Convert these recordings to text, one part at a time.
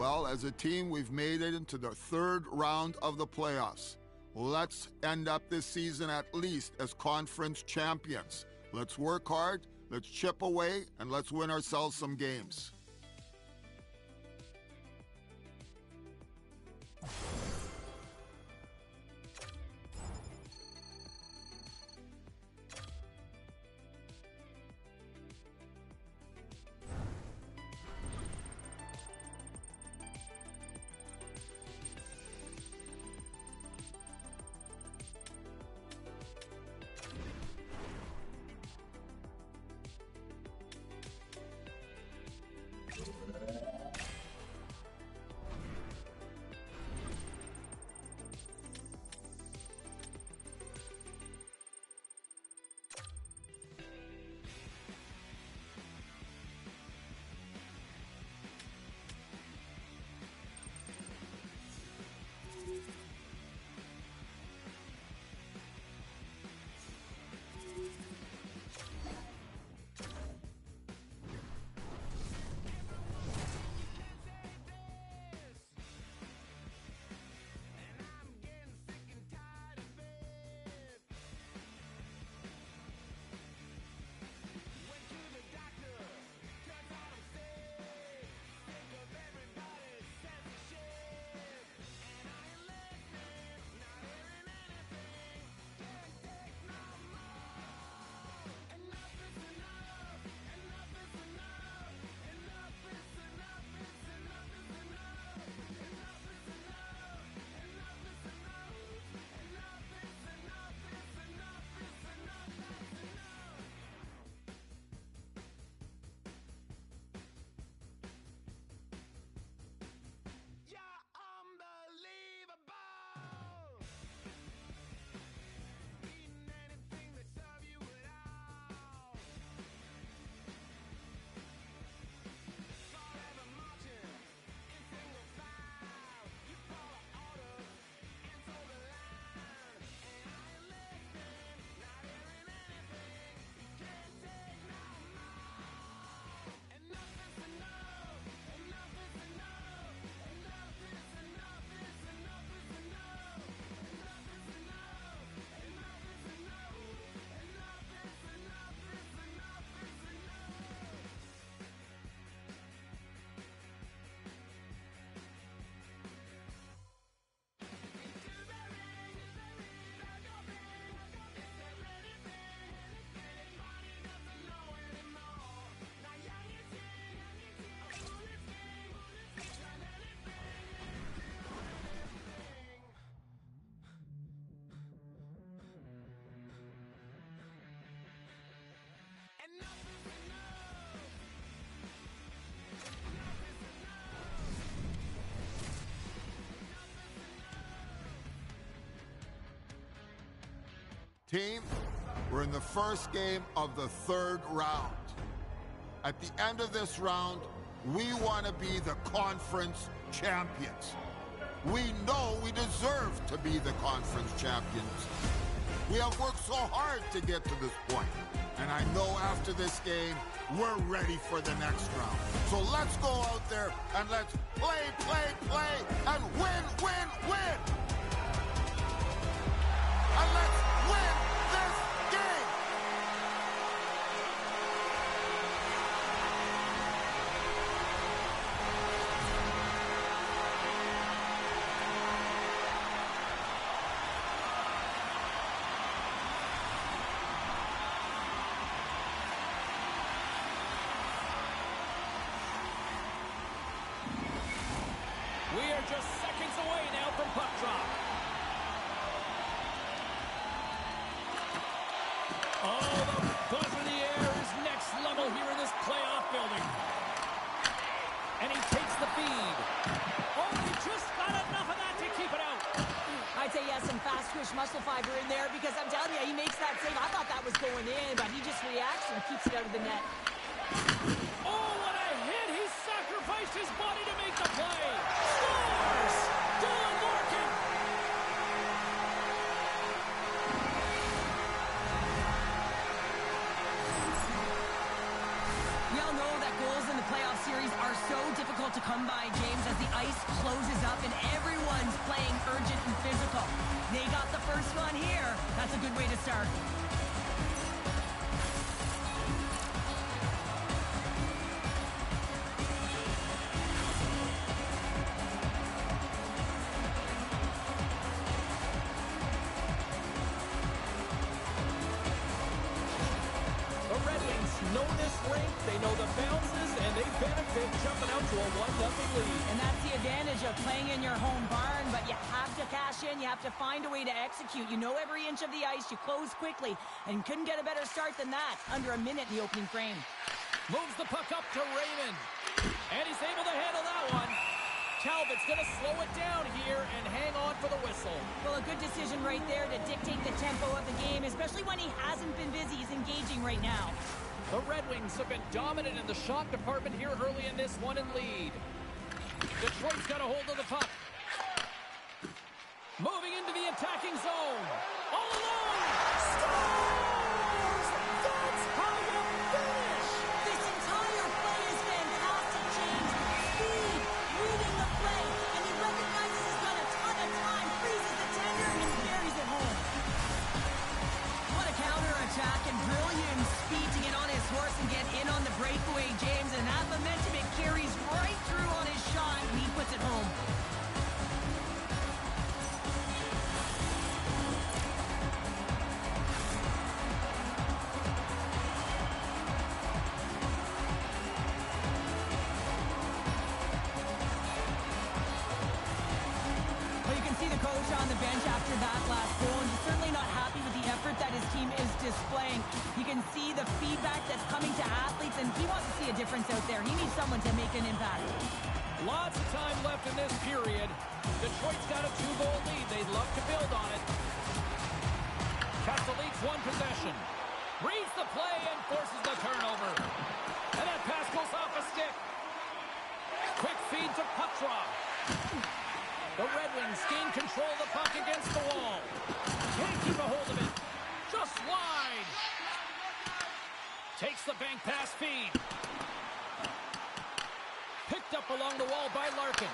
Well, as a team, we've made it into the third round of the playoffs. Let's end up this season at least as conference champions. Let's work hard, let's chip away, and let's win ourselves some games. Team, we're in the first game of the third round. At the end of this round, we want to be the conference champions. We know we deserve to be the conference champions. We have worked so hard to get to this point, and I know after this game, we're ready for the next round. So let's go out there and let's play, and win. And let's win this game. We are just seconds away now from puck drop. Oh, the buzz in the air is next level here in this playoff building. And he takes the feed. Oh, he just got enough of that to keep it out. I'd say he has some fast twitch muscle fiber in there because I'm telling you, he makes that save. I thought that was going in, but he just reacts and keeps it out of the net. Oh, what a hit! He sacrificed his body to make the play. Scores! Dylan Larkin! We all know that goals in the playoff series are so difficult to come by, James, as the ice closes up and everyone's playing urgent and physical. They got the first one here. That's a good way to start. Know this rink, they know the bounces, and they benefit jumping out to a 1-0 lead. And that's the advantage of playing in your home barn, but you have to cash in, you have to find a way to execute. You know every inch of the ice, you close quickly, and couldn't get a better start than that. Under a minute in the opening frame. Moves the puck up to Raymond, and he's able to handle that one. Talbot's going to slow it down here and hang on for the whistle. Well, a good decision right there to dictate the tempo of the game, especially when he hasn't been busy. He's engaging right now. The Red Wings have been dominant in the shot department here early in this one and lead. Detroit's got a hold of the puck. Moving into the attacking zone. All alone. Scores! That's how you finish! This entire play is fantastic, James. Speed, reading the play, and he recognizes he's got a ton of time, freezes the tender, and buries it home. What a counter-attack and brilliant speed to get on his horse and get in on the breakaway, James, and that momentum, it carries right through on his shot, and he puts it home. Well, you can see the coach on the bench after that last goal, and he's certainly not happy with the effort that his team is displaying. You can see the feedback that's coming to athletes, and he wants to see a difference out there. He needs someone to make an impact. Lots of time left in this period. Detroit's got a 2-goal lead. They'd love to build on it. Castelline's one possession. Reads the play and forces the turnover. And that pass goes off a stick. Quick feed to Petrov. The Red Wings gain control of the puck against the wall. Can't keep a hold of it. Just wide. Takes the bank pass feed. Picked up along the wall by Larkin.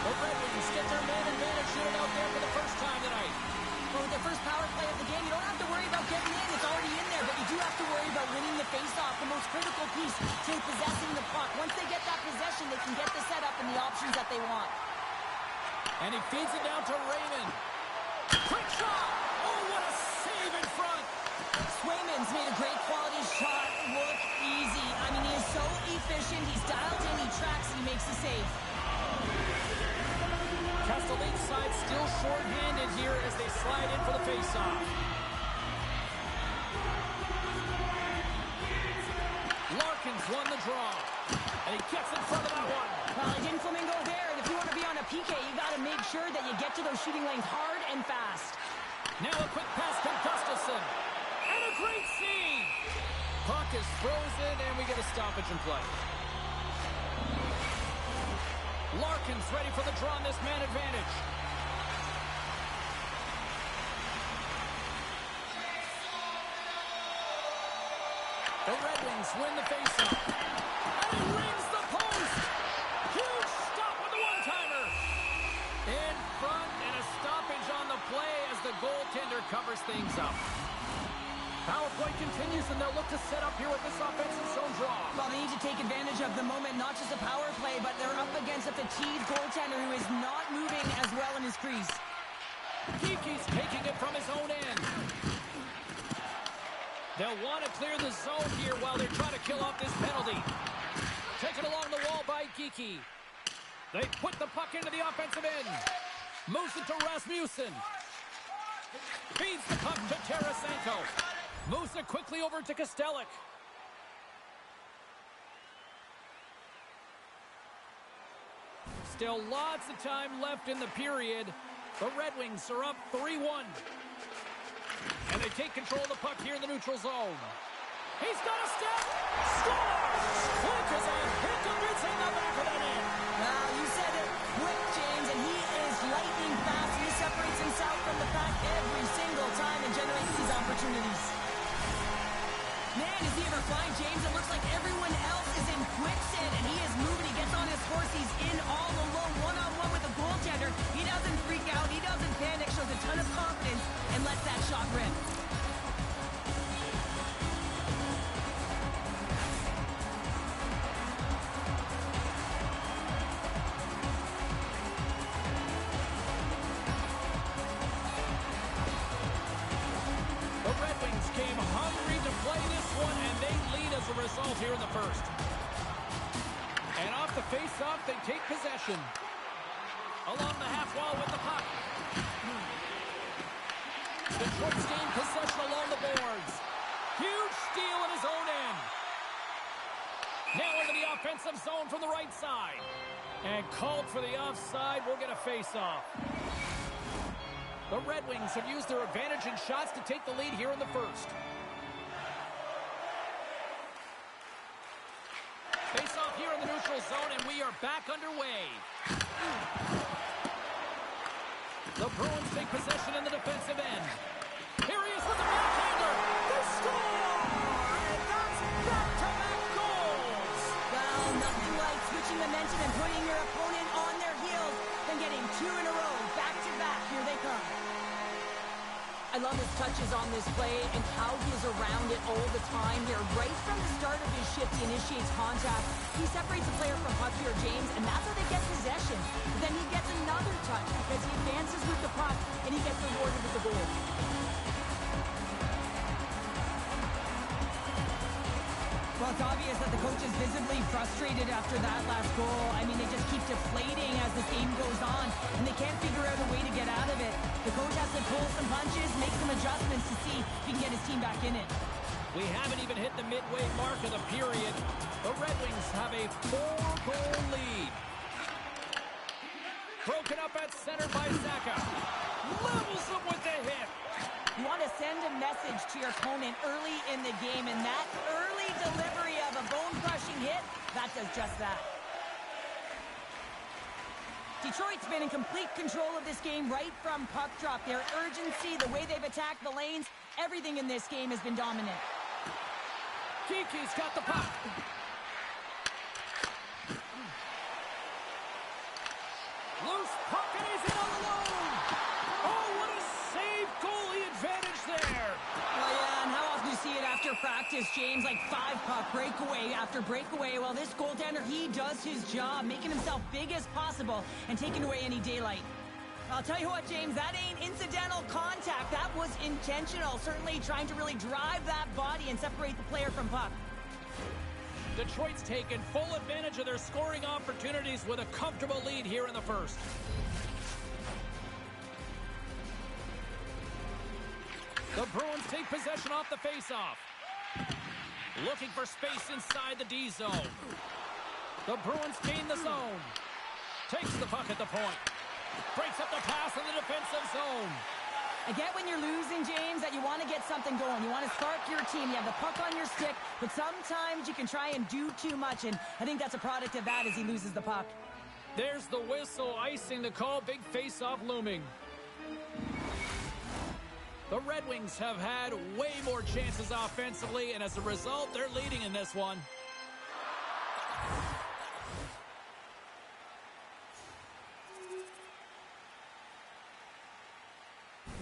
The Red Wings get their man advantage shooting out there for the first time tonight. Well, with their first power play of the game, you don't have to worry about getting in. It's already in there, but you do have to worry about winning the faceoff, the most critical piece to possessing the puck. Once they get that possession, they can get the setup and the options that they want. And he feeds it down to Raymond. Quick shot! Oh, what a save in front! Swayman's made a great quality shot look easy. I mean, he is so efficient. He's dialed in, he tracks, and he makes the save. Castelline's side still short-handed here as they slide in for the faceoff. Larkin's won the draw. And he gets in front of that one. Well, it didn't flamingo there, and if you want to be on a PK, you got to make sure that you get to those shooting lanes hard and fast. Now a quick pass to Gustafsson. And a great save! Puck is frozen, and we get a stoppage in play. Larkin's ready for the draw on this man advantage. The Red Wings win the faceoff. And he rings the post! Huge stop with the one-timer! In front, and a stoppage on the play as the goaltender covers things up. Power play continues, and they'll look to set up here with this offensive zone draw. Well, they need to take advantage of the moment, not just a power play, but they're up against a fatigued goaltender who is not moving as well in his crease. Geeky's taking it from his own end. They'll want to clear the zone here while they're trying to kill off this penalty. Taken along the wall by Geeky. They put the puck into the offensive end. Moves it to Rasmussen. Feeds the puck to Tarasenko. Moves it quickly over to Kostelic. Still lots of time left in the period. The Red Wings are up 3-1. And they take control of the puck here in the neutral zone. He's got a step. Scores! Quick as a hit to Ritz in the back of the net. Well, you said it quick, James, and he is lightning fast. He separates himself result here in the first. And off the face-off, they take possession. Along the half wall with the puck. Detroit's gained possession along the boards. Huge steal in his own end. Now into the offensive zone from the right side. And called for the offside. We'll get a face-off. The Red Wings have used their advantage in shots to take the lead here in the first. Face-off here in the neutral zone, and we are back underway. The Bruins take possession in the defensive end. Here he is with the backhander. They score! And that's back-to-back goals! Well, nothing like switching momentum and putting your opponent on their heels than getting two in a row, back-to-back. Here they come. I love his touches on this play and how he is around it all the time here. Right from the start of his shift, he initiates contact. He separates the player from puck here, James, and that's how they get possession. But then he gets another touch because he advances with the puck and he gets rewarded with the goal. Well, it's obvious that the coach is visibly frustrated after that last goal. I mean, they just keep deflating as this game goes on, and they can't figure out a way to get out of it. The coach has to pull some punches, make some adjustments to see if he can get his team back in it. We haven't even hit the midway mark of the period. The Red Wings have a 4-goal lead. Broken up at center by Zaka. Levels him with the hit. You want to send a message to your opponent early in the game, and that early delivery of a bone-crushing hit, that does just that. Detroit's been in complete control of this game right from puck drop. Their urgency, the way they've attacked the lanes, everything in this game has been dominant. Kiki's got the puck. Loose puck, and he's in on the low. Oh, what a save! Goalie advantage there. Well, yeah, and how often do you see it after practice, James? Like 5-puck, breakaway after breakaway. Well, this goaltender, he does his job, making himself big as possible and taking away any daylight. I'll tell you what, James, that ain't incidental contact. That was intentional, certainly trying to really drive that body and separate the player from puck. Detroit's taken full advantage of their scoring opportunities with a comfortable lead here in the first. The Bruins take possession off the faceoff. Looking for space inside the D zone. The Bruins gain the zone. Takes the puck at the point. Breaks up the pass in the defensive zone. I get when you're losing, James, that you want to get something going. You want to spark your team. You have the puck on your stick, but sometimes you can try and do too much, and I think that's a product of that as he loses the puck. There's the whistle, icing the call, big face-off looming. The Red Wings have had way more chances offensively, and as a result, they're leading in this one.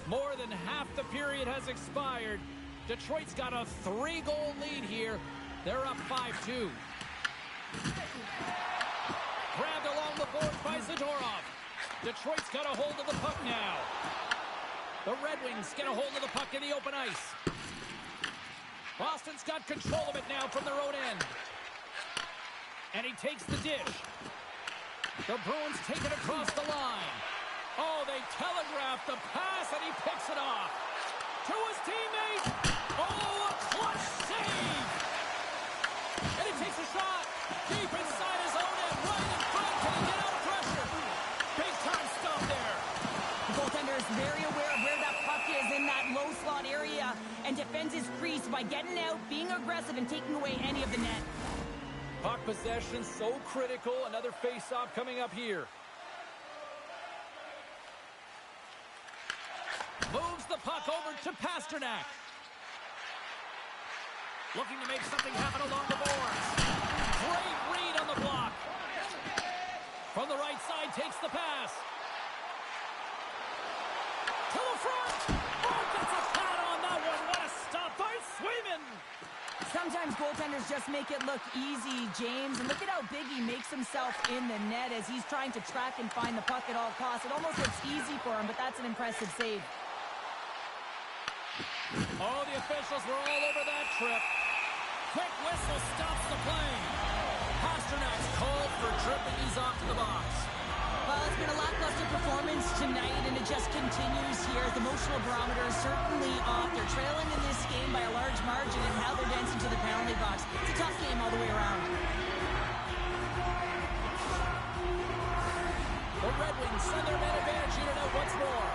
More than half the period has expired. Detroit's got a 3-goal lead here. They're up 5-2. Grabbed along the boards by Zadorov. Detroit's got a hold of the puck now. The Red Wings get a hold of the puck in the open ice. Boston's got control of it now from their own end. And he takes the dish. The Bruins take it across the line. Oh, they telegraph the pass, and he picks it off. To his teammate. Oh, a clutch save. And he takes a shot. Deep inside his own end. Right in front. Can he get out of pressure? Big time stop there. The goaltender is very aware of where that puck is in that low slot area and defends his crease by getting out, being aggressive, and taking away any of the net. Puck possession so critical. Another face-off coming up here. Moves the puck over to Pasternak. Looking to make something happen along the boards. Great read on the block. From the right side, takes the pass. To the front. Oh, gets a pad on that one. What a stop by Swayman. Sometimes goaltenders just make it look easy, James. And look at how big he makes himself in the net as he's trying to track and find the puck at all costs. It almost looks easy for him, but that's an impressive save. Oh, the officials were all over that trip. quick whistle stops the play. Pasternak's called for tripping. He's off to the box. Well, it's been a lackluster performance tonight, and it just continues here. The emotional barometer is certainly off. They're trailing in this game by a large margin, and now they're dancing to the penalty box. It's a tough game all the way around. The Red Wings send their man advantage unit out once more.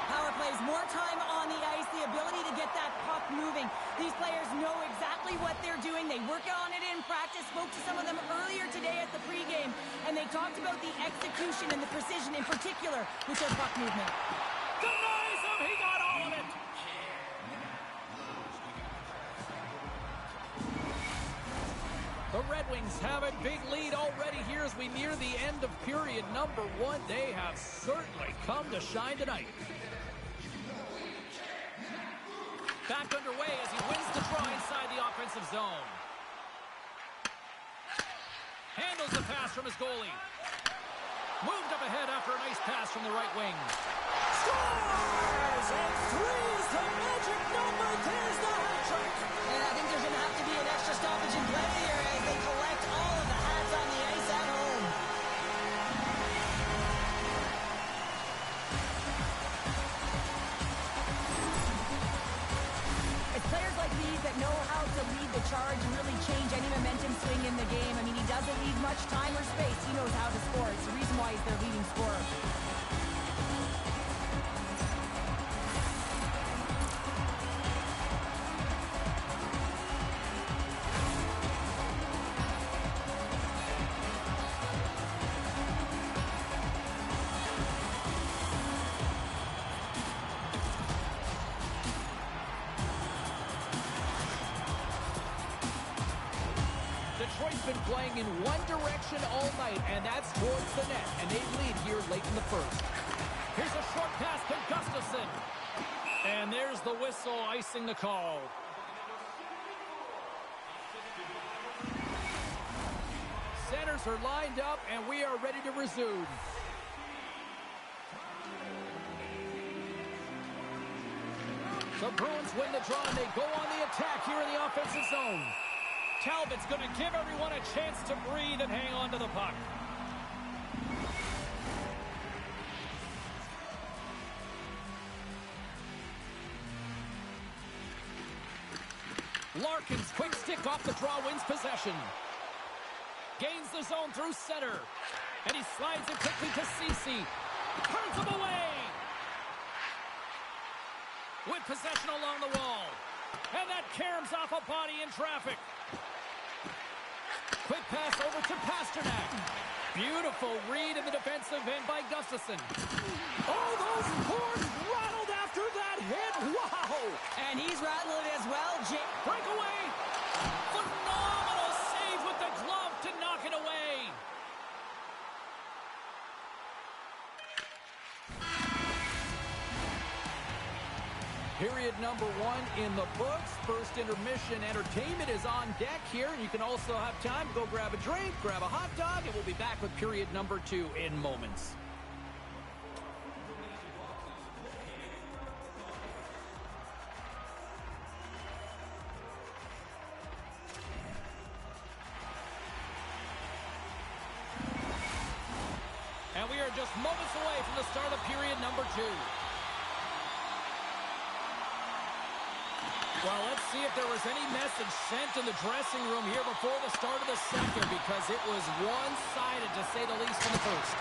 Power plays, more time on the ice, the ability to get that puck moving. These players know exactly what they're doing. They work on it in practice. Spoke to some of them earlier today at the pregame, and they talked about the execution and the precision in particular with their puck movement. Denies him. He got all of it. The Red Wings have a big lead already here as we near the end of period number 1. They have certainly come to shine tonight. Back underway as he wins the draw inside the offensive zone. Handles the pass from his goalie. Moved up ahead after a nice pass from the right wing. Scores! And three's the magic number. There's the hat trick. And I think there's going to have to be an extra stoppage in play here as they collect all of the hats on the ice at home. It's players like these that know how to lead the charge and really change any momentum swing in the game. I mean, he doesn't need much time or space. He knows how to score. It's the reason why he's their leading scorer. Detroit's been playing in one direction all night, and that's towards the net. And they lead here late in the first. Here's a short pass to Gustafsson. And there's the whistle icing the call. Centers are lined up, and we are ready to resume. The Bruins win the draw, and they go on the attack here in the offensive zone. Talbot's going to give everyone a chance to breathe and hang on to the puck. Larkin's quick stick off the draw wins possession. Gains the zone through center. And he slides it quickly to Ceci. Turns him away. With possession along the wall. And that caroms off a body in traffic. Quick pass over to Pasternak. Beautiful read in the defensive end by Gustafsson. Oh, those boards rattled after that hit. Wow! And he's rattling it as well. Breakaway. Phenomenal save with the glove to knock it away. Period number 1 in the books. First intermission entertainment is on deck here. And you can also have time to go grab a drink, grab a hot dog, and we'll be back with period number 2 in moments. And we are just moments away from the start of period number 2. Well, let's see if there was any message sent in the dressing room here before the start of the second, because it was one-sided, to say the least, in the first.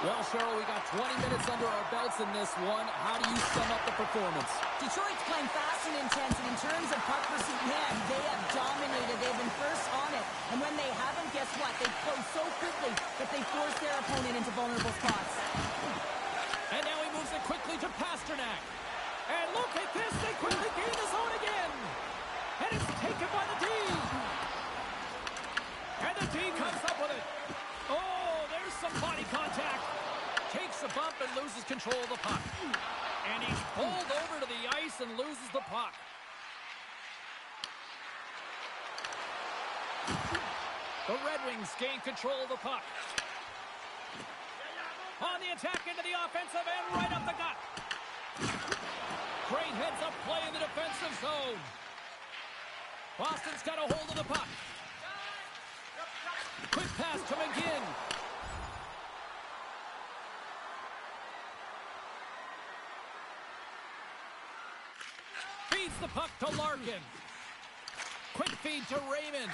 Well, Cheryl, we got 20 minutes under our belts in this one. How do you sum up the performance? Detroit's playing fast and intense, and in terms of puck pursuit, man, they have dominated. They've been first on it. And when they haven't, guess what? They close so quickly that they force their opponent into vulnerable spots. And now he moves it quickly to Pasternak. And look at this, they quickly gain the zone again. And it's taken by the D. And the D comes up with it. Oh, there's some body contact. Takes a bump and loses control of the puck. And he's pulled over to the ice and loses the puck. The Red Wings gain control of the puck. On the attack into the offensive end, right up the gut. Great heads-up play in the defensive zone. Boston's got a hold of the puck. Quick pass to McGinn. Feeds the puck to Larkin. Quick feed to Raymond.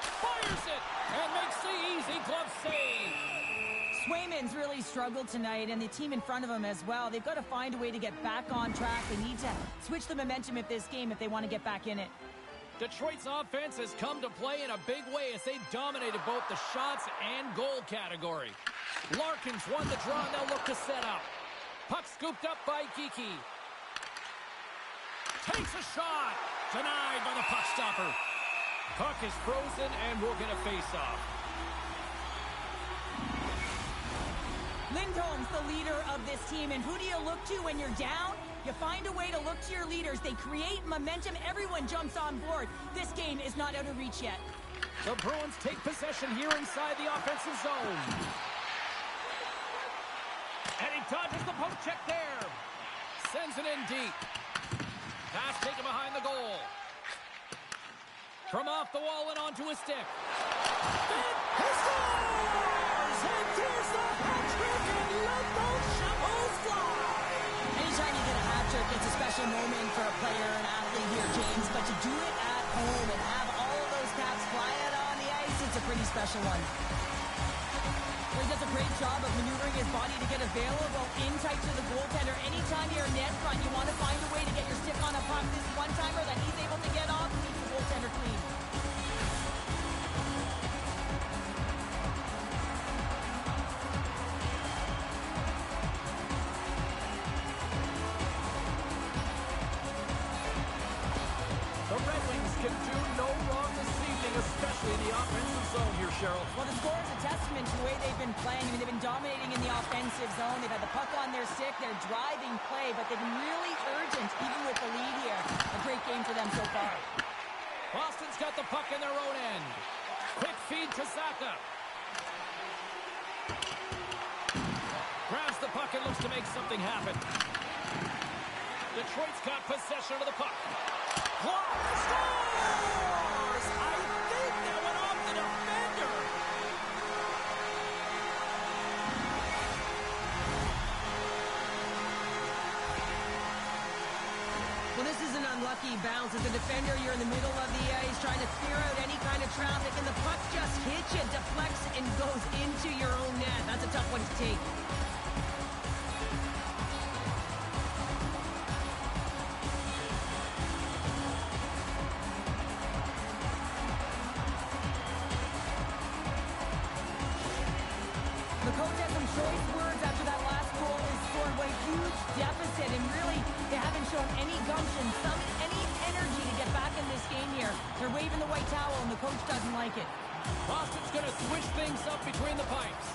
Fires it and makes the easy glove save. Swayman's really struggled tonight, and the team in front of him as well. They've got to find a way to get back on track. They need to switch the momentum of this game if they want to get back in it. Detroit's offense has come to play in a big way as they dominated both the shots and goal category. Larkin's won the draw, and they'll look to set up. Puck scooped up by Geekie. Takes a shot. Denied by the puck stopper. Puck is frozen, and we'll get a face-off. Lindholm's the leader of this team, and who do you look to when you're down? You find a way to look to your leaders. They create momentum. Everyone jumps on board. This game is not out of reach yet. The Bruins take possession here inside the offensive zone. And he dodges the poke check there. Sends it in deep. Pass taken behind the goal. From off the wall and onto his stick. Then he scores! And there's the hat-trick, and let those shovels fly! Anytime you get a hat-trick, it's a special moment for a player, an athlete here, James. But to do it at home and have all of those caps fly out on the ice, it's a pretty special one. He does a great job of maneuvering his body to get available in tight to the goaltender. Anytime you're net front, you want to find a way to get your stick on a puck. This one-timer that he's able to get off keeps the goaltender clean. The Red Wings can do no wrong this evening, especially in the offensive zone here, Cheryl. Well, the score is a testament to the way they've been playing. I mean, they've been dominating in the offensive zone. They've had the puck on their stick. They're driving play, but they've been really urgent, even with the lead here. A great game for them so far. Boston's got the puck in their own end. Quick feed to Saka. Grabs the puck and looks to make something happen. Detroit's got possession of the puck. Scores! I think that went off the defender. Well, this is an unlucky bounce. As a defender, you're in the middle of the ice trying to clear out any kind of traffic, and the puck just hits you, deflects, and goes into your own net. That's a tough one to take. The coach had some choice words after that last goal is scored. What a huge deficit, and really, they haven't shown any gumption, any energy to get back in this game here. They're waving the white towel, and the coach doesn't like it. Boston's going to switch things up between the pipes.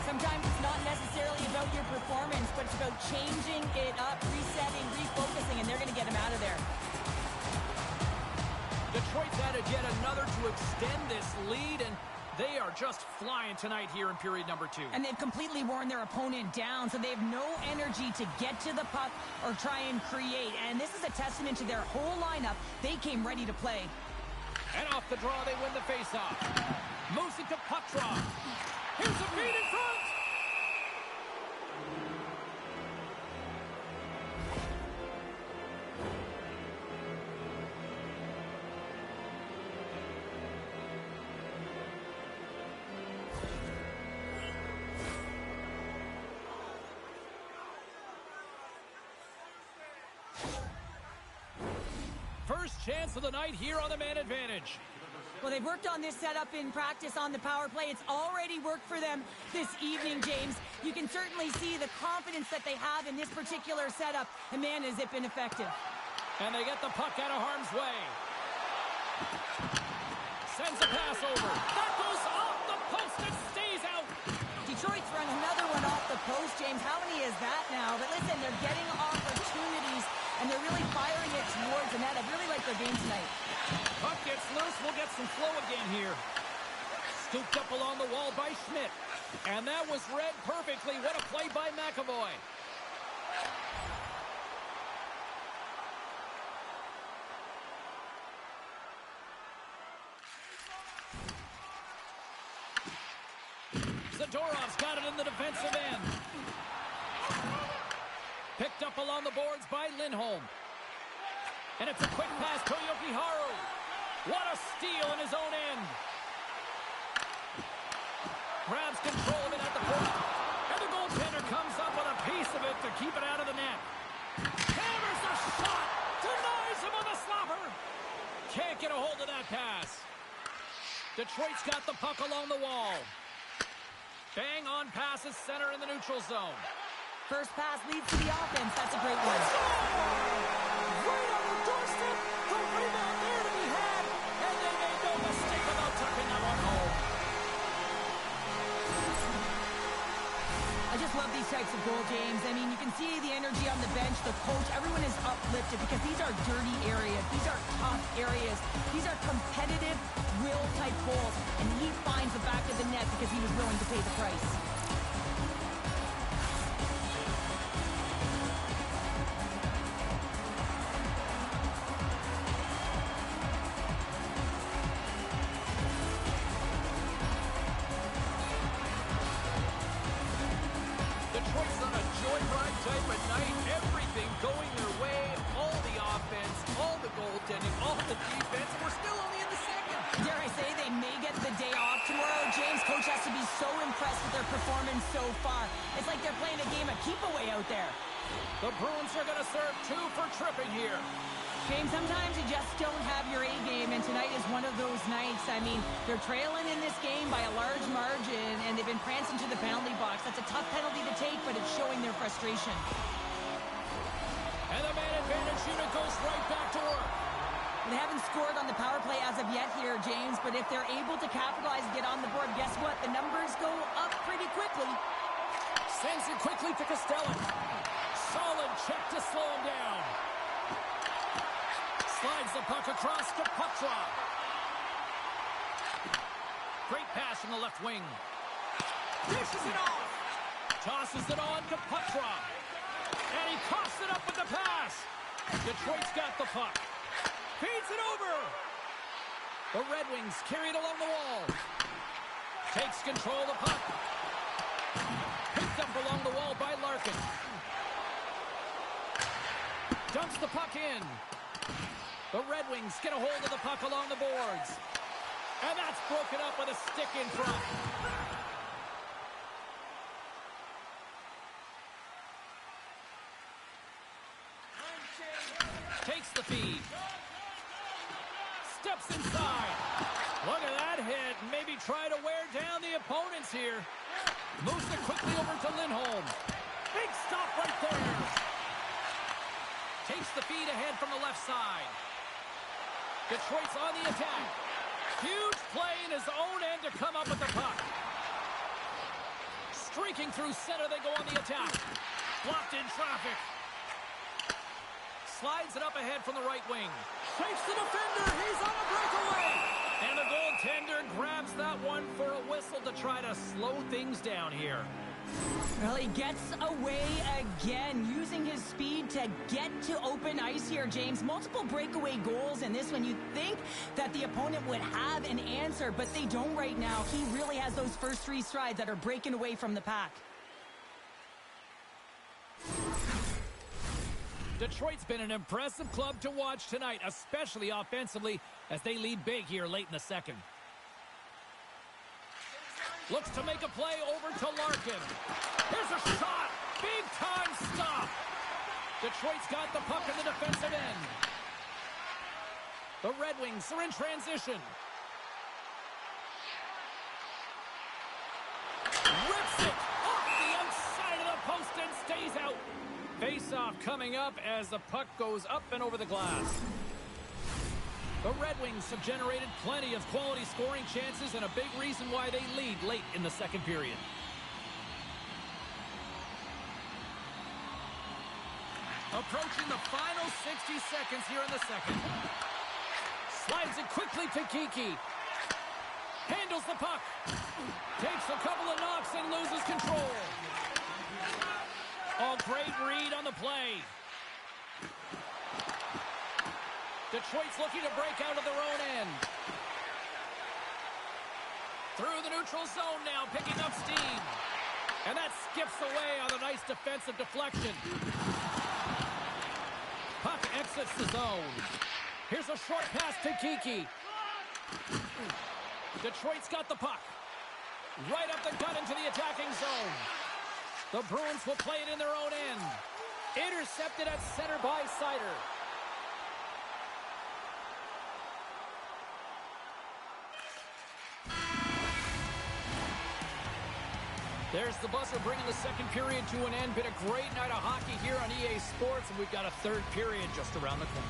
Sometimes it's not necessarily about your performance, but it's about changing it up, resetting, refocusing, and they're going to get him out of there. Detroit's added yet another to extend this lead, and they are just flying tonight here in period number 2. And they've completely worn their opponent down, so they have no energy to get to the puck or try and create. And this is a testament to their whole lineup. They came ready to play. And off the draw, they win the faceoff. Moves it to puck draw. Here's a feed in front. First chance of the night here on the man advantage. Well, they've worked on this setup in practice on the power play. It's already worked for them this evening, James. You can certainly see the confidence that they have in this particular setup. And man, has it been effective. And they get the puck out of harm's way. Sends a pass over. That goes off the post and stays out. Detroit's run another one off the post, James. How many is that now? But listen, they're getting opportunities, and they're really firing it towards the net. I really like their game tonight. Puck gets loose. We'll get some flow again here. Scooped up along the wall by Schmidt. And that was read perfectly. What a play by McAvoy. Zadorov's got it in the defensive end. Picked up along the boards by Lindholm. And it's a quick pass to Yokiharu. What a steal in his own end. Grabs control of it at the point. And the goaltender comes up with a piece of it to keep it out of the net. Hammers the shot. Denies him on the slapper. Can't get a hold of that pass. Detroit's got the puck along the wall. Bang on passes center in the neutral zone. First pass leads to the offense. That's a great one. Right on the doorstep. The rebound there to be had. And they made no mistake about tucking that one home. I just love these types of goal games. I mean, you can see the energy on the bench, the coach, everyone is uplifted because these are dirty areas. These are tough areas. These are competitive, will-type goals. And he finds the back of the net because he was willing to pay the price. Detroit's on a joyride type of night. Everything going their way. All the offense, all the goaltending, all the defense. And we're still only in the second. Dare I say they may get the day off tomorrow. James, coach has to be so impressed with their performance so far. It's like they're playing a game of keep-away out there. The Bruins are going to serve 2 for tripping here. James, sometimes you just don't have your A game, and tonight is one of those nights. I mean, they're trailing in this game by a large margin, and they've been prancing to the penalty box. That's a tough penalty to take, but it's showing their frustration. And the man advantage unit goes right back to work. They haven't scored on the power play as of yet here, James, but if they're able to capitalize and get on the board, guess what? The numbers go up pretty quickly. Sends it quickly to Castellan. Solid check to slow him down. Slides the puck across to Putra. Great pass from the left wing. Dishes it off. Tosses it on to Putra. And he coughs it up with the pass. Detroit's got the puck. Feeds it over. The Red Wings carry it along the wall. Takes control of the puck. Picked up along the wall by Larkin. Dumps the puck in. The Red Wings get a hold of the puck along the boards. And that's broken up with a stick in front. Takes the feed. Steps inside. Look at that hit. Maybe try to wear down the opponents here. Moves it quickly over to Lindholm. Big stop right there. Takes the feed ahead from the left side. Detroit's on the attack. Huge play in his own end to come up with the puck. Streaking through center, they go on the attack. Blocked in traffic. Slides it up ahead from the right wing. Takes the defender. He's on a breakaway. And the goaltender grabs that one for a whistle to try to slow things down here. Well, he gets away again, using his speed to get to open ice here, James. Multiple breakaway goals in this one. You'd think that the opponent would have an answer, but they don't right now. He really has those first 3 strides that are breaking away from the pack. Detroit's been an impressive club to watch tonight, especially offensively, as they lead big here late in the second. Looks to make a play over to Larkin. Here's a shot. Big time stop. Detroit's got the puck in the defensive end. The Red Wings are in transition. Rips it off the outside of the post and stays out. Face-off coming up as the puck goes up and over the glass. The Red Wings have generated plenty of quality scoring chances and a big reason why they lead late in the second period. Approaching the final 60 seconds here in the second. Slides it quickly to Kiki. Handles the puck. Takes a couple of knocks and loses control. Oh, great read on the play. Detroit's looking to break out of their own end. Through the neutral zone now, picking up steam. And that skips away on a nice defensive deflection. Puck exits the zone. Here's a short pass to Kiki. Detroit's got the puck. Right up the gut into the attacking zone. The Bruins will play it in their own end. Intercepted at center by Seider. There's the buzzer bringing the second period to an end. Been a great night of hockey here on EA Sports, and we've got a third period just around the corner.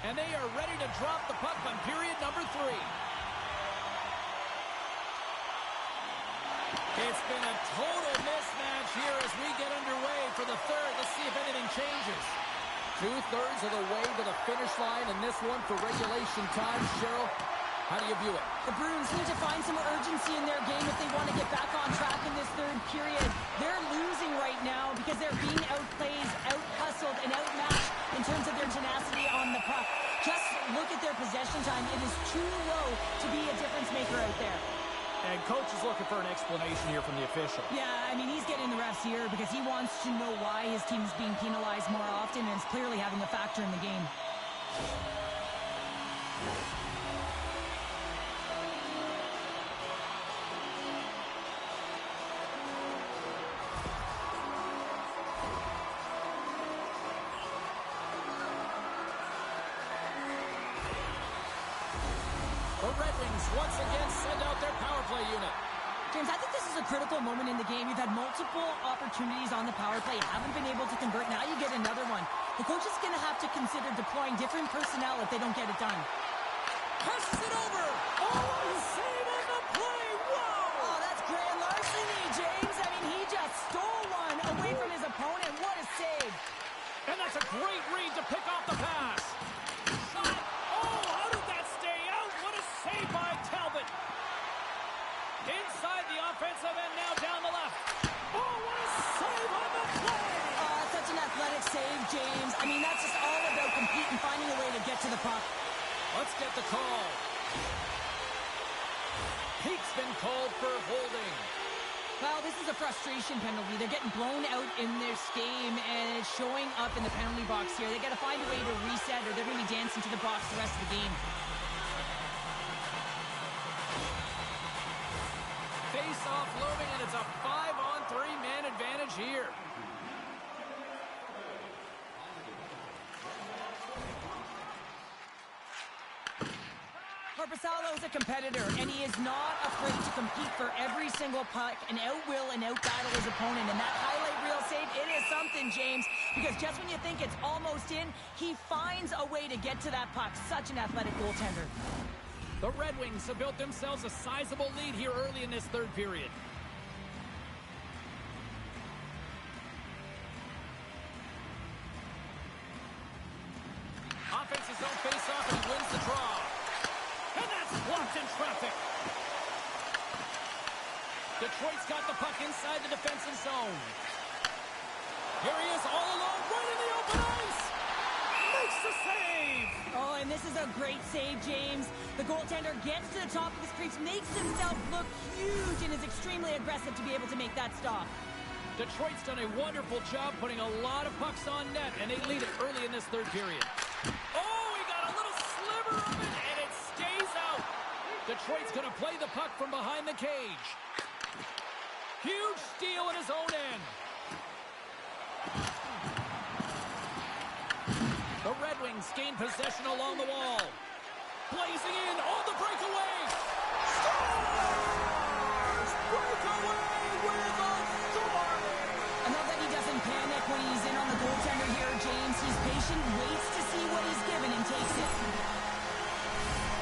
And they are ready to drop the puck on period number 3. It's been a total mismatch here as we get underway for the third. Let's see if anything changes. 2/3 of the way to the finish line, and this one for regulation time. Cheryl, how do you view it? The Bruins need to find some urgency in their game if they want to get back on track in this third period. They're losing right now because they're being outplayed, out-hustled, and outmatched in terms of their tenacity on the puck. Just look at their possession time. It is too low to be a difference maker out there. And coach is looking for an explanation here from the official. Yeah, I mean, he's getting the refs here because he wants to know why his team is being penalized more often, and it's clearly having a factor in the game. The Red Wings once again send out their power play unit. James, I think this is a critical moment in the game. You've had multiple opportunities on the power play, haven't been able to convert. Now you get another one. The coach is going to have to consider deploying different personnel if they don't get it done. Passes it over. Oh, save on the play. Whoa! Oh, that's grand larceny, James. I mean, he just stole one away from his opponent. What a save. And that's a great read to pick off the pass. Shot. Oh, how did that stay out? What a save by Talbot. Inside the offensive end, now down the left. Oh, what a save on the play. Oh, such an athletic save, James. I mean, that's just all about competing, finding a way to get to the puck. Let's get the call. Peake's been called for holding. Well, this is a frustration penalty. They're getting blown out in this game, and it's showing up in the penalty box here. They got to find a way to reset, or they're going to be dancing to the box the rest of the game. Face-off looming, and it's a 5-on-3 man advantage here. Korpisalo's a competitor, and he is not afraid to compete for every single puck and outwill and outbattle his opponent. And that highlight reel save, it is something, James, because just when you think it's almost in, he finds a way to get to that puck. Such an athletic goaltender. The Red Wings have built themselves a sizable lead here early in this third period. Offensive zone face-off, and he wins the draw. And that's blocked in traffic. Detroit's got the puck inside the defensive zone. Here he is all alone, right in the open ice. Makes the save. Oh, and this is a great save, James. The goaltender gets to the top of his crease, makes himself look huge, and is extremely aggressive to be able to make that stop. Detroit's done a wonderful job putting a lot of pucks on net, and they lead it early in this third period. Oh, he got a little sliver of it, and it stays out. Detroit's going to play the puck from behind the cage. Huge steal in his own end. The Red Wings gain possession along the wall. Blazing in on the breakaway. Scores! Breakaway with a score! I love that he doesn't panic when he's in on the goaltender here, James. He's patient, waits to see what he's given, and takes it.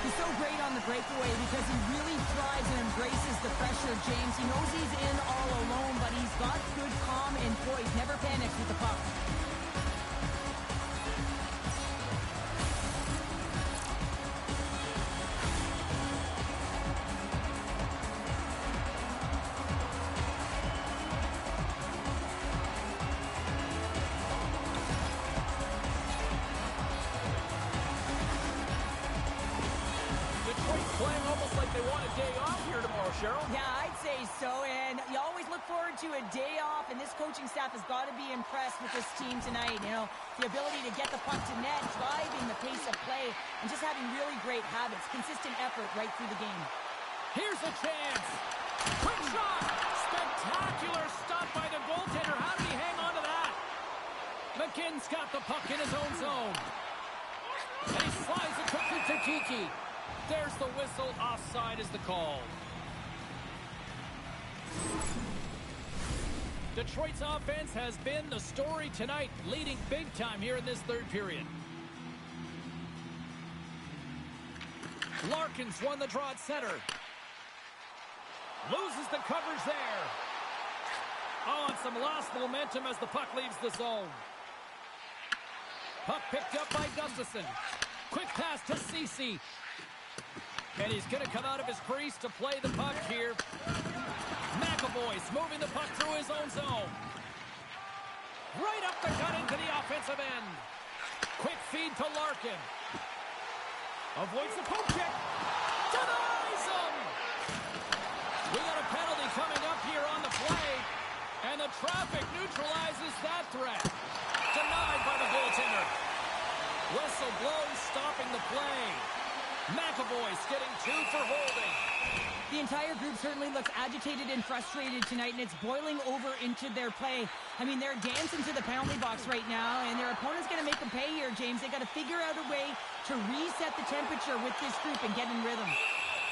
He's so great on the breakaway because he really thrives and embraces the pressure, James. He knows he's in all alone, but he's got good calm and poise. Never panics with the puck. Cheryl? Yeah, I'd say so, and you always look forward to a day off, and this coaching staff has got to be impressed with this team tonight. You know, the ability to get the puck to net, driving the pace of play, and just having really great habits, consistent effort right through the game. Here's a chance. Quick shot. Spectacular stop by the goaltender. How did he hang on to that? McKinn's got the puck in his own zone. And he slides it quickly to Kiki. There's the whistle. Offside is the call. Detroit's offense has been the story tonight, leading big time here in this third period. Larkin's won the draw at center. Loses the coverage there. Oh, and some lost momentum as the puck leaves the zone. Puck picked up by Gustafson. Quick pass to Ceci. And he's going to come out of his crease to play the puck here. McAvoy's moving the puck through his own zone. Right up the gut into the offensive end. Quick feed to Larkin. Avoids the poke check. Denies him! We got a penalty coming up here on the play. And the traffic neutralizes that threat. Denied by the goaltender. Whistle blows, stopping the play. McAvoy's getting 2 for holding. The entire group certainly looks agitated and frustrated tonight, and it's boiling over into their play. I mean, they're dancing to the penalty box right now, and their opponent's going to make them pay here, James. They got to figure out a way to reset the temperature with this group and get in rhythm.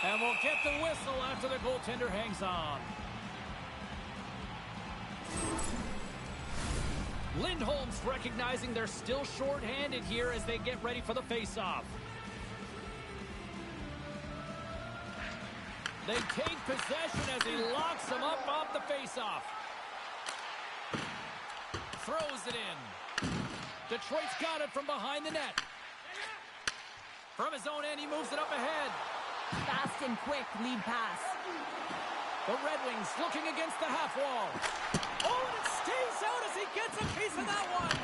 And we'll get the whistle after the goaltender hangs on. Lindholm's recognizing they're still short-handed here as they get ready for the face-off. They take possession as he locks them up off the face-off. Throws it in. Detroit's got it from behind the net. From his own end, he moves it up ahead. Fast and quick lead pass. The Red Wings looking against the half wall. Oh, and it stays out as he gets a piece of that one.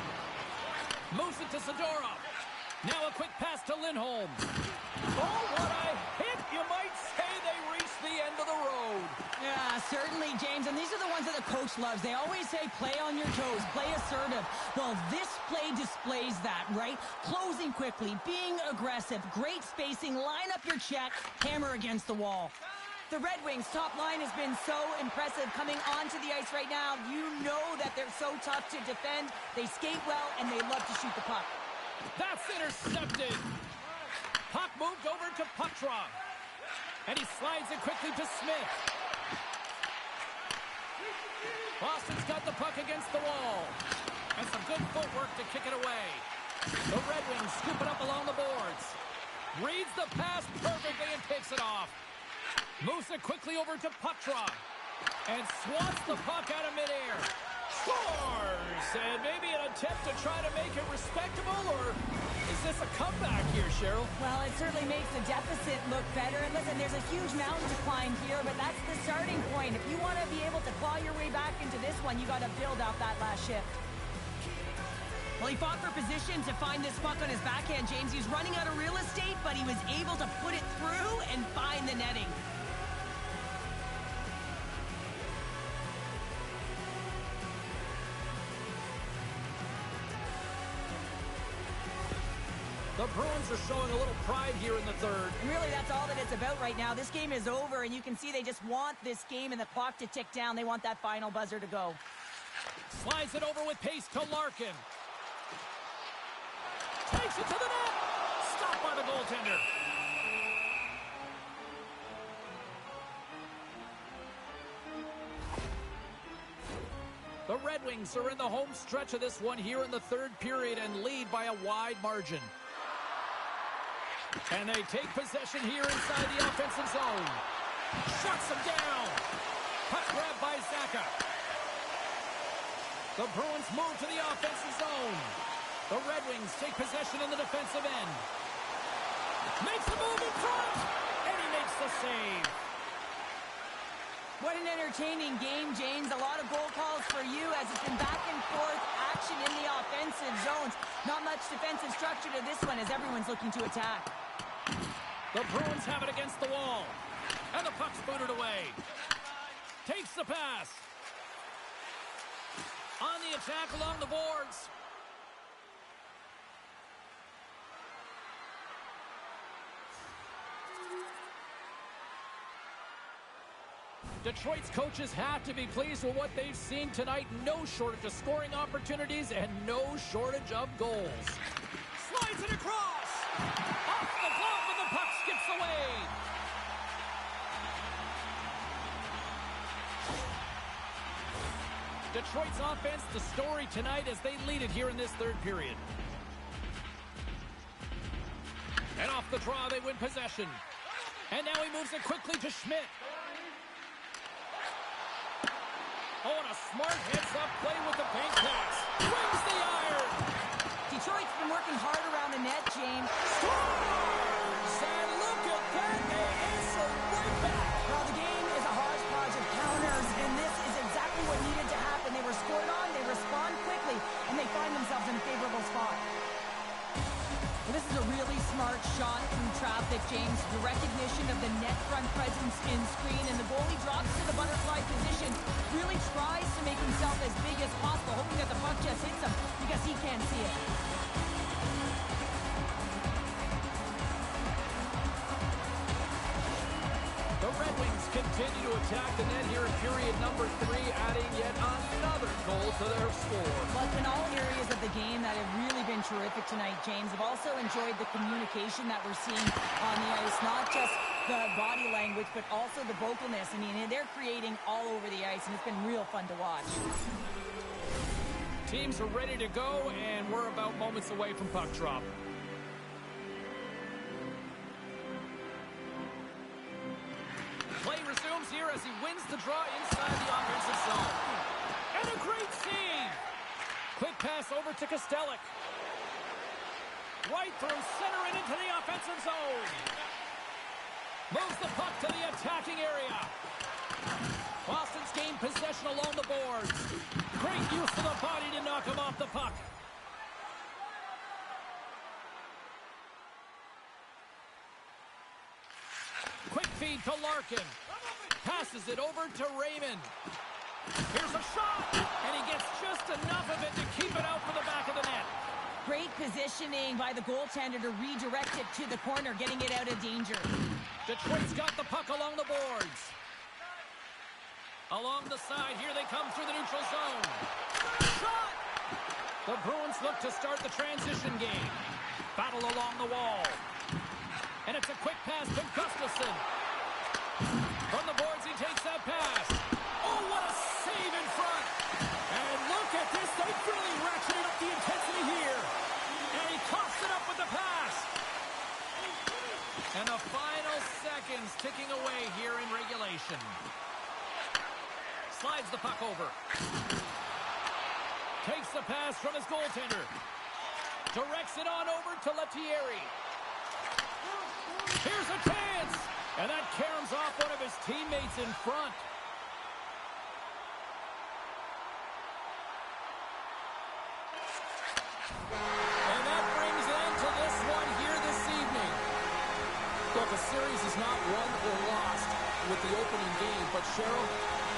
Moves it to Zadorov. Now a quick pass to Lindholm. Oh, what a hit, you might say. They reached the end of the road. Yeah, certainly, James. And these are the ones that the coach loves. They always say, play on your toes, play assertive. Well, this play displays that, right? Closing quickly, being aggressive, great spacing, line up your check, hammer against the wall. The Red Wings' top line has been so impressive coming onto the ice right now. You know that they're so tough to defend. They skate well, and they love to shoot the puck. That's intercepted. Puck moved over to Putra. And he slides it quickly to Smith. Boston's got the puck against the wall. And some good footwork to kick it away. The Red Wings scoop it up along the boards. Reads the pass perfectly and takes it off. Moves it quickly over to Putra. And swats the puck out of midair. Scores! And maybe an attempt to try to make it respectable, or is this a comeback here, Cheryl? Well, it certainly makes the deficit look better. And listen, there's a huge mountain to climb here, but that's the starting point. If you want to be able to claw your way back into this one, you got to build off that last shift. Well, he fought for position to find this puck on his backhand, James. He's running out of real estate, but he was able to put it through and find the netting. The Bruins are showing a little pride here in the third. And really, that's all that it's about right now. This game is over, and you can see they just want this game and the clock to tick down. They want that final buzzer to go. Slides it over with pace to Larkin. Takes it to the net. Stopped by the goaltender. The Red Wings are in the home stretch of this one here in the third period and lead by a wide margin. And they take possession here inside the offensive zone. Shuts them down. Puck grab by Zaka. The Bruins move to the offensive zone. The Red Wings take possession in the defensive end. Makes the move in front. And he makes the save. What an entertaining game, James. A lot of goal calls for you as it's been back and forth action in the offensive zones. Not much defensive structure to this one as everyone's looking to attack. The Bruins have it against the wall. And the puck's booted away. Takes the pass. On the attack along the boards. Detroit's coaches have to be pleased with what they've seen tonight. No shortage of scoring opportunities and no shortage of goals. Slides it across. Off the glove and the puck skips away. Detroit's offense, the story tonight as they lead it here in this third period. And off the draw, they win possession. And now he moves it quickly to Schmidt. Oh, and a smart heads-up play with the bank pass. Wins the iron. Detroit's been working hard around the net, James. Scores! And look at that. They answer right back. Well, the game is a hodgepodge of counters, and this is exactly what needed to happen. They were scored on, they respond quickly, and they find themselves in a favorable spot. Well, this is a really smart shot through traffic, James. The recognition of the net front presence in screen, and the goalie drops to the butterfly position. Really tries to make himself as big as possible, hoping that the puck just hits him because he can't see it. The Red Wings continue to attack the net here in period number 3, adding yet another goal to their score. But in all areas of the game that have really been terrific tonight, James, I've also enjoyed the communication that we're seeing on the ice. Not just the body language, but also the vocalness. I mean, they're creating all over the ice, and it's been real fun to watch. Teams are ready to go, and we're about moments away from puck drop. Play resumes here as he wins the draw inside the offensive zone. And a great save! Quick pass over to Kostelic. Right through center and into the offensive zone. Moves the puck to the attacking area. Boston's gained possession along the boards. Great use of the body to knock him off the puck. Quick feed to Larkin. Passes it over to Raymond. Here's a shot, and he gets just enough of it to keep it out for the back of the net. Great positioning by the goaltender to redirect it to the corner, getting it out of danger. Detroit's got the puck along the boards. Along the side, here they come through the neutral zone. Shot! The Bruins look to start the transition game. Battle along the wall. And it's a quick pass to Gustafsson. From the boards, he takes that pass. Oh, what a save in front. And look at this. They've really ratcheted up the intensity here. And he coughs it up with the pass. And the final seconds ticking away here in regulation. Slides the puck over. Takes the pass from his goaltender. Directs it on over to Lettieri. Here's a chance! And that caroms off one of his teammates in front. And that brings an end to this one here this evening. Look, a series is not won or lost with the opening game, but Cheryl,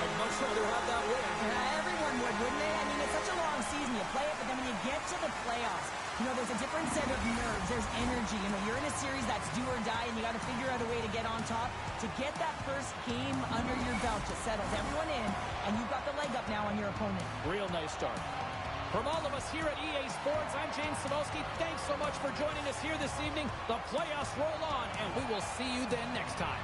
I'd much rather have that win. Everyone would, wouldn't they? I mean, it's such a long season. You play it, but then when you get to the playoffs, you know, there's a different set of nerves. There's energy. You know, you're in a series that's do or die, and you got to figure out a way to get on top. To get that first game under your belt just settles everyone in, and you've got the leg up now on your opponent. Real nice start. From all of us here at EA Sports, I'm James Samowski. Thanks so much for joining us here this evening. The playoffs roll on, and we will see you then next time.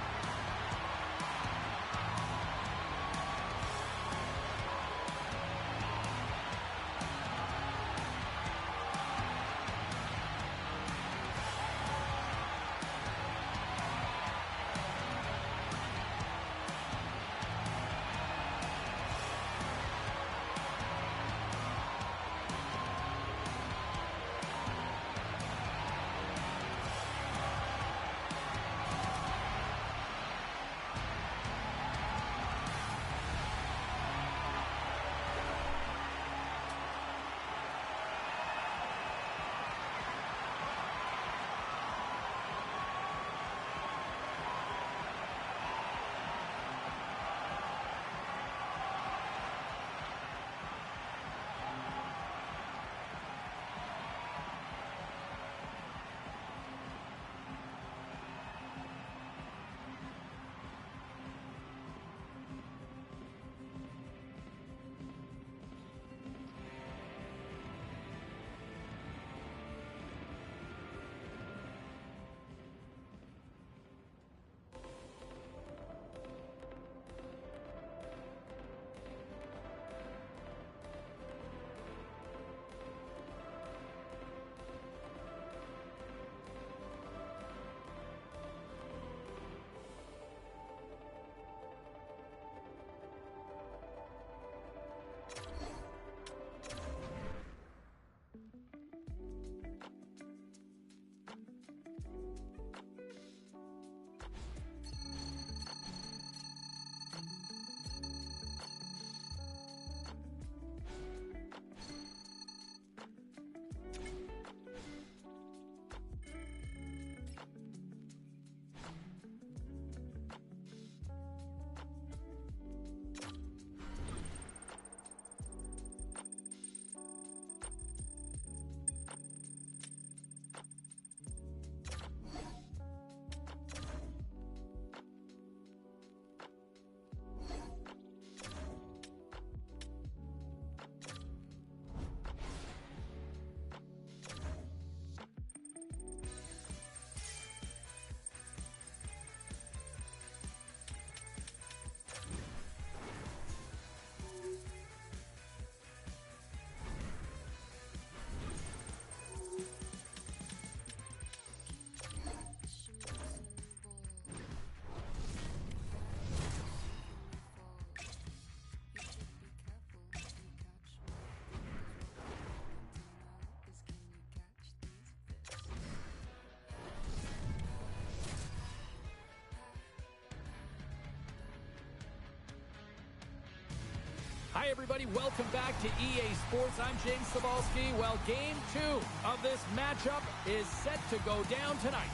Hi, everybody. Welcome back to EA Sports. I'm James Cebulski. Well, Game 2 of this matchup is set to go down tonight.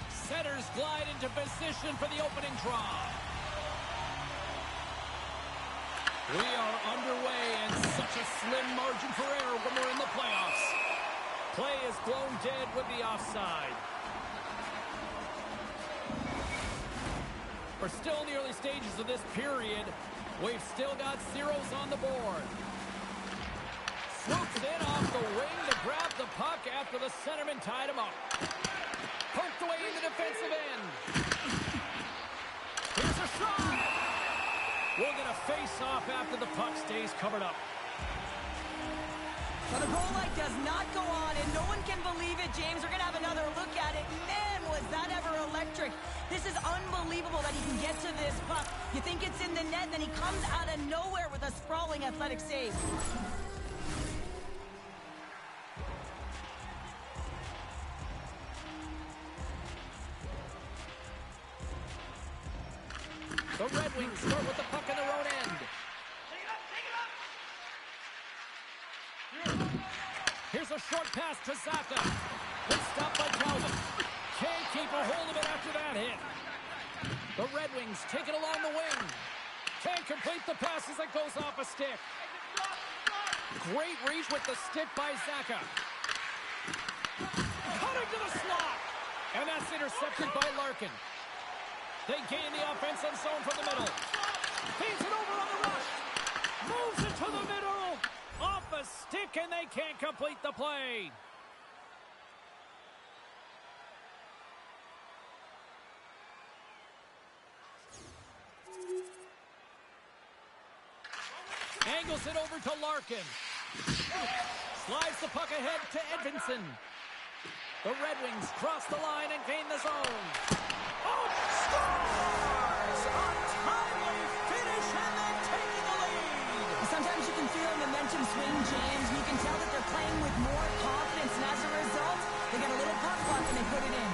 Setters glide into position for the opening draw. We are underway, and such a slim margin for error when we're in the playoffs. Play is blown dead with the offside. We're still in the early stages of this period. We've still got zeros on the board. Swoops in off the wing to grab the puck after the centerman tied him up. Poked away in the defensive end. Here's a shot. We'll get a face-off after the puck stays covered up. So the goal light does not go on, and no one can believe it, James. We're going to have another look at it. Man, was that ever electric. This is unbelievable that he can get to this puck. You think it's in the net, then he comes out of nowhere with a sprawling athletic save. The Red Wings start with the puck in their own end. Here's a short pass to Zaka. It's stopped by Calvin. Can't keep a hold of it after that hit. The Red Wings take it along the wing. Can't complete the pass as it goes off a stick. Great reach with the stick by Zaka. Cutting to the slot. And that's intercepted by Larkin. They gain the offensive zone from the middle. Feeds it over on the rush. Moves it to the middle. Off a stick, and they can't complete the play. Angles it over to Larkin. Slides the puck ahead to Edvinsson. The Red Wings cross the line and gain the zone. Oh, scores! A timely finish, and they're taking the lead. Sometimes you can feel a momentum swing, James. You can tell that they're playing with more confidence, and as a result, they get a little puck luck and they put it in.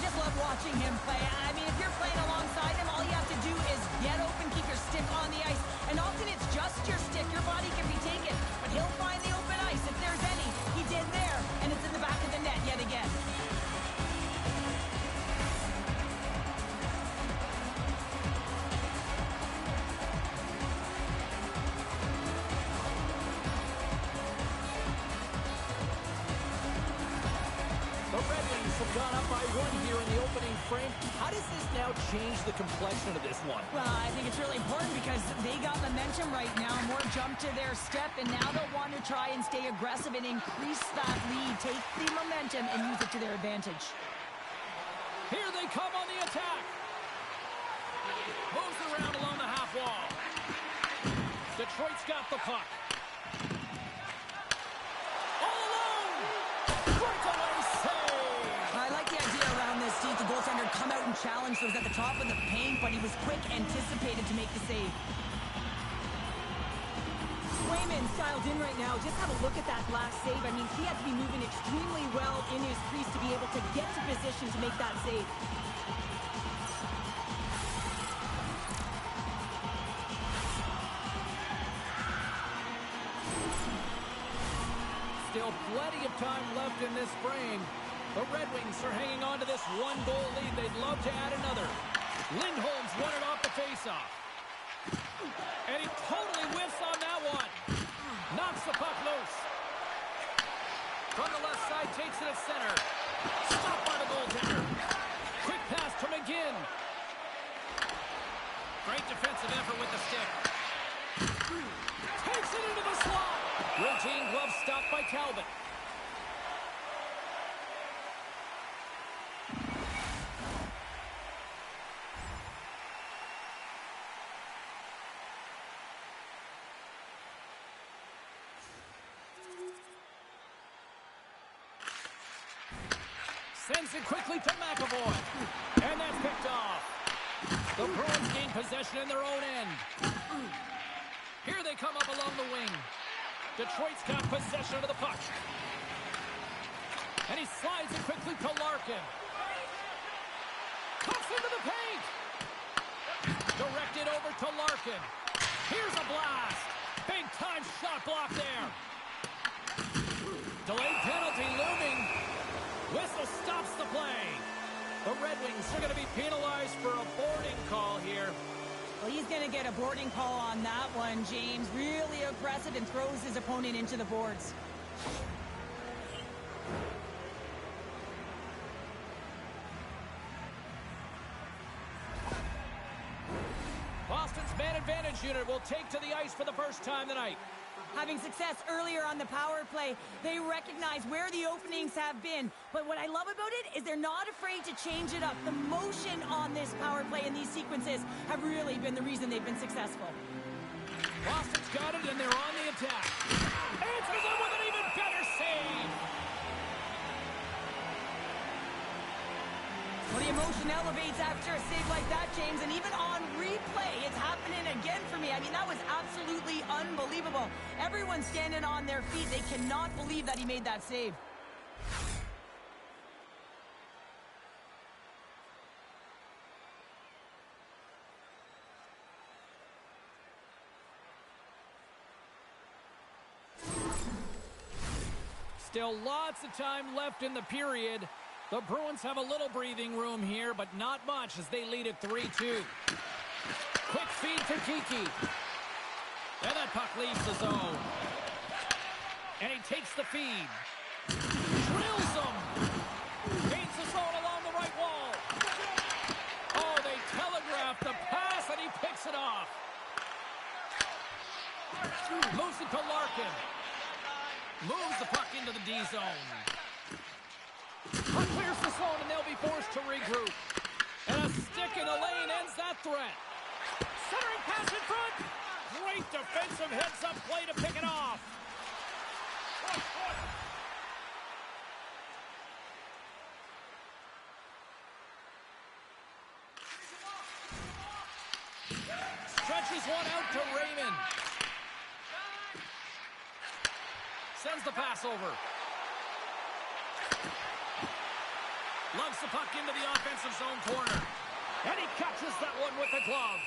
Just love watching him play. I mean, if you're playing alongside him, all you have to do is get open, keep your stick on the ice. And often it's just your stick. Your body can be taken, but he'll find the open ice if there's any. He did there, and it's in the back of the net yet again. Gone up by one here in the opening frame. How does this now change the complexion of this one? Well, I think it's really important because they got momentum right now. More jump to their step, and now they'll want to try and stay aggressive and increase that lead. Take the momentum and use it to their advantage. Here they come on the attack. Moves around along the half wall. Detroit's got the puck. All alone. Breakaway save. I like the idea around this, Steve. The goaltender come out and challenge those at the top of the paint, but he was quick, anticipated to make the save. Swayman's dialed in right now. Just have a look at that last save. I mean, he had to be moving extremely well in his crease to be able to get to position to make that save. Still plenty of time left in this frame. The Red Wings are hanging on to this one-goal lead. They'd love to add another. Lindholm's won it off the faceoff. And he totally whiffs on that one. Knocks the puck loose. From the left side, takes it at center. Stopped by the goaltender. Quick pass to McGinn. Great defensive effort with the stick. Takes it into the slot. Routine glove stopped by Calvin. Sends it quickly to McAvoy. And that's picked off. The Bruins gain possession in their own end. Here they come up along the wing. Detroit's got possession of the puck. And he slides it quickly to Larkin. Cuts into the paint. Directed over to Larkin. Here's a blast. Big-time shot block there. Delayed penalty looming. Whistle stops the play. The Red Wings are going to be penalized for a boarding call here. Well, he's going to get a boarding call on that one, James. Really aggressive and throws his opponent into the boards. Boston's man advantage unit will take to the ice for the first time tonight. Having success earlier on the power play, they recognize where the openings have been. But what I love about it is they're not afraid to change it up. The motion on this power play and these sequences have really been the reason they've been successful. Boston's got it, and they're on the attack. Answers it with an even better save. Well, the emotion elevates after a save like that, James, and even on replay, it's happening again for me. I mean, that was absolutely unbelievable. Everyone's standing on their feet. They cannot believe that he made that save. Still lots of time left in the period. The Bruins have a little breathing room here, but not much as they lead at 3-2. Quick feed to Kiki. And that puck leaves the zone. And he takes the feed. Drills him. Gains the zone along the right wall. Oh, they telegraphed the pass, and he picks it off. Moves it to Larkin. Moves the puck into the D zone. Puck clears the zone, and they'll be forced to regroup. And a stick in the lane ends that threat. Centering pass in front. Great defensive heads-up play to pick it off. Stretches one out to Raymond. Sends the pass over. Lugs the puck into the offensive zone corner. And he catches that one with the glove.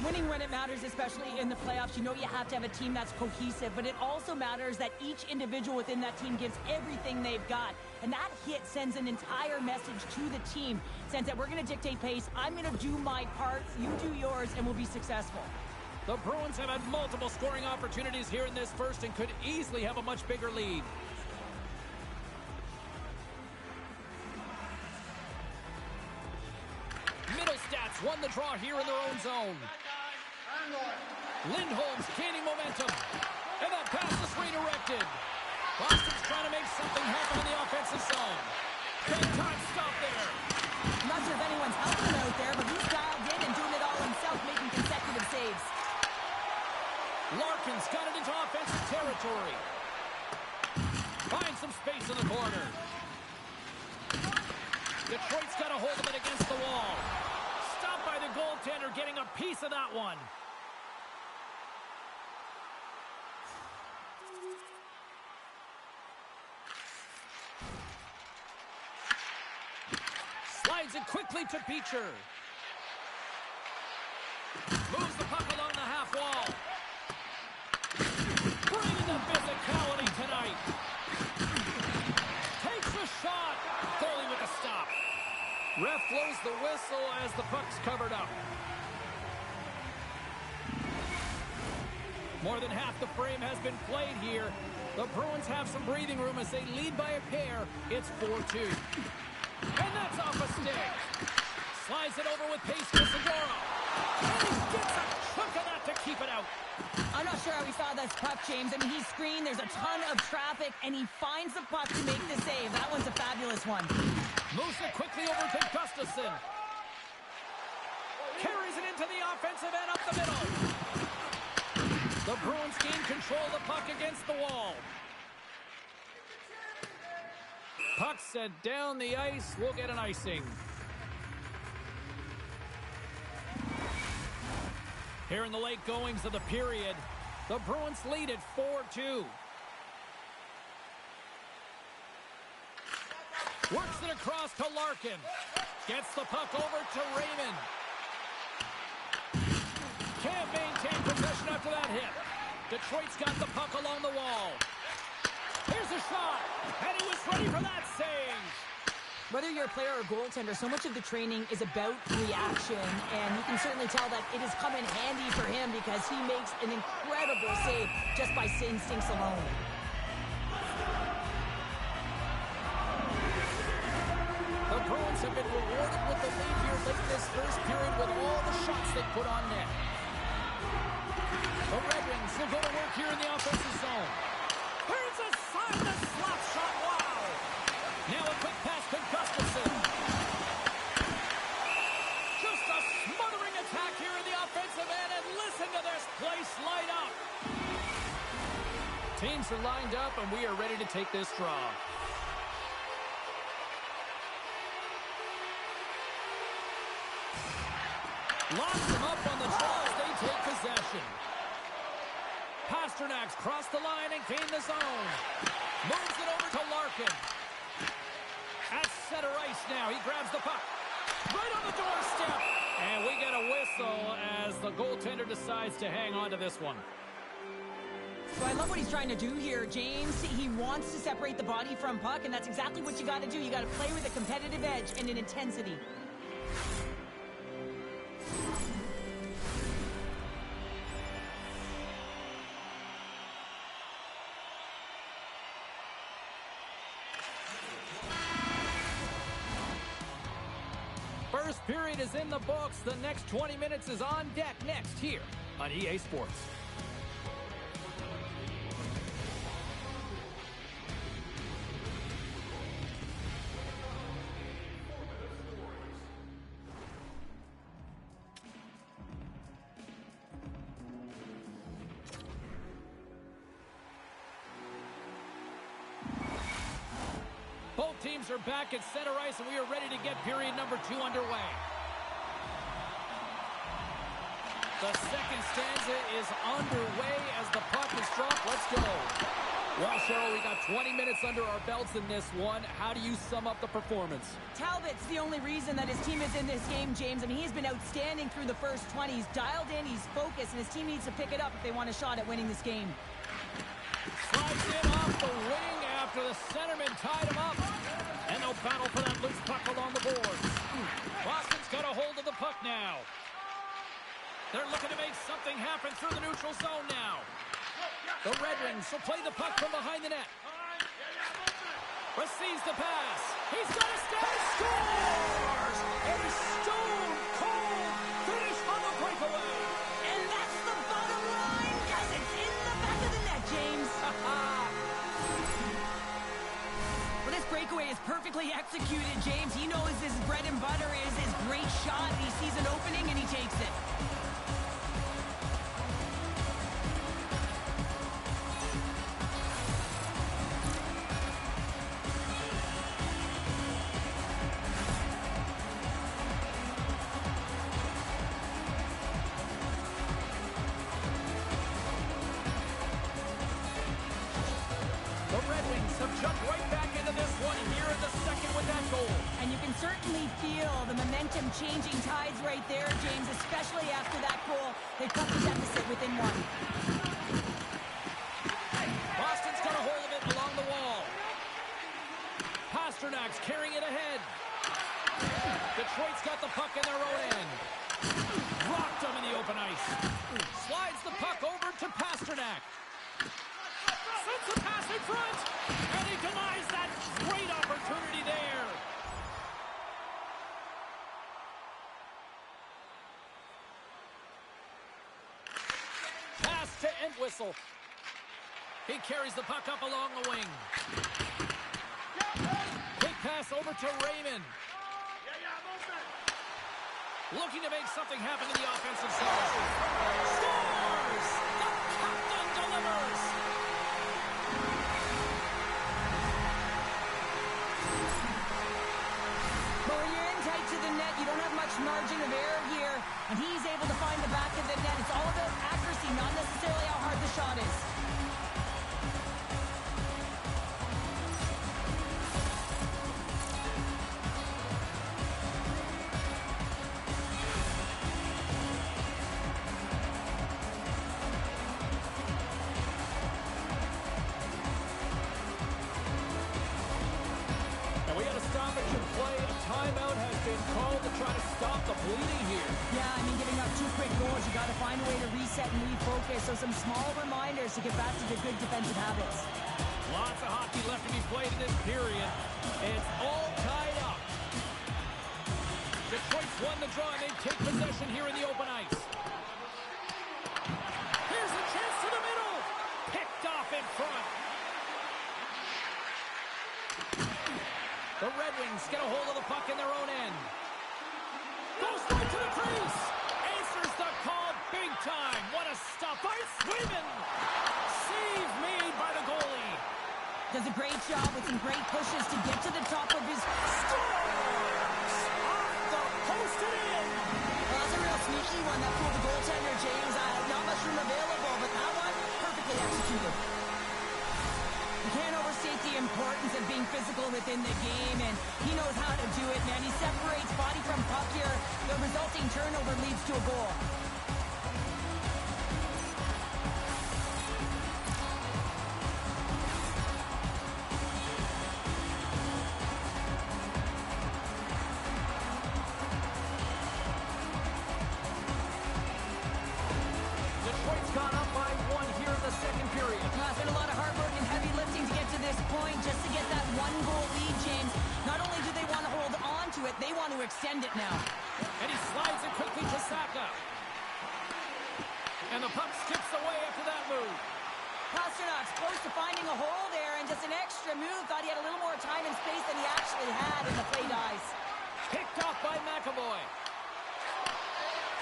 Winning when it matters, especially in the playoffs, you know you have to have a team that's cohesive, but it also matters that each individual within that team gives everything they've got. And that hit sends an entire message to the team, saying that we're going to dictate pace, I'm going to do my part, you do yours, and we'll be successful. The Bruins have had multiple scoring opportunities here in this first and could easily have a much bigger lead. Middle Stats won the draw here in their own zone. Lindholm's gaining momentum. And that pass is redirected. Boston's trying to make something happen in the offensive zone. Big time stop there. I'm not sure if anyone's helping out there, but he's dialed in and doing it all himself, making consecutive saves. Larkin's got it into offensive territory. Finds some space in the corner. Detroit's got a hold of it against the wall. Stopped by the goaltender, getting a piece of that one. Slides it quickly to Beecher. Moves the puck along the half wall. Bringing the physicality tonight. Takes a shot. Foley with a stop. Ref blows the whistle as the puck's covered up. More than half the frame has been played here. The Bruins have some breathing room as they lead by a pair. It's 4-2. And that's off a stick. Slides it over with pace to Segura. And he gets a chunk of that to keep it out. I'm not sure how he saw this puck, James. I mean, he's screened, there's a ton of traffic, and he finds the puck to make the save. That one's a fabulous one. Moves it quickly over to Gustafsson. Carries it into the offensive end up the middle. The Bruins gain control of the puck against the wall. Puck set down the ice. We'll get an icing. Here in the late goings of the period, the Bruins lead at 4-2. Works it across to Larkin. Gets the puck over to Raymond. Can't maintain possession after that hit. Detroit's got the puck along the wall. Here's a shot, and he was ready for that save. Whether you're a player or goaltender, so much of the training is about reaction, and you can certainly tell that it has come in handy for him because he makes an incredible save just by instincts alone. The Bruins have been rewarded with the lead here late this first period with all the shots they put on net. The Red Wings will go to work here in the offensive zone. Here's a side to slap shot. Wow! Now a quick pass to Gustafsson. Just a smothering attack here in the offensive end, and listen to this place light up. Teams are lined up, and we are ready to take this draw. Locks them up on the draw as they take possession. Pasternak's crossed the line and gained the zone. Moves it over to Larkin. At center ice now. He grabs the puck. Right on the doorstep. And we get a whistle as the goaltender decides to hang on to this one. So I love what he's trying to do here, James. He wants to separate the body from puck, and that's exactly what you got to do. You got to play with a competitive edge and an intensity. First period is in the books. The next 20 minutes is on deck next here on EA Sports. Both teams are back at center ice, and we are ready to get period number 2 underway. The second stanza is underway as the puck is dropped. Let's go. Well, Cheryl, we got 20 minutes under our belts in this one. How do you sum up the performance? Talbot's the only reason that his team is in this game, James. I mean, he's been outstanding through the first 20. He's dialed in, he's focused, and his team needs to pick it up if they want a shot at winning this game. Slides in off the wing after the centerman tied him up. And they'll battle for that loose puck along the boards. Boston's got a hold of the puck now. They're looking to make something happen through the neutral zone now. The Red Wings will play the puck from behind the net. Receives the pass. He's got a stab. Scores! A stone-cold finish on the breakaway. And that's the bottom line, because it's in the back of the net, James. Well, this breakaway is perfectly executed, James. He knows his bread and butter is his great shot. He sees an opening, and he takes it. Jumped right back into this one here in the second with that goal. And you can certainly feel the momentum changing tides right there, James, especially after that goal. They cut the deficit within one. Boston's got a hold of it along the wall. Pasternak's carrying it ahead. Detroit's got the puck in their own end. Rocked him in the open ice. Slides the puck over to Pasternak. Sends the pass in front, and he denies that great opportunity there. Pass to Entwistle. He carries the puck up along the wing. Quick pass over to Raymond. Looking to make something happen in the offensive zone. Scores! The captain delivers! But when you're in tight to the net, you don't have much margin of error here, and he's able to find the back of the net. It's all about accuracy, not necessarily how hard the shot is. boy, a timeout has been called to try to stop the bleeding here. Yeah, I mean, giving up 2 quick goals, you got to find a way to reset and refocus. So some small reminders to get back to the good defensive habits. Lots of hockey left to be played in this period. It's all tied up. Detroit's won the draw, and they take possession here in the open ice. Here's a chance to the middle. Picked off in front. The Red Wings get a hold of the puck in their own end. Goes right to the crease. Answers the call big time. What a stop by Swayman. Save made by the goalie. Does a great job with some great pushes to get to the top of his stars. Off the post and in. Well, that's a real sneaky one. That fooled the goaltender, James. Not much room available, but that one, perfectly executed. You can't overstate the importance of being physical within the game, and he knows how to do it, man. He separates body from puck here. The resulting turnover leads to a goal. Detroit's gone up by 1 here in the second period. It's been a lot of hard work and heavy lifting to get to this point, just to get that 1-goal lead, James. Not only do they want to hold on to it, they want to extend it now. And he slides it quickly to Saka. And the puck skips away after that move. Pasternak's close to finding a hole there, and just an extra move. Thought he had a little more time and space than he actually had, and the play dies. Picked off by McAvoy.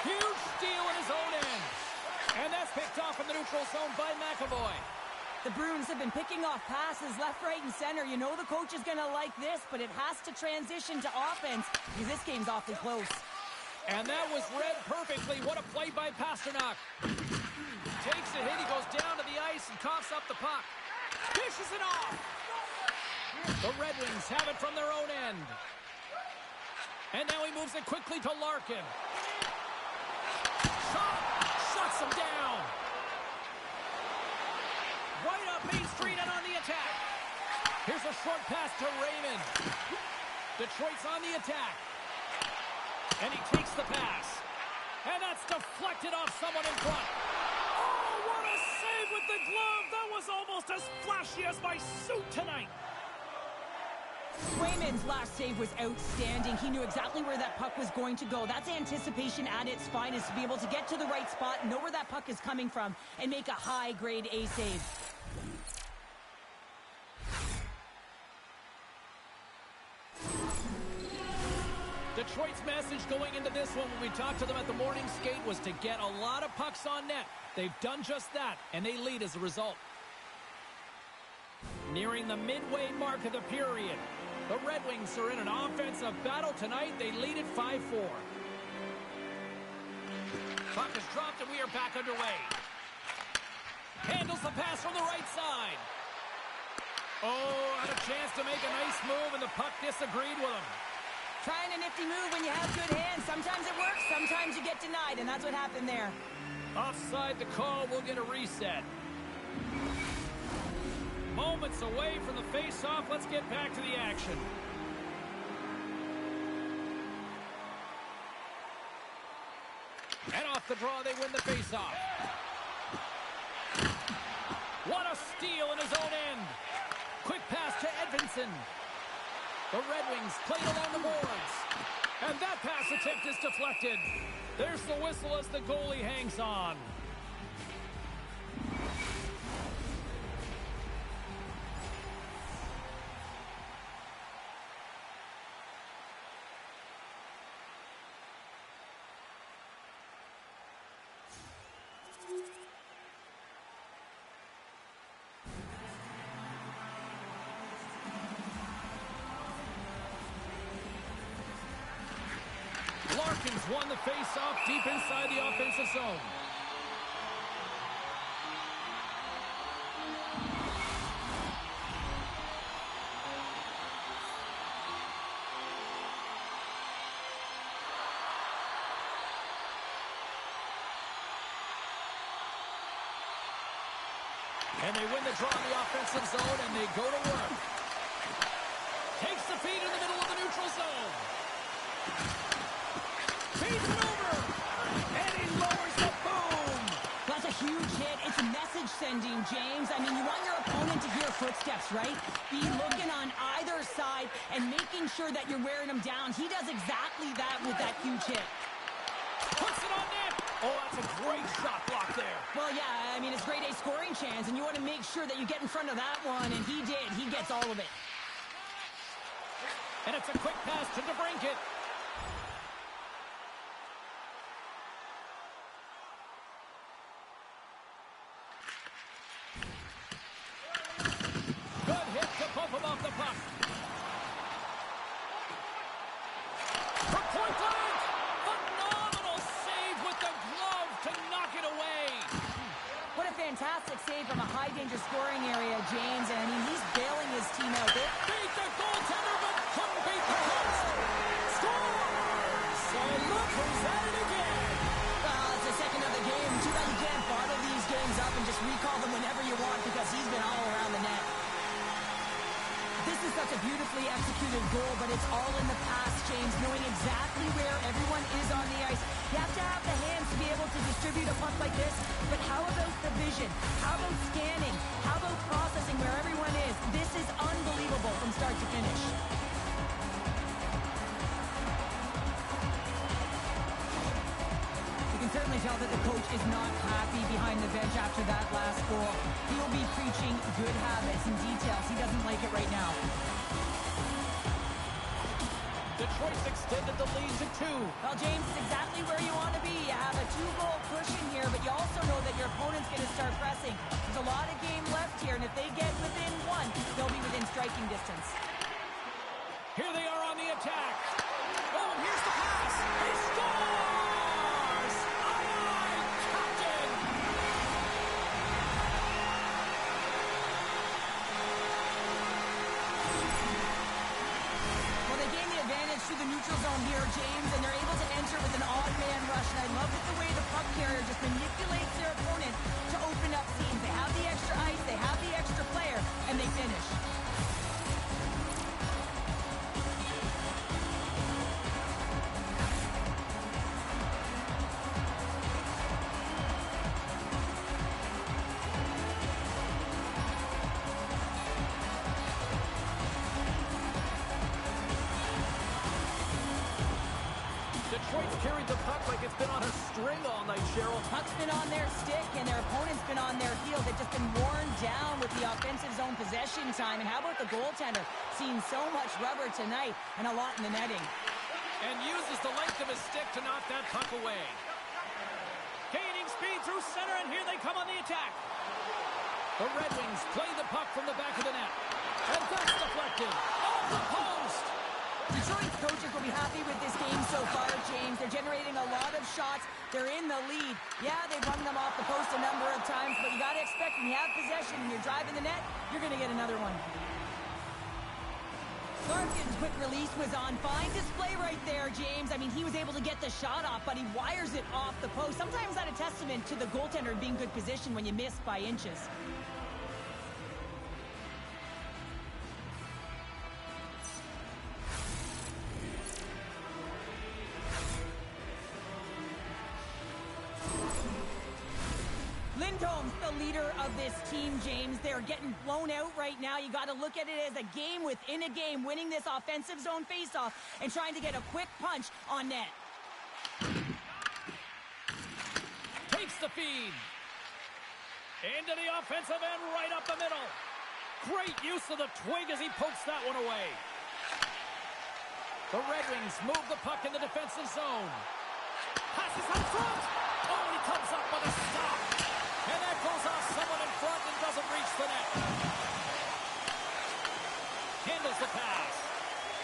Huge steal in his own end. And that's picked off in the neutral zone by McAvoy. The Bruins have been picking off passes left, right, and center. You know the coach is going to like this, but it has to transition to offense because this game's awfully close. And that was read perfectly. What a play by Pasternak. Takes a hit. He goes down to the ice and coughs up the puck. Dishes it off. The Red Wings have it from their own end. And now he moves it quickly to Larkin. Shot. Shuts him down. Right up Main Street and on the attack. Here's a short pass to Raymond. Detroit's on the attack. And he takes the pass. And that's deflected off someone in front. Oh, what a save with the glove. That was almost as flashy as my suit tonight. Swayman's last save was outstanding. He knew exactly where that puck was going to go. That's anticipation at its finest, to be able to get to the right spot, know where that puck is coming from, and make a high-grade A save. Detroit's message going into this one when we talked to them at the morning skate was to get a lot of pucks on net. They've done just that, and they lead as a result. Nearing the midway mark of the period, the Red Wings are in an offensive battle tonight. They lead at 5-4. Puck is dropped, and we are back underway. Handles the pass from the right side. Oh, had a chance to make a nice move, and the puck disagreed with him. Trying a nifty move when you have good hands. Sometimes it works, sometimes you get denied, and that's what happened there. Offside the call, we'll get a reset. Moments away from the face-off. Let's get back to the action. And off the draw, they win the face-off. What a steal in his own end. Quick pass to Edvinsson. The Red Wings played along the boards. And that pass attempt is deflected. There's the whistle as the goalie hangs on. Larkin's won the face-off deep inside the offensive zone. And they win the draw in the offensive zone, and they go to work. Takes the feed in the middle of the neutral zone. Feeds it over. And he lowers the boom. That's a huge hit. It's message sending, James. I mean, you want your opponent to hear footsteps, right? Be looking on either side and making sure that you're wearing them down. He does exactly that with that huge hit. Puts it on net. Oh, that's a great shot block there. Well, yeah, I mean, it's grade A scoring chance, and you want to make sure that you get in front of that one, and he did. He gets all of it. And it's a quick pass to DeBrincat. Good hit to bump him off the puck. For point blank. Phenomenal save with the glove to knock it away. What a fantastic save from a high-danger scoring area, James. And I mean, he's bailing his team out there. Beat the goaltender, but couldn't beat the post. Scores! And look who's at it again. Well, it's the second of the game. Too bad you can't bottle these games up and just recall them whenever you want because he's been all around the net. This is such a beautifully executed goal, but it's all in the past, James, knowing exactly where everyone is on the ice. You have to have the hands to be able to distribute a puck like this, but how about the vision? How about scanning? How about processing where everyone is? This is unbelievable from start to finish. You can certainly tell that the coach is not happy behind the bench after that last goal. He'll be preaching good habits and details. He doesn't like it right now. Detroit's extended the lead to 2. Well, James, it's exactly where you want to be. You have a 2-goal cushion here, but you also know that your opponent's going to start pressing. There's a lot of game left here, and if they get within 1, they'll be within striking distance. Here they are on the attack. Oh, and here's the pass. He scores! Aye, aye, Captain! Well, they gain the advantage through the neutral zone here, James, and they're able to enter with an odd man rush. And I love it the way the puck carrier just manipulates their opponent to open up seams. They have the extra ice, they have the extra player, and they finish. Detroit's carried the puck like it's been on a string all night, Cheryl. Puck's been on their stick, and their opponent's been on their heel. They've just been worn down with the offensive zone possession time. And how about the goaltender? Seen so much rubber tonight and a lot in the netting. And uses the length of his stick to knock that puck away. Gaining speed through center, and here they come on the attack. The Red Wings play the puck from the back of the net. And that's deflected. Off the post! Detroit's coaches will be happy with this game so far, James. They're generating a lot of shots. They're in the lead. Yeah, they've run them off the post a number of times, but you got to expect when you have possession and you're driving the net, you're going to get another one. Larkin's quick release was on fine display right there, James. I mean, he was able to get the shot off, but he wires it off the post. Sometimes that's a testament to the goaltender being good position when you miss by inches. Lindholm's the leader of this team, James. They're getting blown out right now. You got to look at it as a game within a game, winning this offensive zone faceoff and trying to get a quick punch on net. Takes the feed. Into the offensive end, right up the middle. Great use of the twig as he pokes that one away. The Red Wings move the puck in the defensive zone. Passes up front. Oh, he comes up with a stop. And that goes off someone in front and doesn't reach the net. Handles the pass.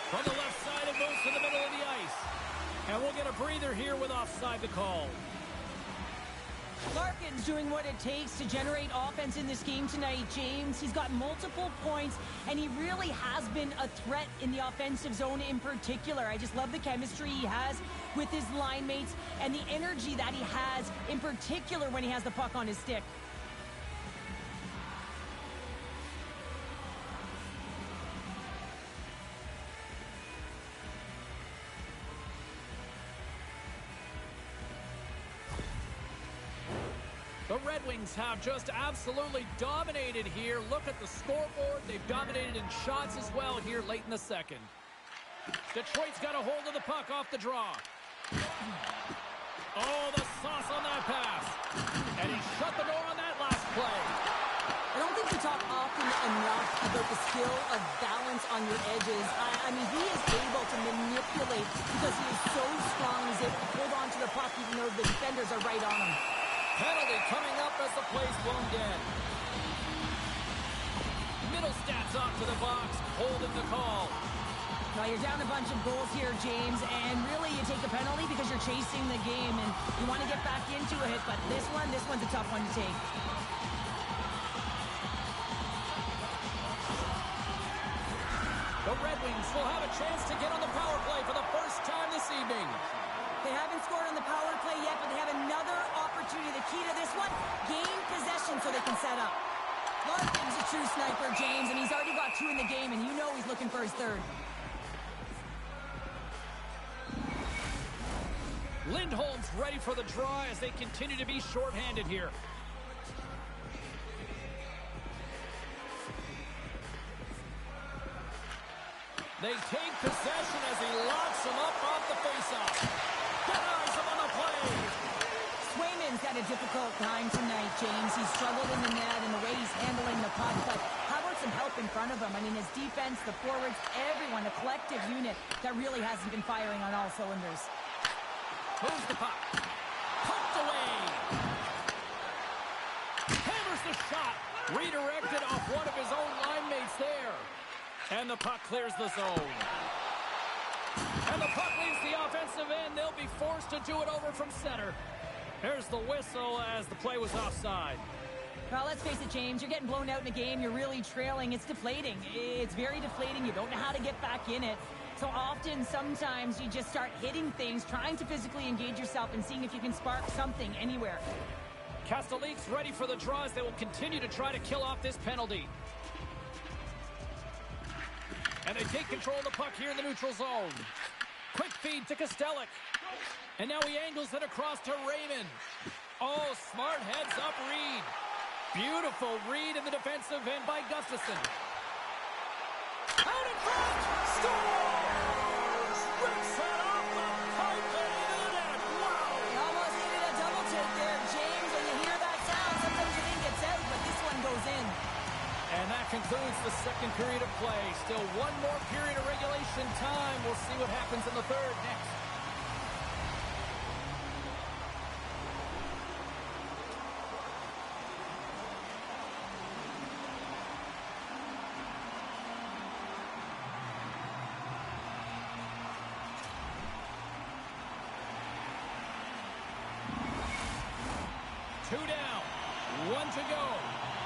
From the left side, it moves to the middle of the ice. And we'll get a breather here with offside the call. Larkin's doing what it takes to generate offense in this game tonight, James. He's got multiple points, and he really has been a threat in the offensive zone in particular. I just love the chemistry he has with his line mates and the energy that he has, in particular when he has the puck on his stick. Red Wings have just absolutely dominated here. Look at the scoreboard. They've dominated in shots as well here late in the second. Detroit's got a hold of the puck off the draw. Oh, the sauce on that pass. And he shut the door on that last play. I don't think we talk often enough about the skill of balance on your edges. I mean, he is able to manipulate because he is so strong. He's able to hold on to the puck even though the defenders are right on him. Penalty coming up as the play's blown dead. Middle stats off to the box, holding the call. Now you're down a bunch of goals here, James, and really you take the penalty because you're chasing the game and you want to get back into it, but this one's a tough one to take. The Red Wings will have a chance to get on the power play for the first time this evening. They haven't scored on the power play yet, but they have another opportunity. The key to this one, gain possession so they can set up. Larkin's a true sniper, James, and he's already got 2 in the game, and you know he's looking for his third. Lindholm's ready for the draw as they continue to be shorthanded here. They take possession as he locks him up off the faceoff. Denies him on the play. Swayman's had a difficult time tonight, James. He's struggled in the net and the way he's handling the puck, but how about some help in front of him? I mean, his defense, the forwards, everyone, a collective unit that really hasn't been firing on all cylinders. Moves the puck. Poked away. Hammers the shot. Redirected off one of his own line mates there. And the puck clears the zone. And the puck leaves the offensive end. They'll be forced to do it over from center. There's the whistle as the play was offside. Well, let's face it, James. You're getting blown out in a game. You're really trailing. It's deflating. It's very deflating. You don't know how to get back in it. So often, sometimes you just start hitting things, trying to physically engage yourself and seeing if you can spark something anywhere. Castellique's ready for the draws. They will continue to try to kill off this penalty. And they take control of the puck here in the neutral zone. Quick feed to Castellique. And now he angles it across to Raymond. Oh, smart heads up read. Beautiful read in the defensive end by Gustafsson. Out in front! Scores! Rips it off the pipe and into the net. Wow! You almost needed a double take there, James. When you hear that sound, sometimes you think it's out, but this one goes in. And that concludes the second period of play. Still one more period of regulation time. We'll see what happens in the third next. Two down, 1 to go.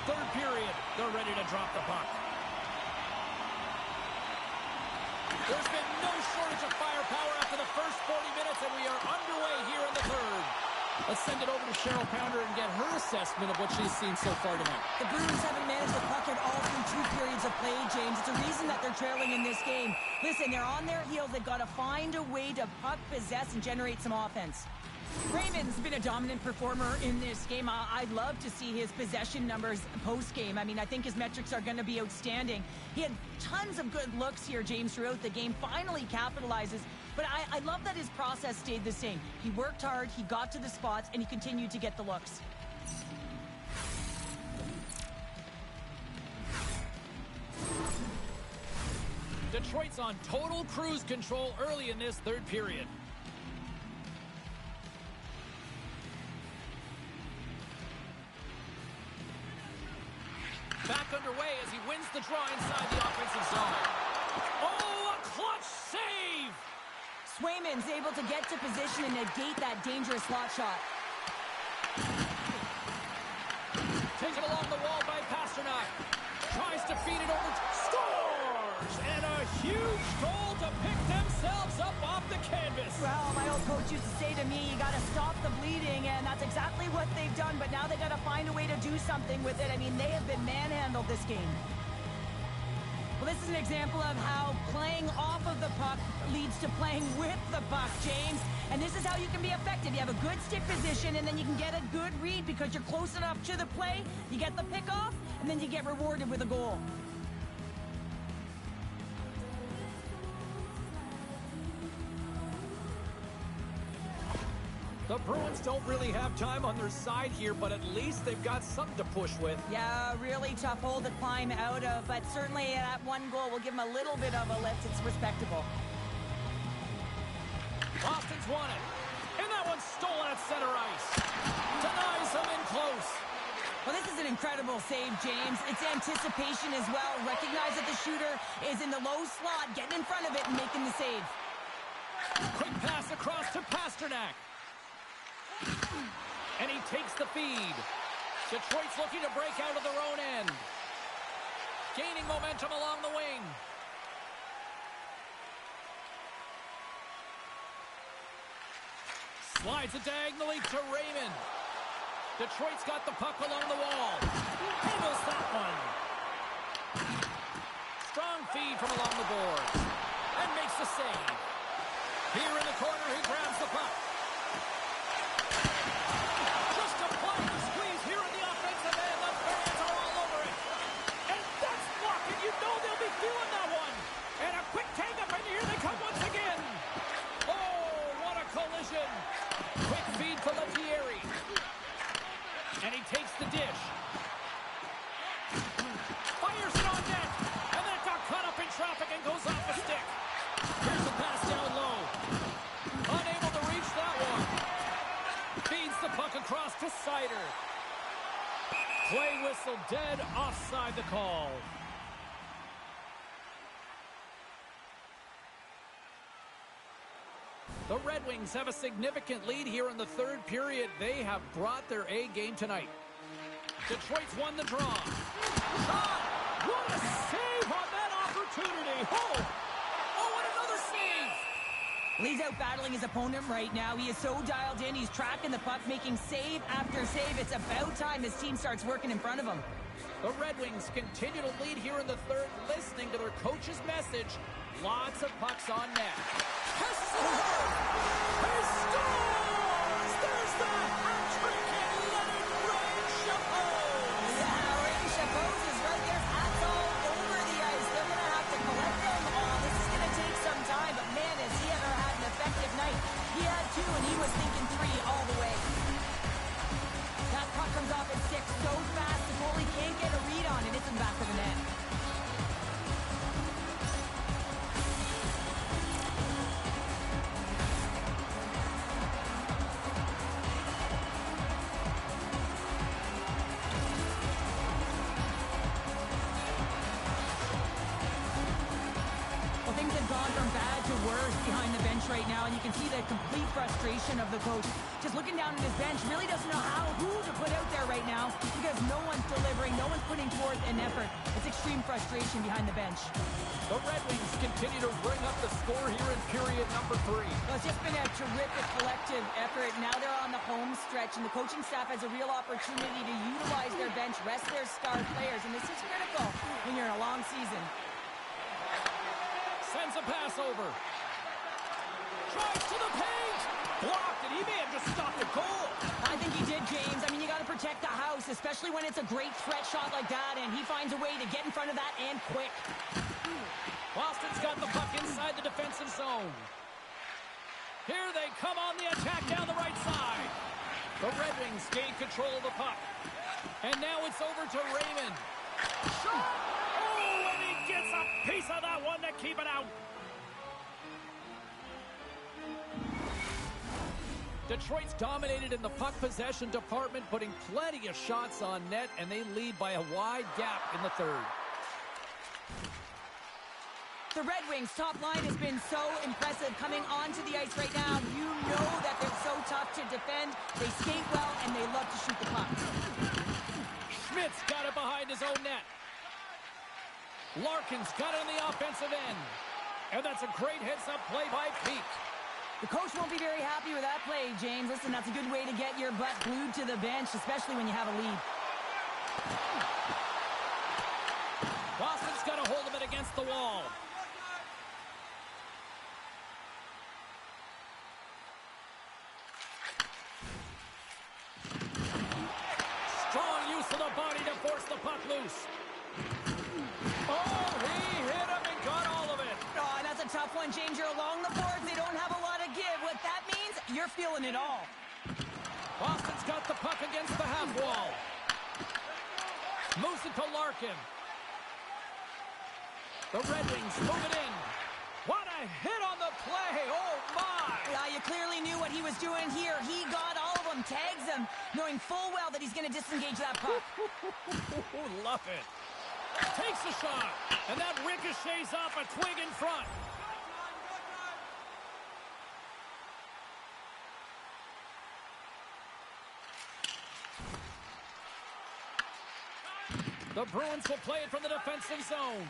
Third period, they're ready to drop the puck. There's been no shortage of firepower after the first 40 minutes, and we are underway here in the third. Let's send it over to Cheryl Pounder and get her assessment of what she's seen so far tonight. The Bruins haven't managed the puck at all through 2 periods of play, James. It's a reason that they're trailing in this game. Listen, they're on their heels. They've got to find a way to puck possess and generate some offense. Raymond's been a dominant performer in this game. I'd love to see his possession numbers post-game. I mean, I think his metrics are going to be outstanding. He had tons of good looks here, James, throughout the game. Finally capitalizes. But I love that his process stayed the same. He worked hard, he got to the spots, and he continued to get the looks. Detroit's on total cruise control early in this third period. Back underway as he wins the draw inside the offensive zone. Oh, a clutch save! Swayman's able to get to position and negate that dangerous slot shot. Taken along the wall by Pasternak. Tries to feed it over. Scores! And a huge goal to pick themselves up off the canvas. Well, my old coach used to say to me, you got to stop the bleeding, and that's exactly what they've done, but now they got to find a way to do something with it. I mean, they have been manhandled this game. Well, this is an example of how playing off of the puck leads to playing with the puck, James. And this is how you can be effective. You have a good stick position, and then you can get a good read because you're close enough to the play. You get the pick off, and then you get rewarded with a goal. The Bruins don't really have time on their side here, but at least they've got something to push with. Yeah, really tough hole to climb out of, but certainly that one goal will give them a little bit of a lift. It's respectable. Boston's won it. And that one's stolen at center ice. Denies them in close. Well, this is an incredible save, James. It's anticipation as well. Recognize that the shooter is in the low slot, getting in front of it and making the save. Quick pass across to Pasternak. And he takes the feed. Detroit's looking to break out of their own end. Gaining momentum along the wing. Slides it diagonally to Raymond. Detroit's got the puck along the wall. Handles that one. Strong feed from along the boards. And makes the save. Here in the corner, he grabs the puck. Just applying the squeeze here in the offensive end. The fans are all over it. And that's blocked, and you know they'll be feeling that one. And a quick tag up, and here they come once again. Oh, what a collision. Quick feed to Lettieri. And he takes the dish. Fires it on net. And then it got caught up in traffic and goes off the stick. Here's a pass down low. Unable to reach that one. Feeds the puck across to Sider. Play whistle dead, offside the call. The Red Wings have a significant lead here in the third period. They have brought their A game tonight. Detroit's won the draw. Shot! What a save on that opportunity! Oh, and another save! He's out battling his opponent right now. He is so dialed in. He's tracking the puck, making save after save. It's about time his team starts working in front of him. The Red Wings continue to lead here in the third, listening to their coach's message. Lots of pucks on net. He scores! There's the hat-trick and Leonard Ryan Chapeau! Yeah, Ryan Chapeau is right there. Hats all over the ice. They're going to have to collect them all. This is going to take some time, but man, has he ever had an effective night. He had two, and he was thinking three all the way. That puck comes off at six so fast, the goalie can't get a read on it. It's in the back of the net. Things have gone from bad to worse behind the bench right now, and you can see the complete frustration of the coach. Just looking down at his bench, really doesn't know who to put out there right now because no one's delivering, no one's putting forth an effort. It's extreme frustration behind the bench. The Red Wings continue to bring up the score here in period number 3. Well, it's just been a terrific collective effort. Now they're on the home stretch, and the coaching staff has a real opportunity to utilize their bench, rest their star players, and this is critical when you're in a long season. Sends a pass over. Drives to the paint. Blocked it. He may have just stopped the goal. I think he did, James. I mean, you got to protect the house, especially when it's a great threat shot like that, and he finds a way to get in front of that and quick. Boston's got the puck inside the defensive zone. Here they come on the attack down the right side. The Red Wings gain control of the puck. And now it's over to Raymond. Shot! Oh, and he gets a piece of that one to keep it out. Detroit's dominated in the puck possession department, putting plenty of shots on net, and they lead by a wide gap in the third. The Red Wings' top line has been so impressive coming onto the ice right now. You know that they're so tough to defend. They skate well, and they love to shoot the puck. Schmidt's got it behind his own net. Larkin's got it on the offensive end. And that's a great heads-up play by Peak. The coach won't be very happy with that play, James. Listen, that's a good way to get your butt glued to the bench, especially when you have a lead. Boston's got a hold of it against the wall. loose. Oh, he hit him and got all of it. Oh, that's a tough one, James. You're along the boards. They don't have a lot of give. What that means, you're feeling it all. Boston's got the puck against the half wall. Moves it to Larkin. The Red Wings move it in. What a hit on the play. Oh, my. Yeah, you clearly knew what he was doing here. He got all of them, tags them, knowing full well that he's going to disengage that puck. Love it. Takes a shot, and that ricochets off a twig in front. The Bruins will play it from the defensive zone.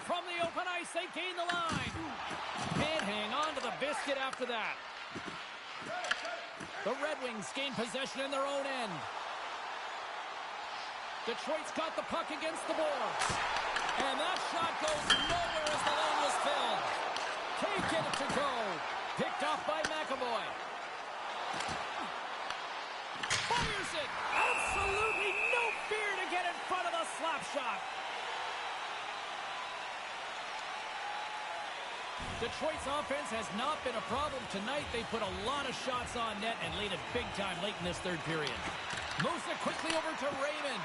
From the open ice, they gain the line. Can't hang on to the biscuit after that. The Red Wings gain possession in their own end. Detroit's got the puck against the boards. And that shot goes nowhere as the lane was filled. Can't get it to go. Picked off by McAvoy. Fires it. Absolutely no fear to get in front of the slap shot. Detroit's offense has not been a problem tonight. They put a lot of shots on net and lead it big time late in this third period. Moves it quickly over to Raymond.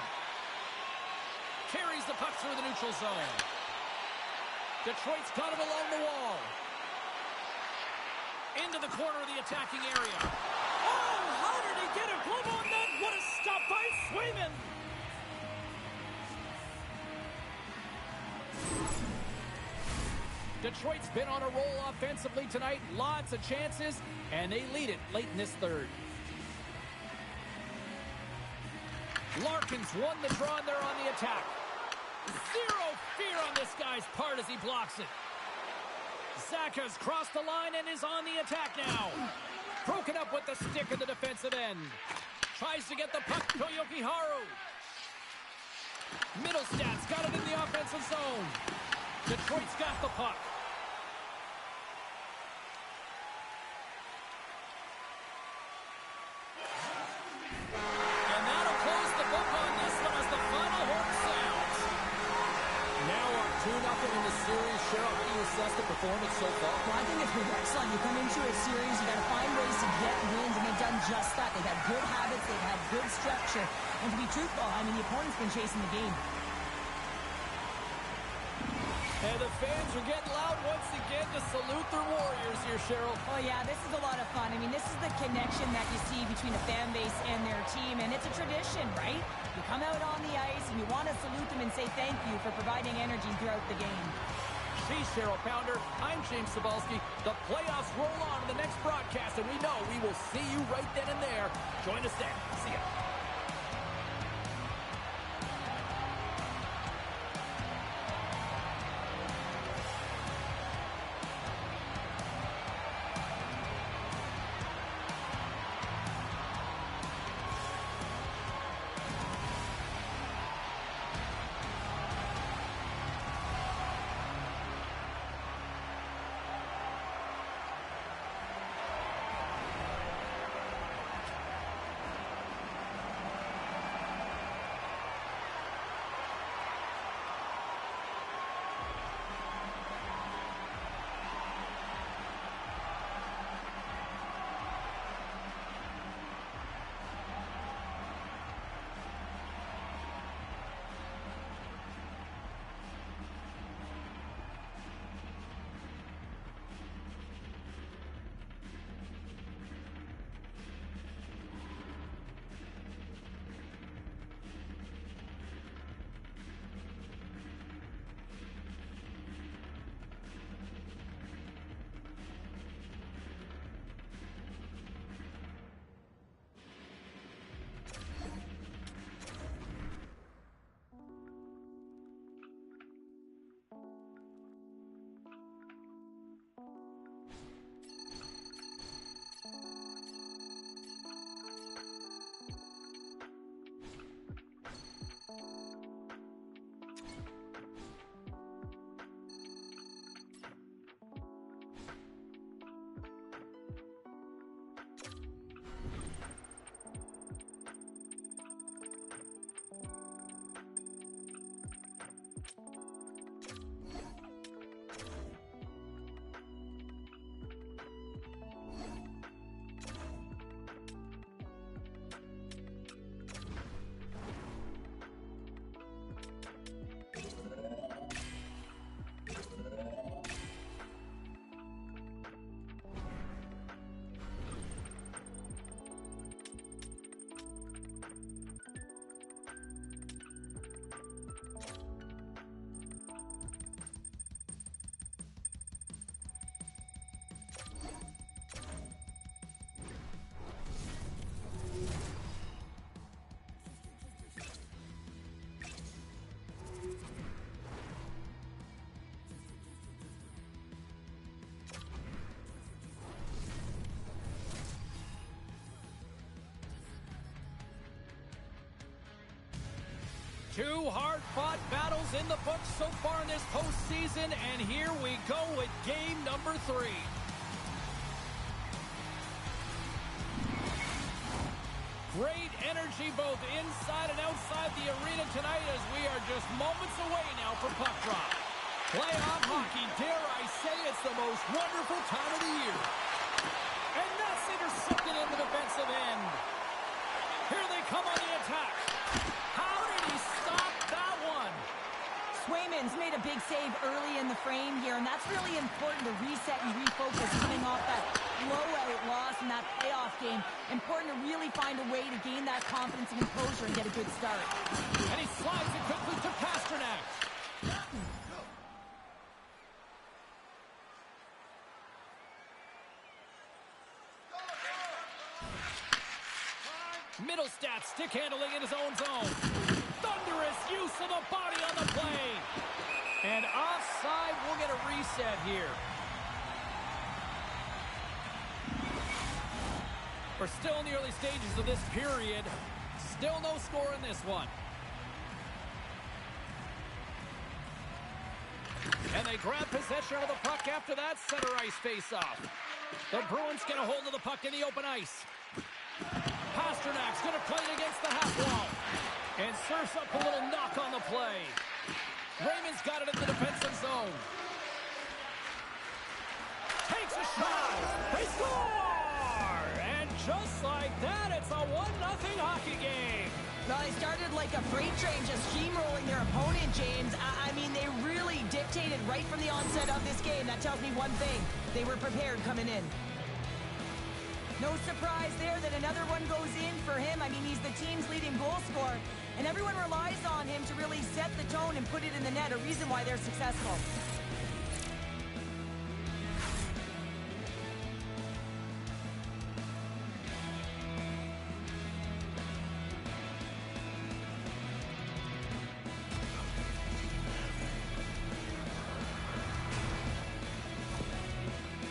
Carries the puck through the neutral zone. Detroit's got it along the wall. Into the corner of the attacking area. Oh, how did he get a glove on that? What a stop by Swayman. Detroit's been on a roll offensively tonight. Lots of chances, and they lead it late in this third. Larkin's won the draw, and they're on the attack. Zero fear on this guy's part as he blocks it. Zaka's crossed the line and is on the attack now. Broken up with the stick in the defensive end. Tries to get the puck to Yokiharu. Middlestad's got it in the offensive zone. Detroit's got the puck. And that'll close the book on this one as the final horn sounds. Now we're 2-0 in the series. Cheryl, how do you assess the performance so far? Well, I think it's been excellent. You come into a series, you got to find ways to get wins, and they've done just that. They've had good habits, they've had good structure. And to be truthful, I mean, the opponent's been chasing the game. And the fans are getting loud once again to salute their Warriors here, Cheryl. Oh, yeah, this is a lot of fun. I mean, this is the connection that you see between a fan base and their team, and it's a tradition, right? You come out on the ice, and you want to salute them and say thank you for providing energy throughout the game. She's Cheryl Pounder. I'm James Cebulski. The playoffs roll on to the next broadcast, and we know we will see you right then and there. Join us then. See ya. Two hard-fought battles in the books so far in this postseason, and here we go with game number 3. Great energy both inside and outside the arena tonight as we are just moments away now from puck drop. Playoff hockey, dare I say, it's the most wonderful time of the year. And that's intercepted in the defensive end. Here they come on the attack. How did he stop that one? Swayman's made a big save early in the frame here, and that's really important to reset and refocus coming off that blowout loss in that playoff game. Important to really find a way to gain that confidence and composure and get a good start. And he slides it quickly to Pasternak. Middlestat stick handling in his own zone. Thunderous use of the body on the play. And offside, we'll get a reset here. We're still in the early stages of this period. Still no score in this one. And they grab possession of the puck after that center ice face-off. The Bruins get a hold of the puck in the open ice. Pasternak's going to play it against the half wall. And serves up a little knock on the play. Raymond's got it in the defensive zone. Takes a shot. They score! And just like that, it's a 1-0 hockey game. Well, they started like a freight train just steamrolling their opponent, James. I mean, they really dictated right from the onset of this game. That tells me one thing. They were prepared coming in. No surprise there that another one goes in for him. I mean, he's the team's leading goal scorer, and everyone relies on him to really set the tone and put it in the net, a reason why they're successful.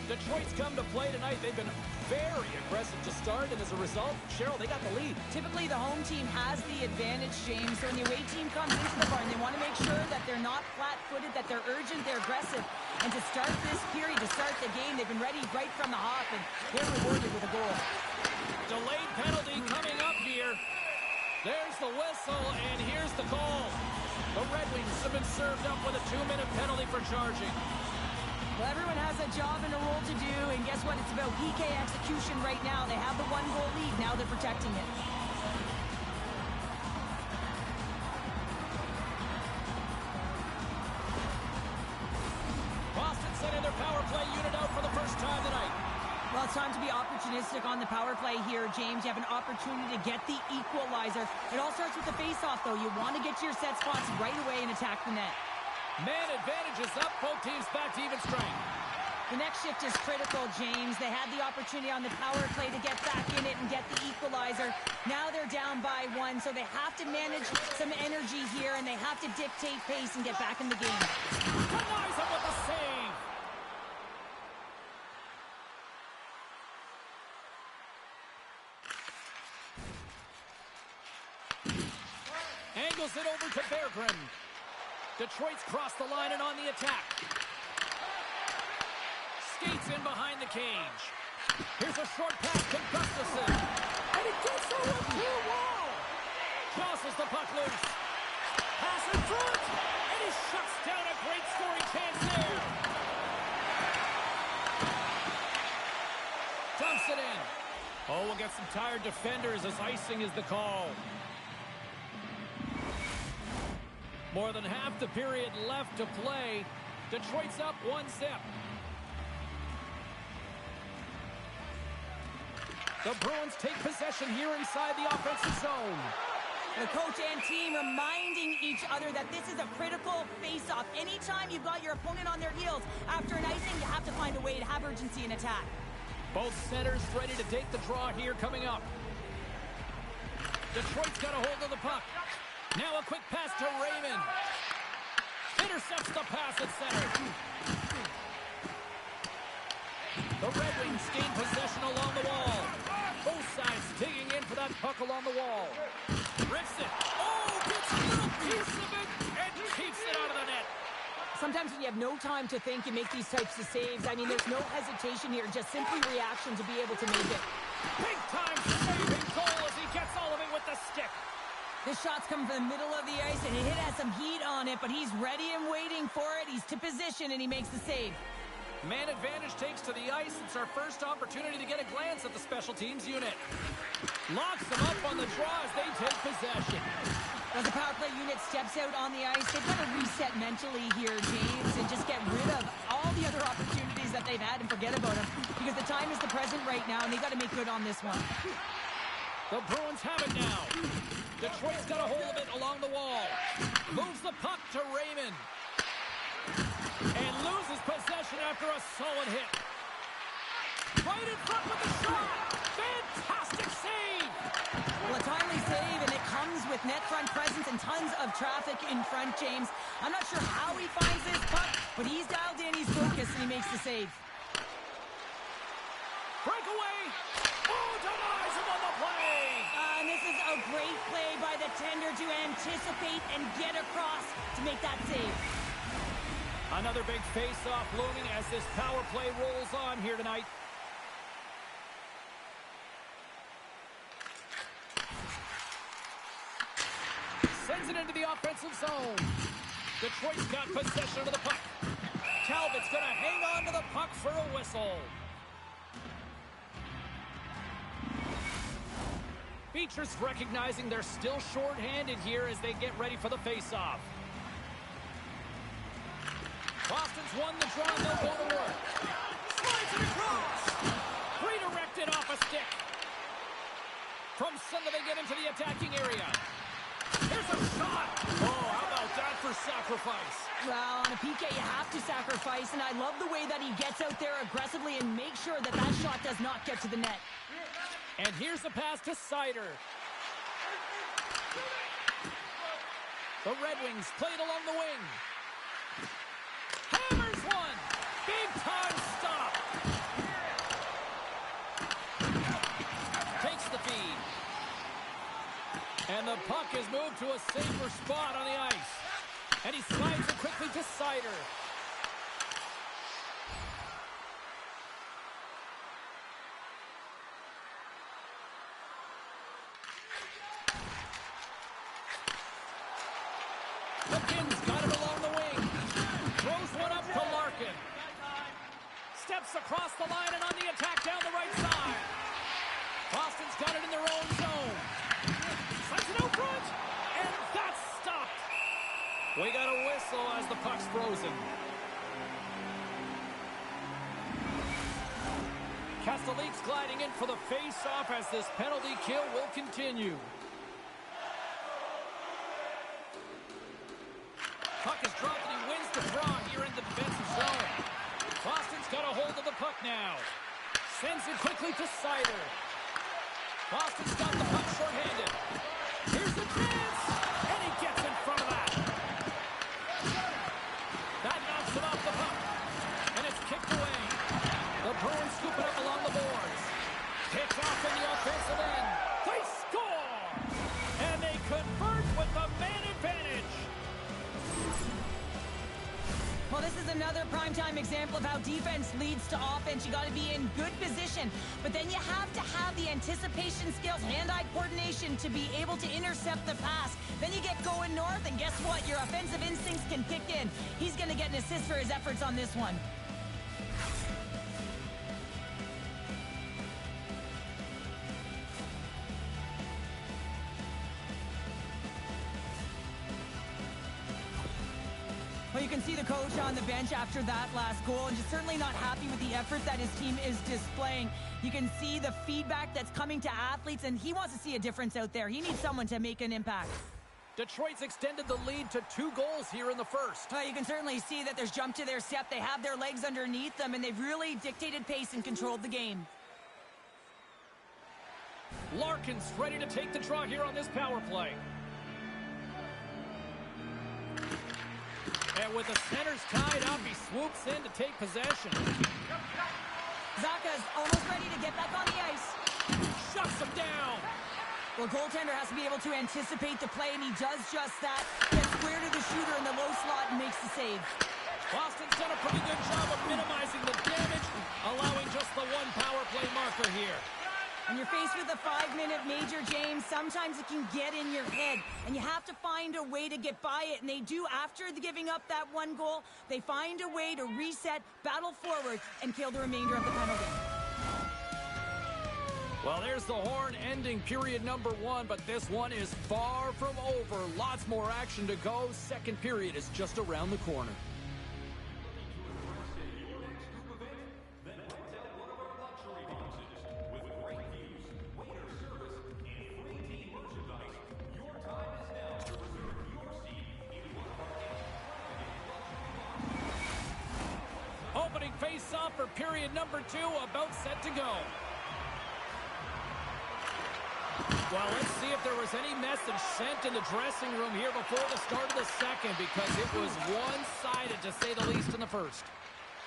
Detroit's come to play tonight. They've been very aggressive to start, and as a result, Cheryl, they got the lead. Typically, the home team has the advantage, James. So when the away team comes into the barn, they want to make sure that they're not flat-footed, that they're urgent, they're aggressive. And to start this period, to start the game, they've been ready right from the hop, and they're rewarded with a goal. Delayed penalty coming up here. There's the whistle, and here's the call. The Red Wings have been served up with a 2-minute penalty for charging. Well, everyone has a job and a role to do, and guess what? It's about PK execution right now. They have the 1-goal lead. Now they're protecting it. Boston sending their power play unit out for the first time tonight. Well, it's time to be opportunistic on the power play here, James. You have an opportunity to get the equalizer. It all starts with the face-off, though. You want to get to your set spots right away and attack the net. Man advantage is up. Both teams back to even strength. The next shift is critical, James. They had the opportunity on the power play to get back in it and get the equalizer. Now they're down by 1, so they have to manage some energy here, and they have to dictate pace and get back in the game. Denies him with the save. Angles it over to Berggren. Detroit's crossed the line and on the attack. Skates in behind the cage. Here's a short pass to Gustafsson. And he gets it with the wall. Jostles the puck loose. Pass in front. And he shuts down a great scoring chance there. Dumps it in. Oh, we'll get some tired defenders as icing is the call. More than half the period left to play. Detroit's up 1-0. The Bruins take possession here inside the offensive zone. The coach and team reminding each other that this is a critical face-off. Anytime you've got your opponent on their heels after an icing, you have to find a way to have urgency in attack. Both centers ready to take the draw here coming up. Detroit's got a hold of the puck. Now a quick pass to Raymond. Intercepts the pass at center. The Red Wings gain possession along the wall. Both sides digging in for that puck along the wall. Rips it. Oh, Gets a little piece of it and keeps it out of the net. Sometimes when you have no time to think, you make these types of saves. I mean, there's no hesitation here, just simply reaction to be able to make it. Big time saving goal as he gets all of it with the stick. This shot's coming from the middle of the ice, and it has some heat on it, but he's ready and waiting for it. He's to position, and he makes the save. Man advantage takes to the ice. It's our first opportunity to get a glance at the special teams unit. Locks them up on the draw as they take possession. As the power play unit steps out on the ice, they've got to reset mentally here, James, and just get rid of all the other opportunities that they've had and forget about them, because the time is the present right now, and they got to make good on this one. The Bruins have it now. Detroit's got a hold of it along the wall. Moves the puck to Raymond. And loses possession after a solid hit. Right in front with the shot. Fantastic save. Well, a timely save, and it comes with net front presence and tons of traffic in front, James. I'm not sure how he finds this puck, but he's dialed in, he's focused, and he makes the save. Breakaway. Oh, denies him on the play. And this is a great play by the tender to anticipate and get across to make that save. Another big face-off looming as this power play rolls on here tonight. Sends it into the offensive zone. Detroit's got possession of the puck. Talbot's going to hang on to the puck for a whistle. Beecher's recognizing they're still short-handed here as they get ready for the face-off. Boston's won the draw, and they'll go to work. Slides it across. Redirected off a stick. From center, they get into the attacking area. Here's a shot. Oh, how about that for sacrifice? Well, on a PK, you have to sacrifice, and I love the way that he gets out there aggressively and makes sure that that shot does not get to the net. And here's the pass to Sider. The Red Wings played along the wing. Hammers one. Big time stop. Takes the feed. And the puck is moved to a safer spot on the ice. And he slides it quickly to Sider. McKinn's got it along the wing. Throws one up to Larkin. Steps across the line and on the attack down the right side. Boston's got it in their own zone. Slides it out front. And that's stopped. We got a whistle as the puck's frozen. Castellique's gliding in for the face-off as this penalty kill will continue. Puck is dropped and he wins the draw here in the defensive zone. Boston's got a hold of the puck now. Sends it quickly to Sider. Boston's got the puck shorthanded. Here's the chance, and he gets in front of that. That knocks it off the puck, and it's kicked away. The Bruins scoop it up along the boards. Picked off in the offensive end. They score, and they convert with the man advantage. Well, this is another primetime example of how defense leads to offense. You got to be in good position, but then you have to have the anticipation skills, hand-eye coordination to be able to intercept the pass. Then you get going north, and guess what? Your offensive instincts can kick in. He's going to get an assist for his efforts on this one. Well, you can see the coach on the bench after that last goal, and just certainly not happy with the effort that his team is displaying. You can see the feedback that's coming to athletes, and he wants to see a difference out there. He needs someone to make an impact. Detroit's extended the lead to 2 goals here in the first. Well, you can certainly see that there's jump to their step. They have their legs underneath them, and they've really dictated pace and controlled the game. Larkin's ready to take the draw here on this power play. And with the centers tied up, he swoops in to take possession. Zaka's almost ready to get back on the ice. Shuts him down. Well, goaltender has to be able to anticipate the play, and he does just that. Gets square to the shooter in the low slot and makes the save. Boston's done a pretty good job of minimizing the damage, allowing just the one power play marker here. When you're faced with a 5-minute major, James, sometimes it can get in your head, and you have to find a way to get by it, and they do after giving up that one goal. They find a way to reset, battle forward, and kill the remainder of the penalty. Well, there's the horn ending period number 1, but this one is far from over. Lots more action to go. Second period is just around the corner. Opening face-off for period number 2, about set to go. Well, let's see if there was any message sent in the dressing room here before the start of the second, because it was one-sided, to say the least, in the first.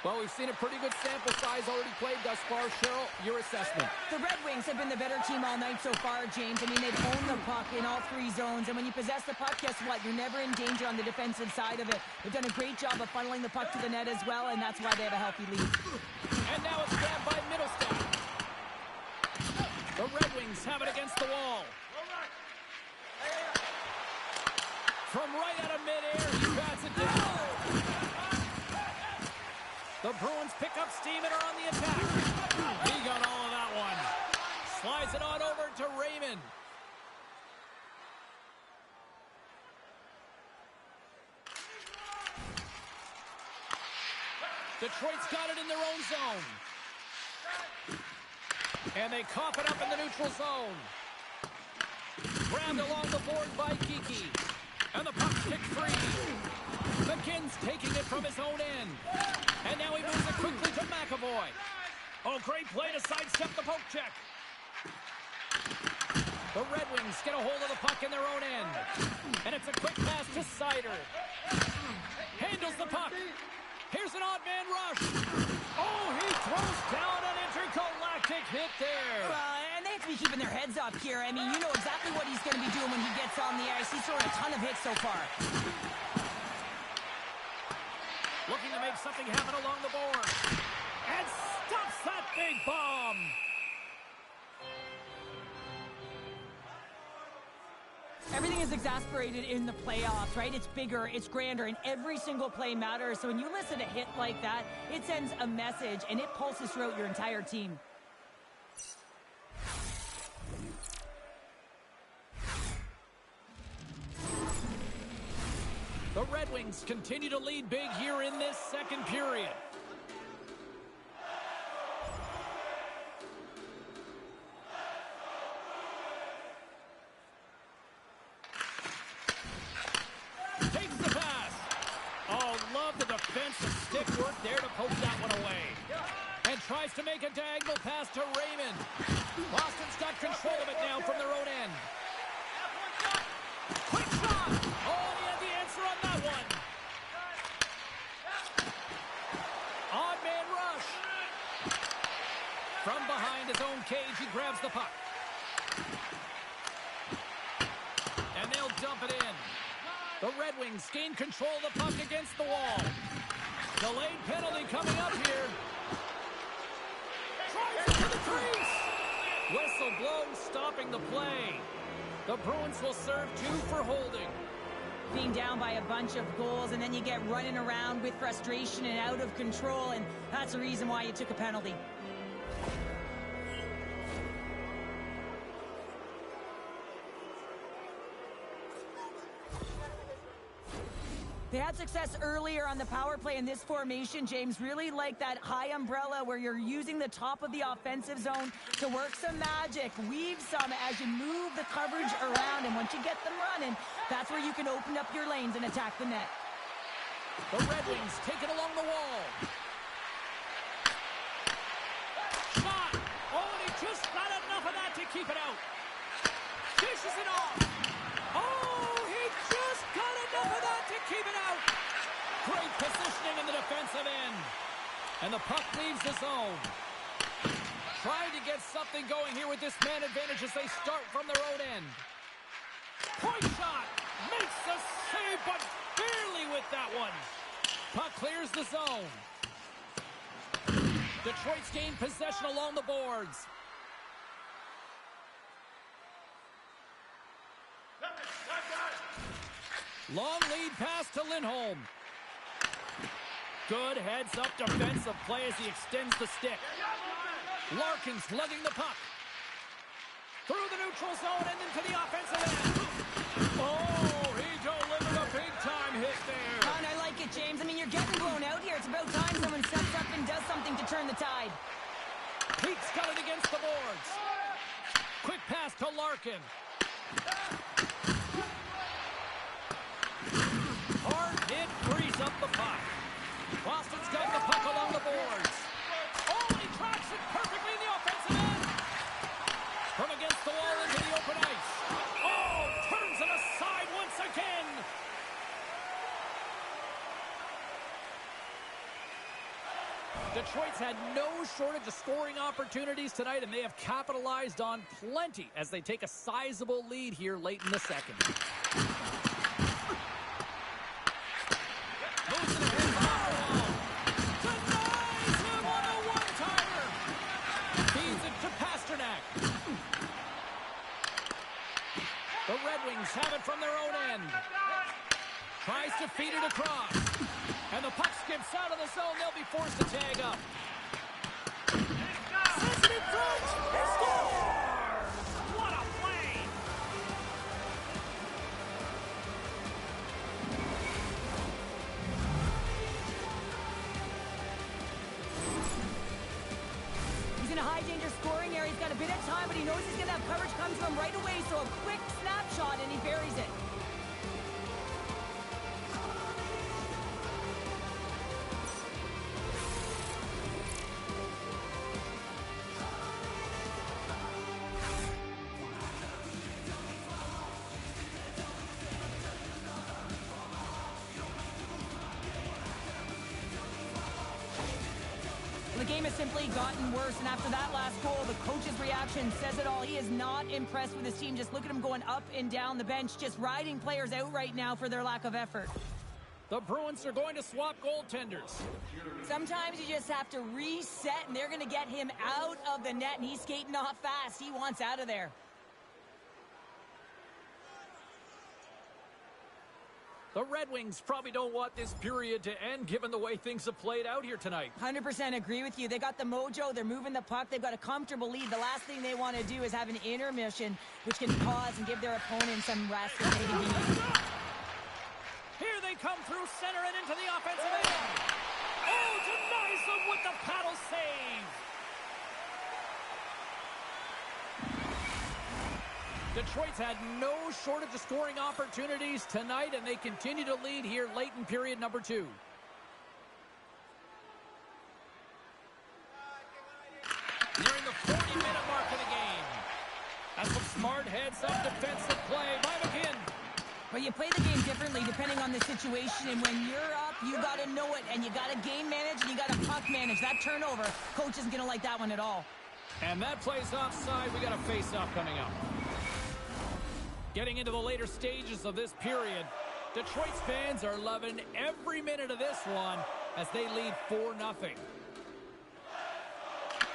Well, we've seen a pretty good sample size already played thus far. Cheryl, your assessment. The Red Wings have been the better team all night so far, James. I mean, they've owned the puck in all 3 zones, and when you possess the puck, guess what? You're never in danger on the defensive side of it. They've done a great job of funneling the puck to the net as well, and that's why they have a healthy lead. And now it's grabbed by Middlestat. The Red Wings have it against the wall. From right out of midair, he bats it down. The Bruins pick up steam and are on the attack. He got all of that one. Slides it on over to Raymond. Detroit's got it in their own zone. And they cough it up in the neutral zone. Grabbed along the board by Kiki. And the puck's kicked free. McKinn's taking it from his own end. And now he moves it quickly to McAvoy. Oh, great play to sidestep the poke check. The Red Wings get a hold of the puck in their own end. And it's a quick pass to Sider. Handles the puck. Here's an odd man rush. Oh, he throws down an intergalactic hit there. And they have to be keeping their heads up here. I mean, you know exactly what he's going to be doing when he gets on the ice. He's throwing a ton of hits so far. Looking to make something happen along the board. And stops that big bomb. Everything is exasperated in the playoffs, right? It's bigger, it's grander, and every single play matters. So when you listen to a hit like that, it sends a message, and it pulses throughout your entire team. The Red Wings continue to lead big here in this second period. Takes the pass. Oh, love the defensive stick work there to poke that one away. And tries to make a diagonal pass to Raymond. Boston's got control of it now from their own end. Quick shot! Oh, he had the answer on that one. Odd man rush. From behind his own cage, he grabs the puck. And they'll dump it in. The Red Wings gain control of the puck against the wall. Delayed penalty coming up here. Tries it to the crease. Whistle blows, stopping the play. The Bruins will serve 2 for holding. Being down by a bunch of goals, and then you get running around with frustration and out of control, and that's the reason why you took a penalty. They had success earlier on the power play in this formation, James. Really like that high umbrella where you're using the top of the offensive zone to work some magic, weave some as you move the coverage around, and once you get them running, that's where you can open up your lanes and attack the net. The Red Wings take it along the wall. Shot! Oh, and he just got enough of that to keep it out. Dishes it off. Oh, he just got enough of that to keep it out. Great positioning in the defensive end. And the puck leaves the zone. Trying to get something going here with this man advantage as they start from their own end. Point shot! Makes the save, but barely with that one. Puck clears the zone. Detroit's gained possession along the boards. Long lead pass to Lindholm. Good heads-up defensive play as he extends the stick. Larkin's lugging the puck. Through the neutral zone and into the offensive end. Oh, he delivered a big-time hit there. And I like it, James. I mean, you're getting blown out here. It's about time someone steps up and does something to turn the tide. Pete's coming against the boards. Quick pass to Larkin. Hard hit frees up the puck. Boston's got the puck along the boards. Oh, he tracks it perfectly in the offensive end. From against the wall into the open ice. Oh, turns it aside once again. Detroit's had no shortage of scoring opportunities tonight, and they have capitalized on plenty as they take a sizable lead here late in the second. Moves it ahead for Ottawa. Denies him on a one-timer. Feeds it to Pasternak. The Red Wings have it from their own end. Tries to feed it across. And the puck skips out of the zone. They'll be forced to tag up. Sends it in front. He scores! What a play! He's in a high-danger scoring area. He's got a bit of time, but he knows he's going to have coverage come to him right away, so a quick snapshot, and he buries it. The game has simply gotten worse, and after that last goal, the coach's reaction says it all. He is not impressed with his team. Just look at him going up and down the bench, just riding players out right now for their lack of effort. The Bruins are going to swap goaltenders. Sometimes you just have to reset, and they're going to get him out of the net, and he's skating off fast. He wants out of there. The Red Wings probably don't want this period to end given the way things have played out here tonight. 100% agree with you. They got the mojo. They're moving the puck. They've got a comfortable lead. The last thing they want to do is have an intermission, which can pause and give their opponent some rest. Here they come through center and into the offensive end. Oh, denies them with the paddle save. Detroit's had no shortage of scoring opportunities tonight, and they continue to lead here late in period number 2. Nearing the 40-minute mark of the game. That's some smart heads-up defensive play by McKinn. But you play the game differently depending on the situation, and when you're up, you got to know it, and you got to game manage, and you got to puck manage. That turnover, coach isn't going to like that one at all. And that plays offside. We got a face-off coming up. Getting into the later stages of this period, Detroit's fans are loving every minute of this one as they lead 4-0.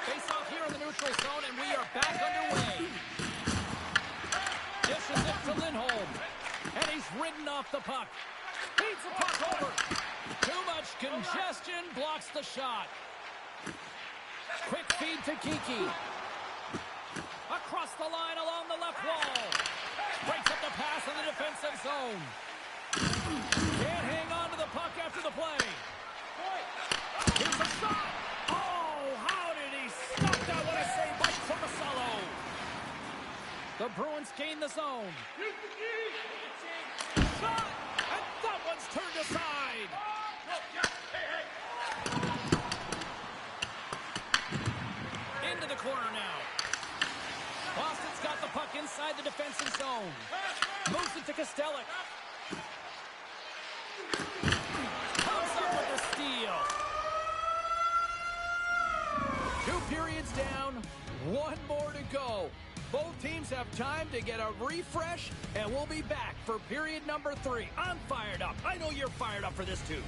Face-off here in the neutral zone, and we are back underway. Dishes it to Lindholm, and he's ridden off the puck. Feeds the puck over. Too much congestion, blocks the shot. Quick feed to Kiki. Across the line along the left wall. Breaks up the pass in the defensive zone. Can't hang on to the puck after the play. Here's a shot. Oh, how did he stop that? What a save by Tomasello. The Bruins gain the zone. Shot! And that one's turned aside. Into the corner now. Boston's got the puck inside the defensive zone. Moves it to Kostelic. Comes up with the steal. 2 periods down. One more to go. Both teams have time to get a refresh, and we'll be back for period number 3. I'm fired up. I know you're fired up for this too.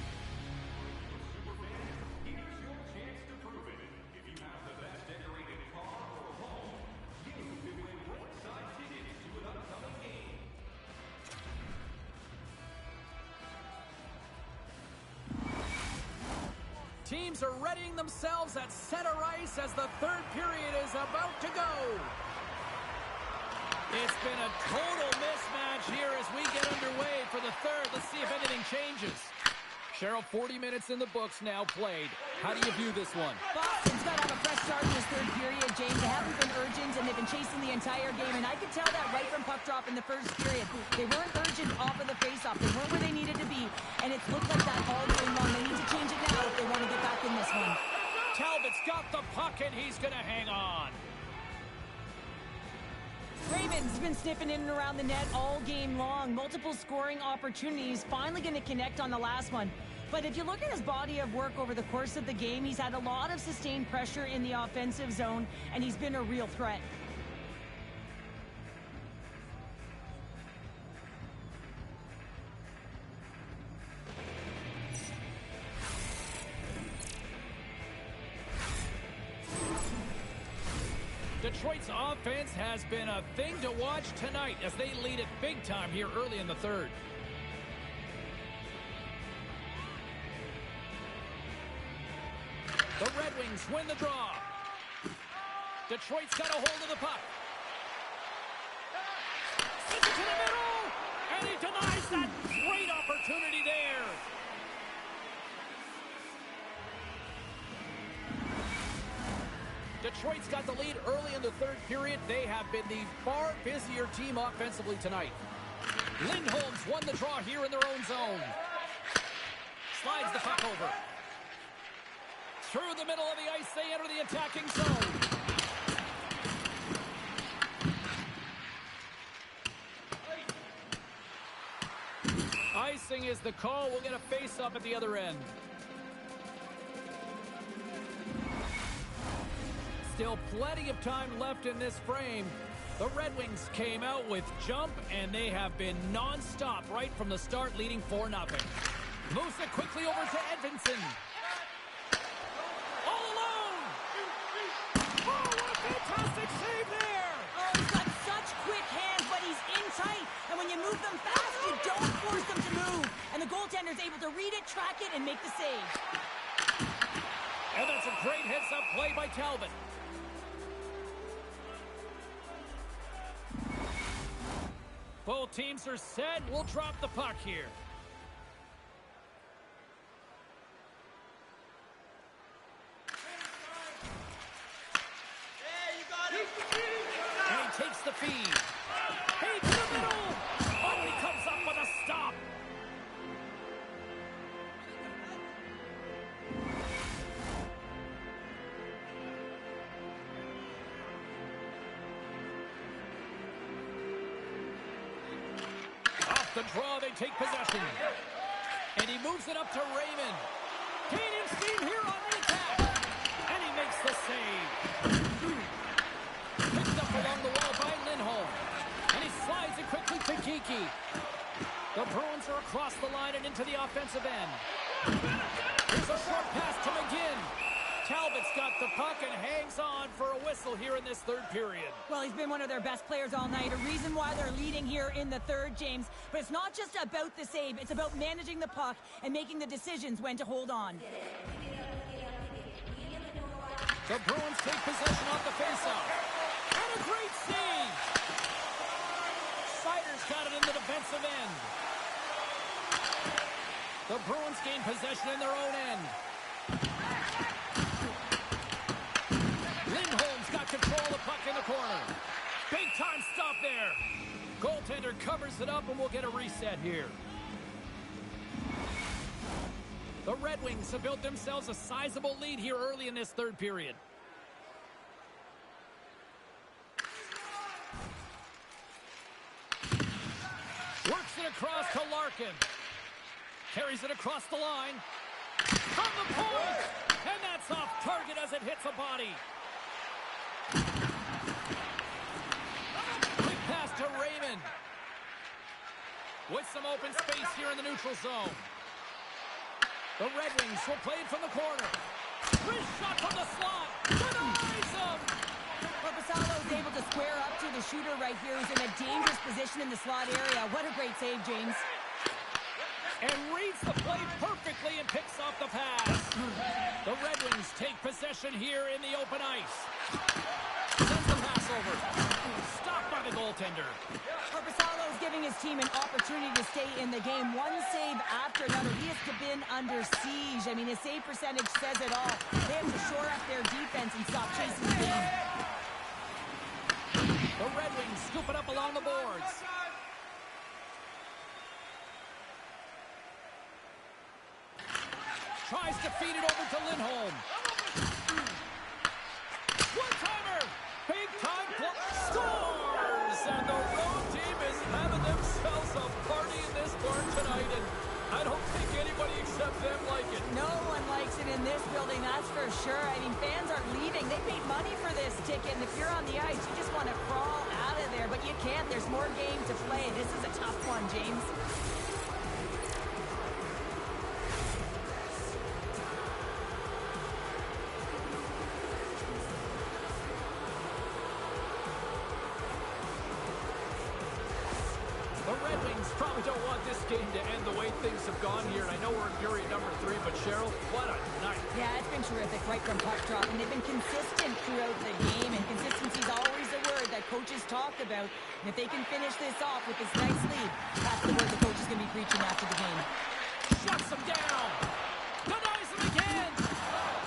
Teams are readying themselves at center ice as the third period is about to go. It's been a total mismatch here as we get underway for the third. Let's see if anything changes. Cheryl, 40 minutes in the books now played. How do you view this one? Boston's got to have a fresh start in this third period, James. They haven't been urgent, and they've been chasing the entire game. And I could tell that right from puck drop in the first period. They weren't urgent off of the faceoff. They weren't where they needed to be. And it's looked like that all game long. They need to change it now if they want to get back in this one. Talbot's got the puck, and he's going to hang on. Raymond's been sniffing in and around the net all game long. Multiple scoring opportunities. Finally going to connect on the last one. But if you look at his body of work over the course of the game, he's had a lot of sustained pressure in the offensive zone, and he's been a real threat. Detroit's offense has been a thing to watch tonight as they lead it big time here early in the third. The Red Wings win the draw. Detroit's got a hold of the puck. Sends it to the middle, and he denies that great opportunity there. Detroit's got the lead early in the third period. They have been the far busier team offensively tonight. Lindholm's won the draw here in their own zone. Slides the puck over. Through the middle of the ice, they enter the attacking zone. Icing is the call. We'll get a face-up at the other end. Still plenty of time left in this frame. The Red Wings came out with jump, and they have been non-stop right from the start, leading 4-0. Moves it quickly over to Edvinsson. All alone! Oh, what a fantastic save there! Oh, he's got such quick hands, but he's in tight. And when you move them fast, you don't force them to move. And the goaltender's able to read it, track it, and make the save. And that's a great heads-up play by Talbot. Both teams are set. We'll drop the puck here. And he takes the feed. Hey, to the middle. Oh, he comes up with a stop. Off the draw, they take possession. And he moves it up to Raymond. Gaining steam here on the attack. And he makes the save. Picked up along the wall by Lindholm. And he slides it quickly to Geekie. The Bruins are across the line and into the offensive end. Here's a short pass to McGinn. Talbot's got the puck and hangs on for a whistle here in this third period. Well, he's been one of their best players all night. A reason why they're leading here in the third, James. But it's not just about the save. It's about managing the puck and making the decisions when to hold on. The Bruins take possession off the faceoff. And a great save! Sider's got it in the defensive end. The Bruins gain possession in their own end. Lindholm's got control of the puck in the corner. Big time stop there. Goaltender covers it up and we'll get a reset here. The Red Wings have built themselves a sizable lead here early in this third period. Works it across to Larkin. Carries it across the line. On the point! And that's off target as it hits a body. with some open space here in the neutral zone. The Red Wings will play it from the corner. Wrist shot from the slot. Denies him. Korpisalo is able to square up to the shooter right here, who's in a dangerous position in the slot area. What a great save, James. And reads the play perfectly and picks off the pass. The Red Wings take possession here in the open ice. Sends the pass over. Stopped by the goaltender. Korpisalo is giving his team an opportunity to stay in the game. One save after another. He has been under siege. I mean, his save percentage says it all. They have to shore up their defense and stop chasing the game. The Red Wings scoop it up along the boards. Tries to feed it over to Lindholm. One-timer! Big-time scores! And the road team is having themselves a party in this barn tonight, and I don't think anybody except them like it. No one likes it in this building, that's for sure. I mean, fans are leaving. They paid money for this ticket, and if you're on the ice, you just want to crawl out of there, but you can't. There's more game to play. This is a tough one, James. Probably don't want this game to end the way things have gone here. And I know we're in period number 3, but Cheryl, what a night. Yeah, it's been terrific right from puck drop, and they've been consistent throughout the game, and consistency is always a word that coaches talk about. And if they can finish this off with this nice lead, that's the word the coach is going to be preaching after the game. Shuts him down. Denies him again.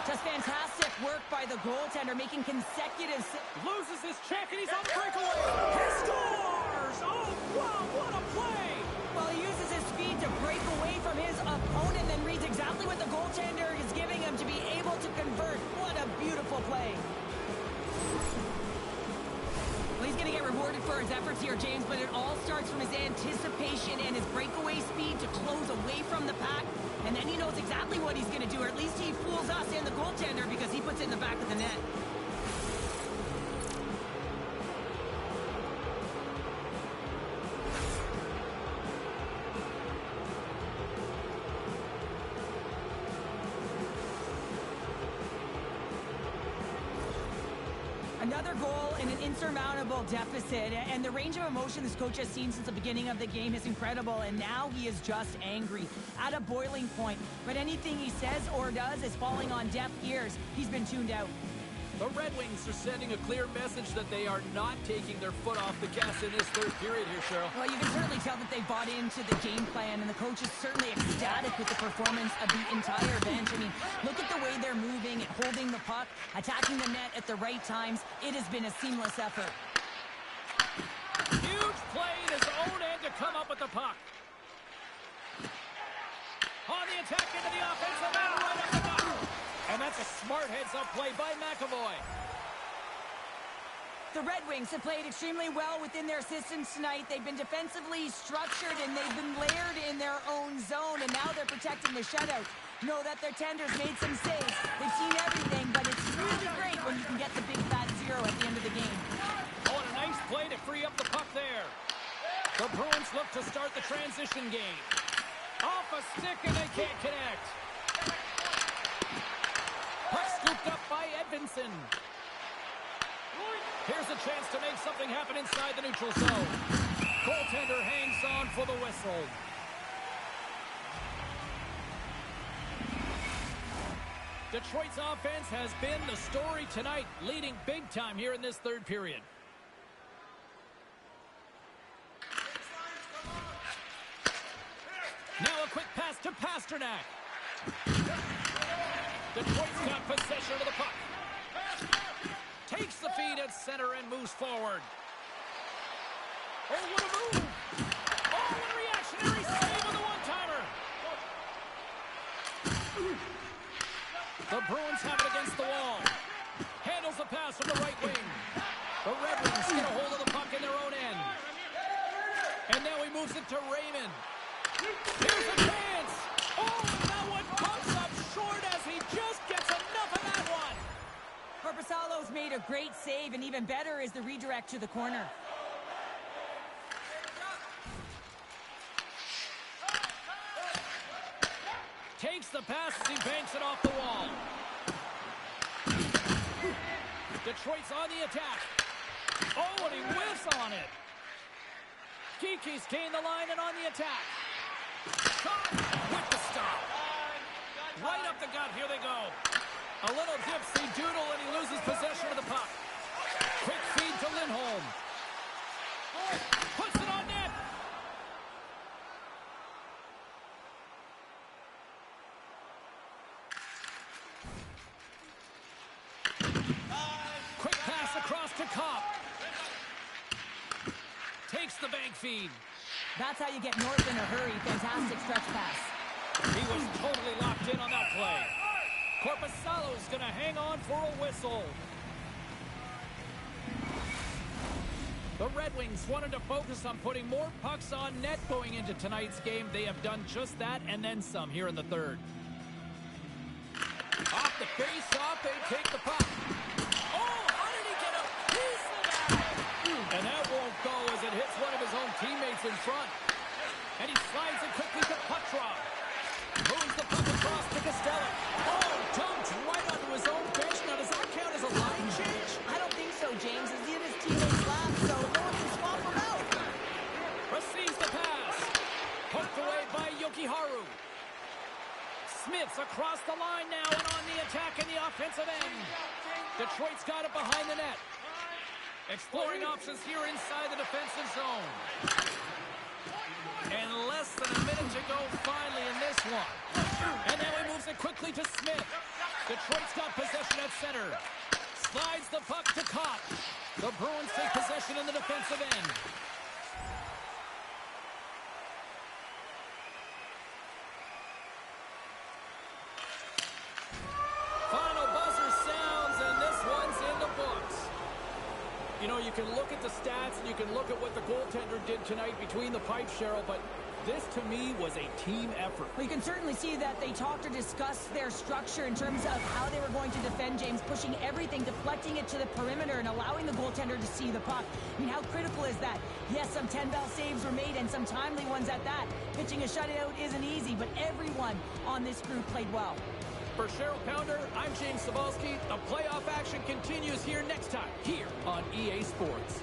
Just fantastic work by the goaltender, making consecutive... Loses his check, and he's on the breakaway. He scores! Oh, wow, what a play! Well, he uses his speed to break away from his opponent, then reads exactly what the goaltender is giving him to be able to convert. What a beautiful play. Well, he's going to get rewarded for his efforts here, James, but it all starts from his anticipation and his breakaway speed to close away from the pack. And then he knows exactly what he's going to do, or at least he fools us and the goaltender because he puts it in the back of the net. Another goal in an insurmountable deficit, and the range of emotion this coach has seen since the beginning of the game is incredible, and now he is just angry, at a boiling point. But anything he says or does is falling on deaf ears. He's been tuned out. The Red Wings are sending a clear message that they are not taking their foot off the gas in this third period here, Cheryl. Well, you can certainly tell that they bought into the game plan, and the coach is certainly ecstatic with the performance of the entire bench. I mean, look at the way they're moving, holding the puck, attacking the net at the right times. It has been a seamless effort. Huge play in his own end to come up with the puck. On the attack into the offensive end, right up the puck. And that's a smart heads-up play by McAvoy. The Red Wings have played extremely well within their systems tonight. They've been defensively structured, and they've been layered in their own zone, and now they're protecting the shutout. Know that their tenders made some saves. They've seen everything, but it's really great when you can get the big fat zero at the end of the game. Oh, and a nice play to free up the puck there. The Bruins look to start the transition game. Off a stick, and they can't connect. Puck scooped up by Edvinsson. Here's a chance to make something happen inside the neutral zone. Goaltender hangs on for the whistle. Detroit's offense has been the story tonight, leading big time here in this third period. Now a quick pass to Pasternak. Detroit's got possession of the puck. Takes the feed at center and moves forward. Oh, what a move! Oh, what a reactionary save on the one-timer! The Bruins have it against the wall. Handles the pass from the right wing. The Red Wings get a hold of the puck in their own end. And now he moves it to Raymond. Here's a chance! Oh, that one comes up short as he just gets enough of that one! Korpisalo's made a great save, and even better is the redirect to the corner. Takes the pass as he banks it off the wall. Detroit's on the attack. Oh, and he whiffs on it. Kiki's gained the line and on the attack. Caught with the stop. Right up the gut. Here they go. A little dipsy doodle, and he loses possession of the puck. Quick feed to Lindholm. Puts it on net. Quick pass across to Kopp. Takes the bank feed. That's how you get north in a hurry. Fantastic stretch pass. He was totally locked in on that play. Korpisalo's going to hang on for a whistle. The Red Wings wanted to focus on putting more pucks on net going into tonight's game. They have done just that and then some here in the third. Off the face-off, they take the puck. Oh, how did he get a piece of that? And that won't go as it hits one of his own teammates in front. And he slides it quickly to Kucherov. Moves the puck across to Costello. Oh, dumped right onto his own bench. Now, does that count as a line change? I don't think so, James. As he and his teammates laughed, so no one can swap him out. Receives the pass. Poked away by Yokiharu. Smith's across the line now and on the attack in the offensive end. Detroit's got it behind the net. Exploring options here inside the defensive zone. And less than a minute to go finally in this one. And now he moves it quickly to Smith. Detroit's got possession at center. Slides the puck to Kopp. The Bruins take possession in the defensive end. Final buzzer sounds, and this one's in the books. You know, you can look at the stats and you can look at what the goaltender did tonight between the pipes, Cheryl, but this, to me, was a team effort. Well, you can certainly see that they talked or discussed their structure in terms of how they were going to defend James, pushing everything, deflecting it to the perimeter, and allowing the goaltender to see the puck. I mean, how critical is that? Yes, some 10-bell saves were made, and some timely ones at that. Pitching a shutout isn't easy, but everyone on this group played well. For Cheryl Pounder, I'm James Cebulski. The playoff action continues here next time, here on EA Sports.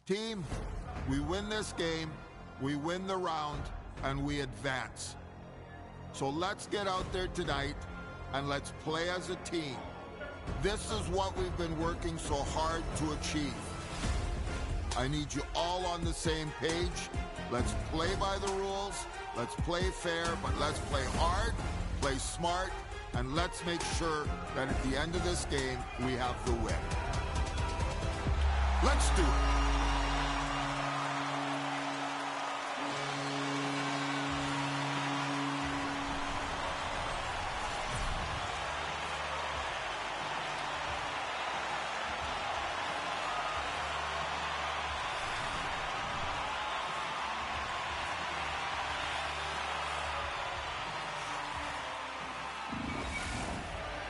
Team, we win this game, we win the round, and we advance. So let's get out there tonight and let's play as a team. This is what we've been working so hard to achieve. I need you all on the same page. Let's play by the rules, let's play fair, but let's play hard, play smart, and let's make sure that at the end of this game, we have the win. Let's do it.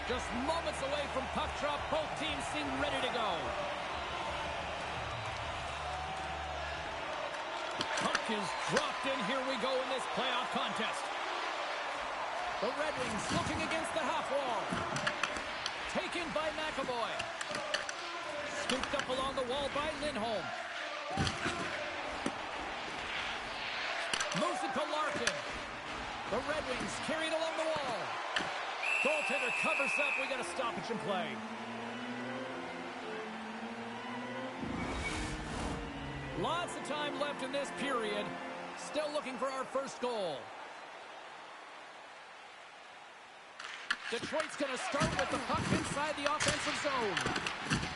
Just moments away from puck drop, both teams seem ready to go. Puck is dropped in. Here we go in this playoff contest. The Red Wings looking against the half wall. Taken by McAvoy. Scooped up along the wall by Lindholm. Moves it to Larkin. The Red Wings carried along the wall. Goaltender covers up. We got a stoppage in play. Lots of time left in this period. Still looking for our first goal. Detroit's going to start with the puck inside the offensive zone.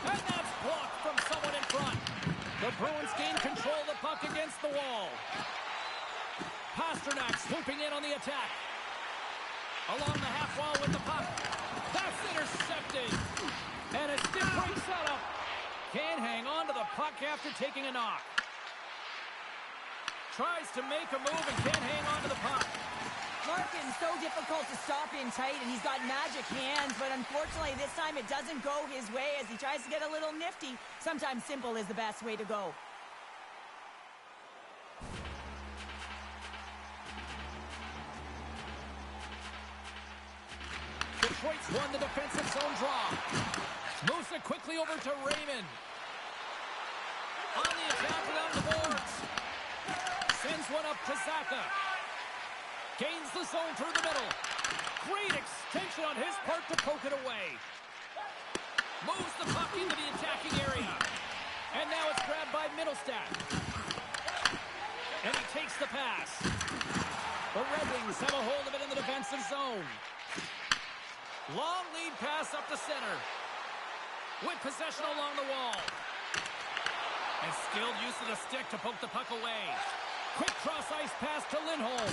And that's blocked from someone in front. The Bruins gain control of the puck against the wall. Pasternak swooping in on the attack. Along the half wall with the puck. That's intercepted. And a stiff break setup. Can't hang on to the puck after taking a knock. Tries to make a move and can't hang on to the puck. Larkin's so difficult to stop in tight, and he's got magic hands, but unfortunately this time it doesn't go his way as he tries to get a little nifty. Sometimes simple is the best way to go. Detroit's won the defensive zone draw. Moves it quickly over to Raymond. On the attack along the boards. Sends one up to Zaka. Gains the zone through the middle. Great extension on his part to poke it away. Moves the puck into the attacking area. And now it's grabbed by Middlestat. And he takes the pass. The Red Wings have a hold of it in the defensive zone. Long lead pass up the center. With possession along the wall. And skilled use of the stick to poke the puck away. Quick cross-ice pass to Lindholm.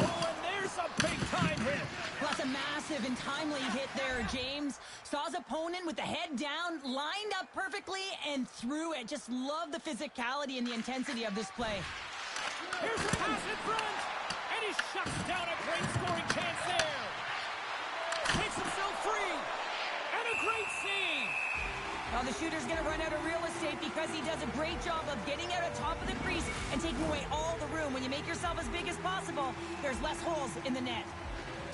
Oh, and there's a big-time hit. That's a massive and timely hit there, James. Saw his opponent with the head down, lined up perfectly, and threw it. Just love the physicality and the intensity of this play. Here's a pass in front. And he shuts down a great scoring chance there. Takes himself free. And a great save. Now the shooter's going to run out of real estate because he does a great job of getting out of top of the crease and taking away all the room. When you make yourself as big as possible, there's less holes in the net.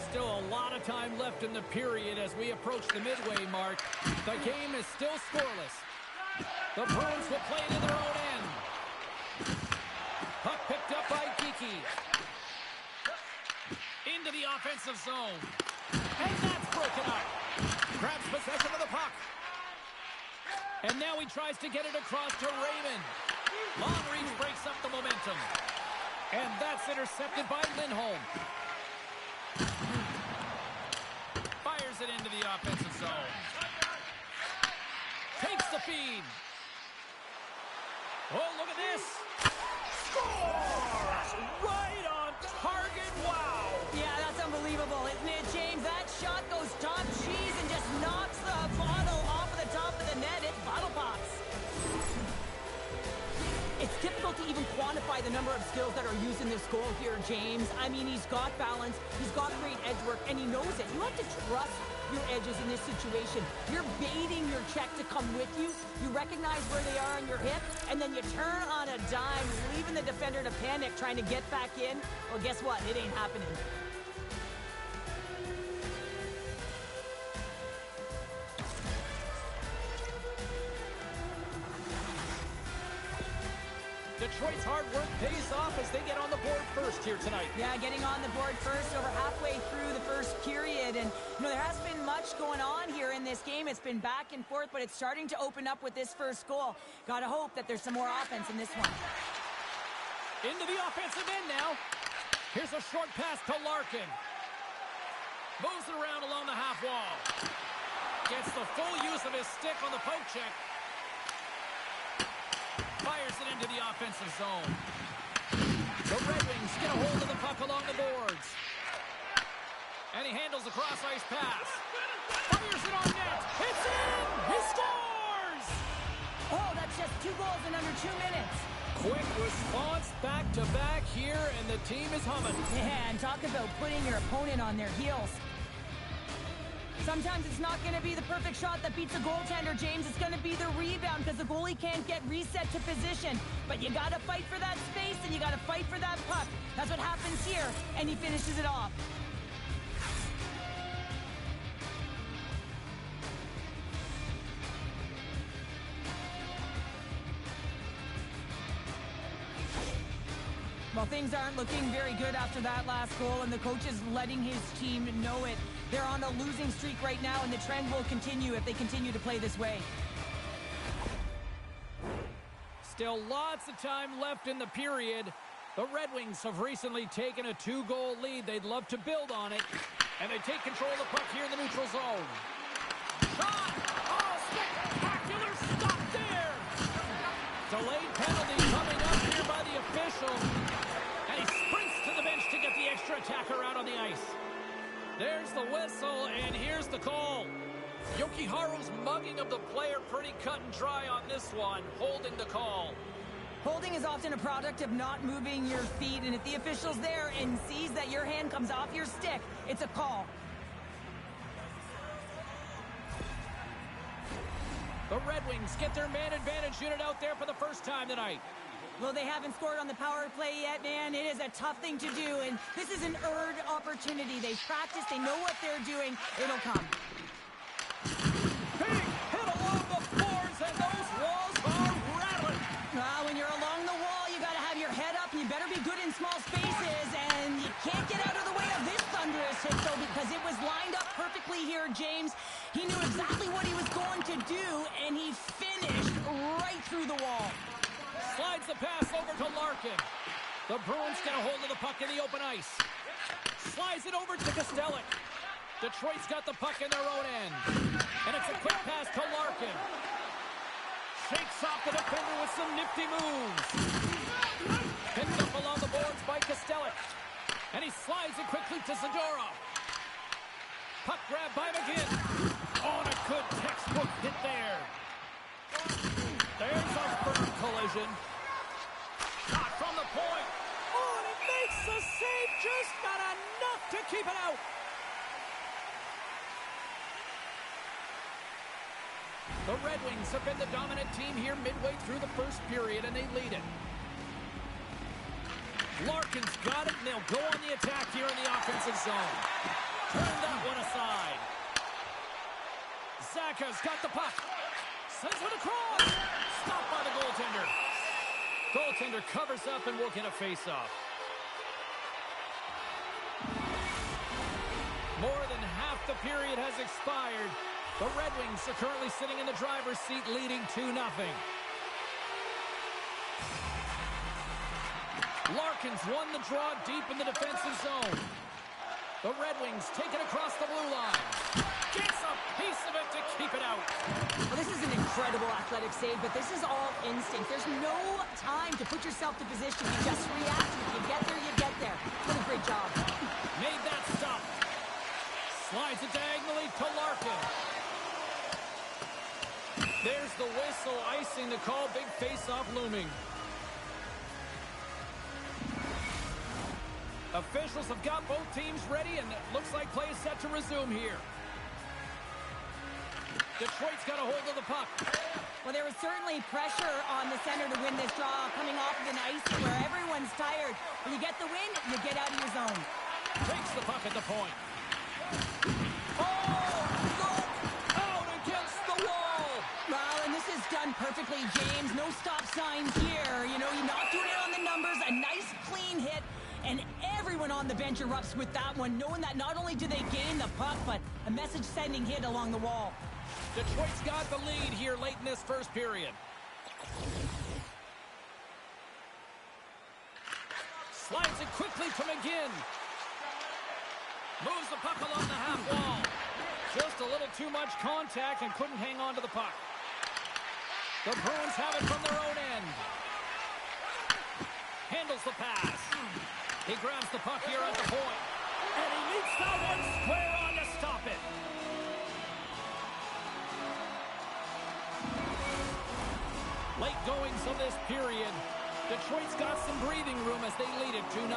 Still a lot of time left in the period as we approach the midway mark. The game is still scoreless. The Bruins will play it in their own end. Puck picked up by Geeky. Into the offensive zone. And that's broken up. Grabs possession of the puck. And now he tries to get it across to Raymond. Long reach breaks up the momentum. And that's intercepted by Lindholm. Fires it into the offensive zone. Takes the feed. Oh, look at this. Scores! Right on target. Wow. Yeah, that's unbelievable, isn't it, James? That shot goes top cheese and just knocks the bottle off of the top of the net. It's bottle pops. It's difficult to even quantify the number of skills that are used in this goal here, James. I mean, he's got balance, he's got great edge work, and he knows it. You have to trust your edges in this situation. You're baiting your check to come with you. You recognize where they are on your hip, and then you turn on a dime, leaving the defender to panic, trying to get back in. Well, guess what? It ain't happening. Detroit's hard work pays off as they get on the board first here tonight. Yeah, getting on the board first over halfway through the first period. And, there hasn't been much going on here in this game. It's been back and forth, but it's starting to open up with this first goal. Gotta hope that there's some more offense in this one. Into the offensive end now. Here's a short pass to Larkin. Moves it around along the half wall. Gets the full use of his stick on the poke check. Fires it into the offensive zone. The Red Wings get a hold of the puck along the boards. And he handles a cross-ice pass. Fires it on net. It's in! He scores! Oh, that's just 2 goals in under 2 minutes. Quick response back-to-back here, and the team is humming. Yeah, and talk about putting your opponent on their heels. Sometimes it's not going to be the perfect shot that beats a goaltender, James. It's going to be the rebound because the goalie can't get reset to position. But you got to fight for that space, and you got to fight for that puck. That's what happens here, and he finishes it off. Well, things aren't looking very good after that last goal, and the coach is letting his team know it. They're on a losing streak right now, and the trend will continue if they continue to play this way. Still lots of time left in the period. The Red Wings have recently taken a 2-goal lead. They'd love to build on it, and they take control of the puck here in the neutral zone. Shot! Oh, spectacular stop there! Delayed penalty coming up here by the official. And he sprints to the bench to get the extra attacker out on the ice. There's the whistle, and here's the call. Yokiharu's mugging of the player pretty cut and dry on this one, holding the call. Holding is often a product of not moving your feet, and if the official's there and sees that your hand comes off your stick, it's a call. The Red Wings get their man advantage unit out there for the first time tonight. Well, they haven't scored on the power play yet, man. It is a tough thing to do, and this is an earned opportunity. They've practiced. They know what they're doing. It'll come. Big hit along the boards, and those walls are rattling. When you're along the wall, you got to have your head up. You better be good in small spaces, and you can't get out of the way of this thunderous hit, though, because it was lined up perfectly here, James. He knew exactly what he was going to do, and he finished right through the wall. Slides the pass over to Larkin. The Bruins get a hold of the puck in the open ice. Slides it over to Costellic. Detroit's got the puck in their own end. And it's a quick pass to Larkin. Shakes off the defender with some nifty moves. Picked up along the boards by Costellic. And he slides it quickly to Zadorov. Puck grab by McGinn. Oh, and a good textbook hit there. There's a firm collision. Shot from the point. Oh, and he makes the save. Just not enough to keep it out. The Red Wings have been the dominant team here midway through the first period, and they lead it. Larkin's got it, and they'll go on the attack here in the offensive zone. Turn that one aside. Zaka's got the puck. Sends it across. Stopped by the goaltender. Goaltender covers up and will get a face-off. More than half the period has expired. The Red Wings are currently sitting in the driver's seat, leading 2-0. Larkin's won the draw deep in the defensive zone. The Red Wings take it across the blue line. Gets a piece of it to keep it out. Well, this is an incredible athletic save, but this is all instinct. There's no time to put yourself to position. You just react. If you get there, you get there. What a great job. Made that stop. Slides it diagonally to Larkin. There's the whistle, icing the call. Big face-off looming. Officials have got both teams ready, and it looks like play is set to resume here. Detroit's got a hold of the puck. Well, there was certainly pressure on the center to win this draw, coming off of an icing where everyone's tired. When you get the win, you get out of your zone. Takes the puck at the point. Oh, look! Out against the wall! Well, and this is done perfectly, James. No stop signs here. You're not doing it on the on the bench erupts with that one, knowing that not only do they gain the puck, but a message-sending hit along the wall. Detroit's got the lead here late in this first period. Slides it quickly to McGinn. Moves the puck along the half wall. Just a little too much contact and couldn't hang on to the puck. The Bruins have it from their own end. Handles the pass. He grabs the puck here at the point. And he meets that one square on to stop it. Late goings of this period. Detroit's got some breathing room as they lead it 2-0.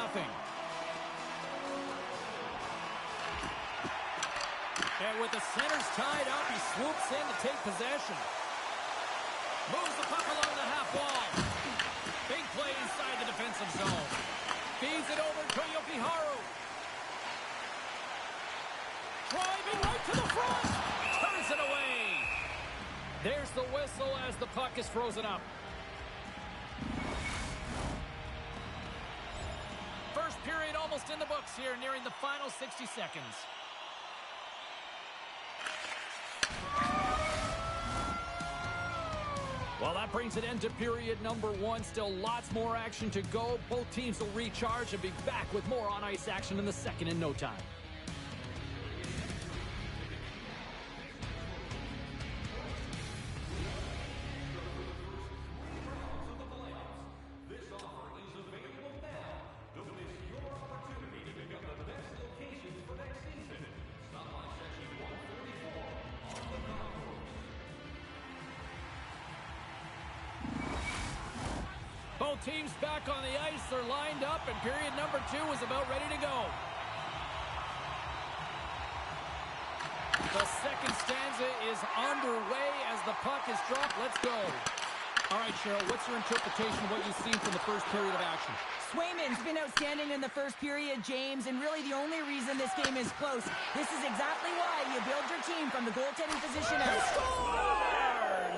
And with the centers tied up, he swoops in to take possession. Moves the puck along the half wall. Big play inside the defensive zone. Feeds it over to Yokiharu. Driving right to the front. Turns it away. There's the whistle as the puck is frozen up. First period almost in the books here, nearing the final 60 seconds. Well, that brings an end to period number 1. Still lots more action to go. Both teams will recharge and be back with more on-ice action in the second in no time. Both teams back on the ice. They're lined up, and period number 2 is about ready to go. The second stanza is underway as the puck is dropped. Let's go. All right, Cheryl, what's your interpretation of what you've seen from the first period of action? Swayman's been outstanding in the first period, James, and really the only reason this game is close. This is exactly why you build your team from the goaltending position out. Scores!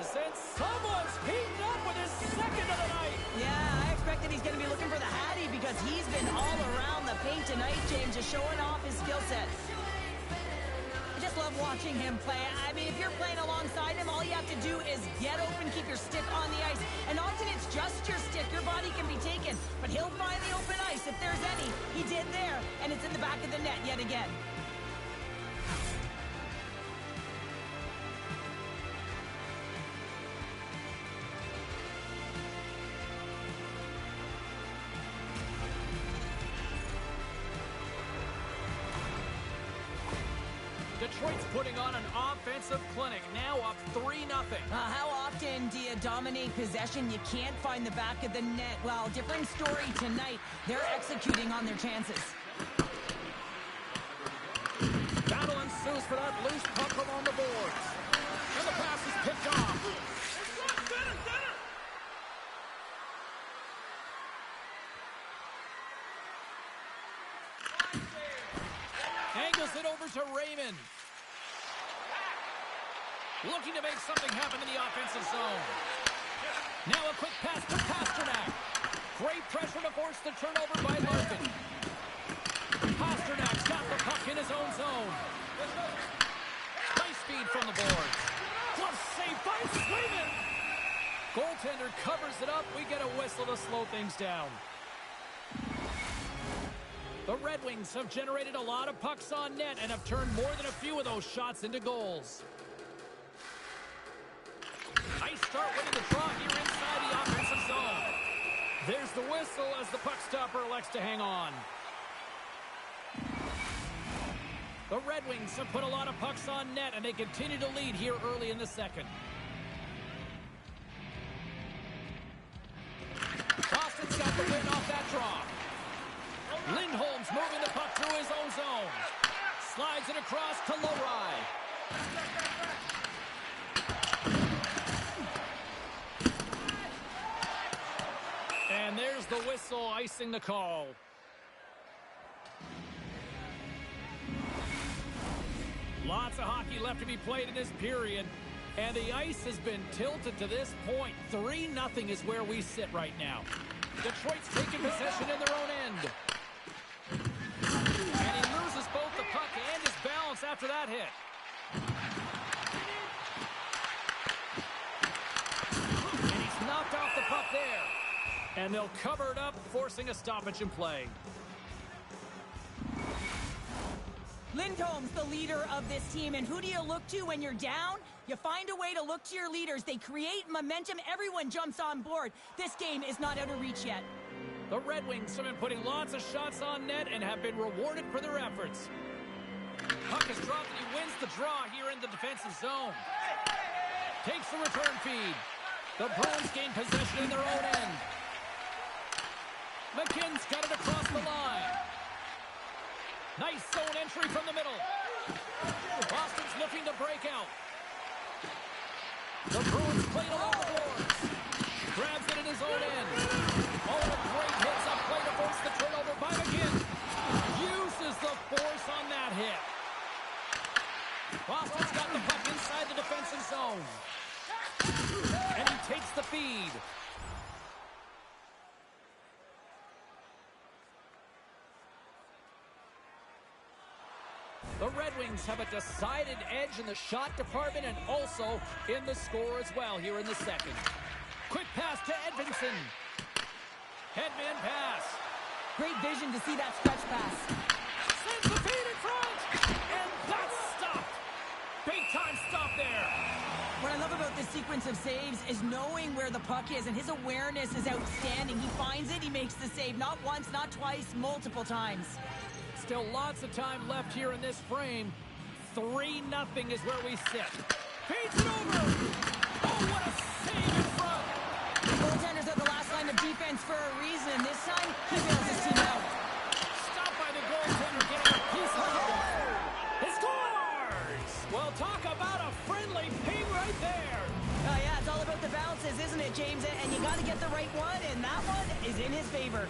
And someone's heating up with his second of the night. Yeah, I expected he's going to be looking for the Hattie because he's been all around the paint tonight, James, just showing off his skill set. I just love watching him play. I mean, if you're playing alongside him, all you have to do is get open, keep your stick on the ice. And often it's just your stick. Your body can be taken, but he'll find the open ice if there's any. He did there, and it's in the back of the net yet again. Detroit's putting on an offensive clinic, now up 3-0. How often do you dominate possession? You can't find the back of the net. Well, different story tonight. They're executing on their chances. Battle ensues for that loose puck along the boards. And the pass is picked off. Angles it over to Raymond. Looking to make something happen in the offensive zone. Now a quick pass to Pasternak. Great pressure to force the turnover by Larkin. Pasternak's got the puck in his own zone. Nice speed from the boards. Glove save by Swayman. Goaltender covers it up. We get a whistle to slow things down. The Red Wings have generated a lot of pucks on net and have turned more than a few of those shots into goals. Nice start winning the draw here inside the offensive zone. There's the whistle as the puck stopper elects to hang on. The Red Wings have put a lot of pucks on net, and they continue to lead here early in the second. Boston's got the win off that draw. Lindholm's moving the puck through his own zone. Slides it across to Lohrei. And there's the whistle icing the call. Lots of hockey left to be played in this period. And the ice has been tilted to this point. 3-0 is where we sit right now. Detroit's taking possession in their own end. after that hit. And he's knocked off the puck there. And they'll cover it up, forcing a stoppage in play. Lindholm's the leader of this team, and who do you look to when you're down? You find a way to look to your leaders. They create momentum. Everyone jumps on board. This game is not out of reach yet. The Red Wings have been putting lots of shots on net and have been rewarded for their efforts. Puck is dropped and he wins the draw here in the defensive zone. Takes the return feed. The Bruins gain possession in their own end. McKinn's got it across the line. Nice zone entry from the middle. Boston's looking to break out. The Bruins play it along the boards. Grabs it in his own end. Oh, great hits up play to force the turnover by McKinn. Uses the force on that hit. Boston's got the puck inside the defensive zone. And he takes the feed. The Red Wings have a decided edge in the shot department and also in the score as well here in the second. Quick pass to Edvinsson. Headman pass. Great vision to see that stretch pass. Sends the feed in front. And that's stopped. Big time stop there. What I love about this sequence of saves is knowing where the puck is, and his awareness is outstanding. He finds it, he makes the save. Not once, not twice, multiple times. Still lots of time left here in this frame. 3-0 is where we sit. Feeds it over. Oh, what a save in front. The goaltenders are the last line of defense for a reason. This time, he bails his team out. Stopped by the goaltender, getting a piece of it. He scores! Well, talk about a friendly ping right there. Yeah, it's all about the bounces, isn't it, James? And you got to get the right one, and that one is in his favor.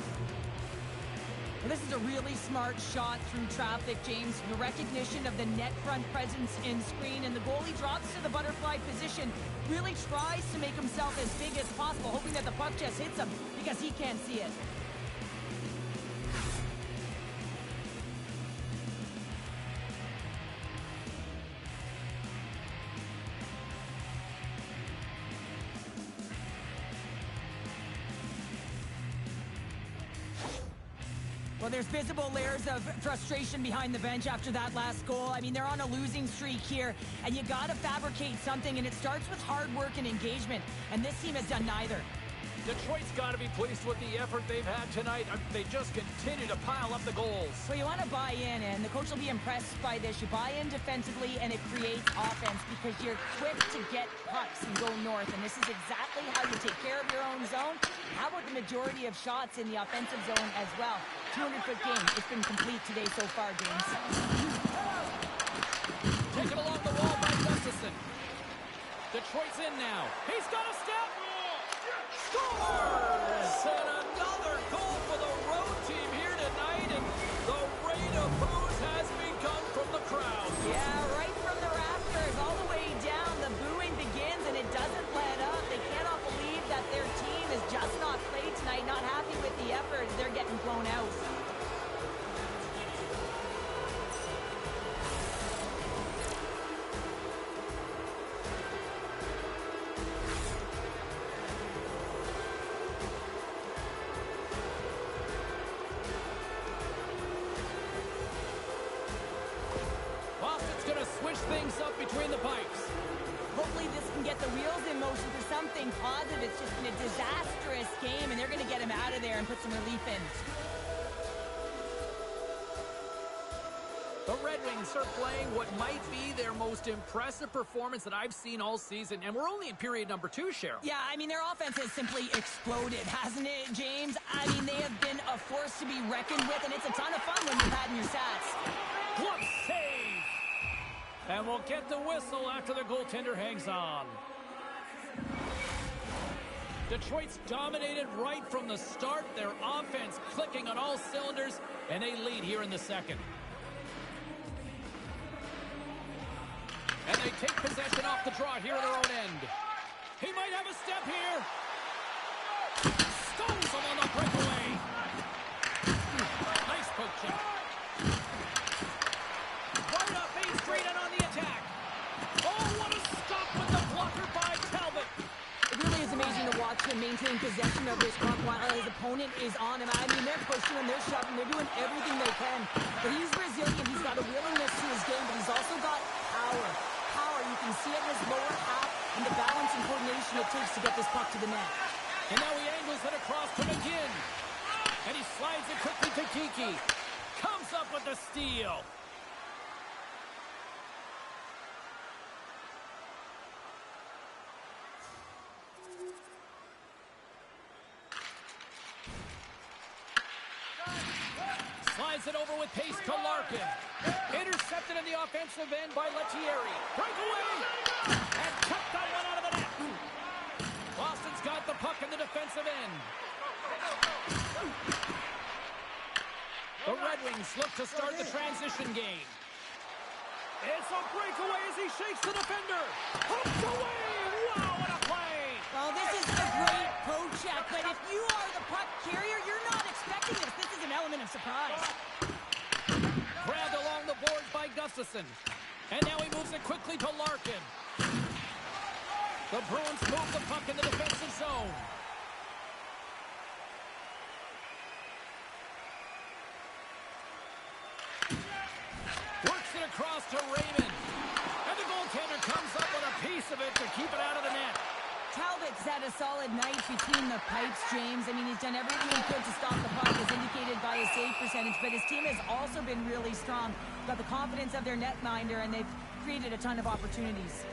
Well, this is a really smart shot through traffic, James. The recognition of the net front presence in screen, and the goalie drops to the butterfly position, really tries to make himself as big as possible, hoping that the puck just hits him because he can't see it. Well, there's visible layers of frustration behind the bench after that last goal. I mean, they're on a losing streak here, and you got to fabricate something, and it starts with hard work and engagement, and this team has done neither. Detroit's got to be pleased with the effort they've had tonight. They just continue to pile up the goals. Well, you want to buy in, and the coach will be impressed by this. You buy in defensively, and it creates offense because you're quick to get pucks and go north, and this is exactly how you take care of your own zone. How about the majority of shots in the offensive zone as well? 200-foot game. It's been complete today so far, James. Taken along the wall by Gustafsson. Detroit's in now. He's got a step. Scores! And another goal for the road team here tonight, and the rain of boos has begun from the crowd. Yeah, right from the rafters all the way down. The booing begins, and it doesn't let up. They cannot believe that their team is just not played tonight, not happy with the effort. They're getting blown out. Things up between the pipes. Hopefully this can get the wheels in motion for something positive. It's just been a disastrous game, and they're going to get him out of there and put some relief in. The Red Wings are playing what might be their most impressive performance that I've seen all season, and we're only in period number 2, Cheryl. Yeah, I mean, their offense has simply exploded, hasn't it, James? I mean, they have been a force to be reckoned with, and it's a ton of fun when you're padding your stats. What save! And we'll get the whistle after the goaltender hangs on. Detroit's dominated right from the start. Their offense clicking on all cylinders, and they lead here in the second. And they take possession off the draw here in their own end. He might have a step here. Stones him on the breakaway. Nice poke check. Right up, 8 straight in possession of this puck while his opponent is on him. I mean, they're pushing him, they're shoving, they're doing everything they can. But he's resilient, he's got a willingness to his game, but he's also got power. Power, you can see it in his lower half and the balance and coordination it takes to get this puck to the net. And now he angles it across to McGinn. And he slides it quickly to Kiki. Comes up with the steal. Slides it over with pace to Larkin. Intercepted in the offensive end by Lettieri. Breakaway! And tucked that one out of the net. Boston's got the puck in the defensive end. The Red Wings look to start the transition game. It's a breakaway as he shakes the defender. Hooked away! Wow, what a play! Well, this is a great poke check, but if you are the puck carrier, you're not expecting this. This is an element of surprise. Grabbed along the boards by Gustafsson. And now he moves it quickly to Larkin. The Bruins move the puck in the defensive zone. Works it across to Raymond. And the goaltender comes up with a piece of it to keep it out of the net. Talbot's had a solid night between the pipes, James. I mean, he's done everything he could to stop the puck, as indicated by his save percentage, but his team has also been really strong. Got the confidence of their netminder, and they've created a ton of opportunities.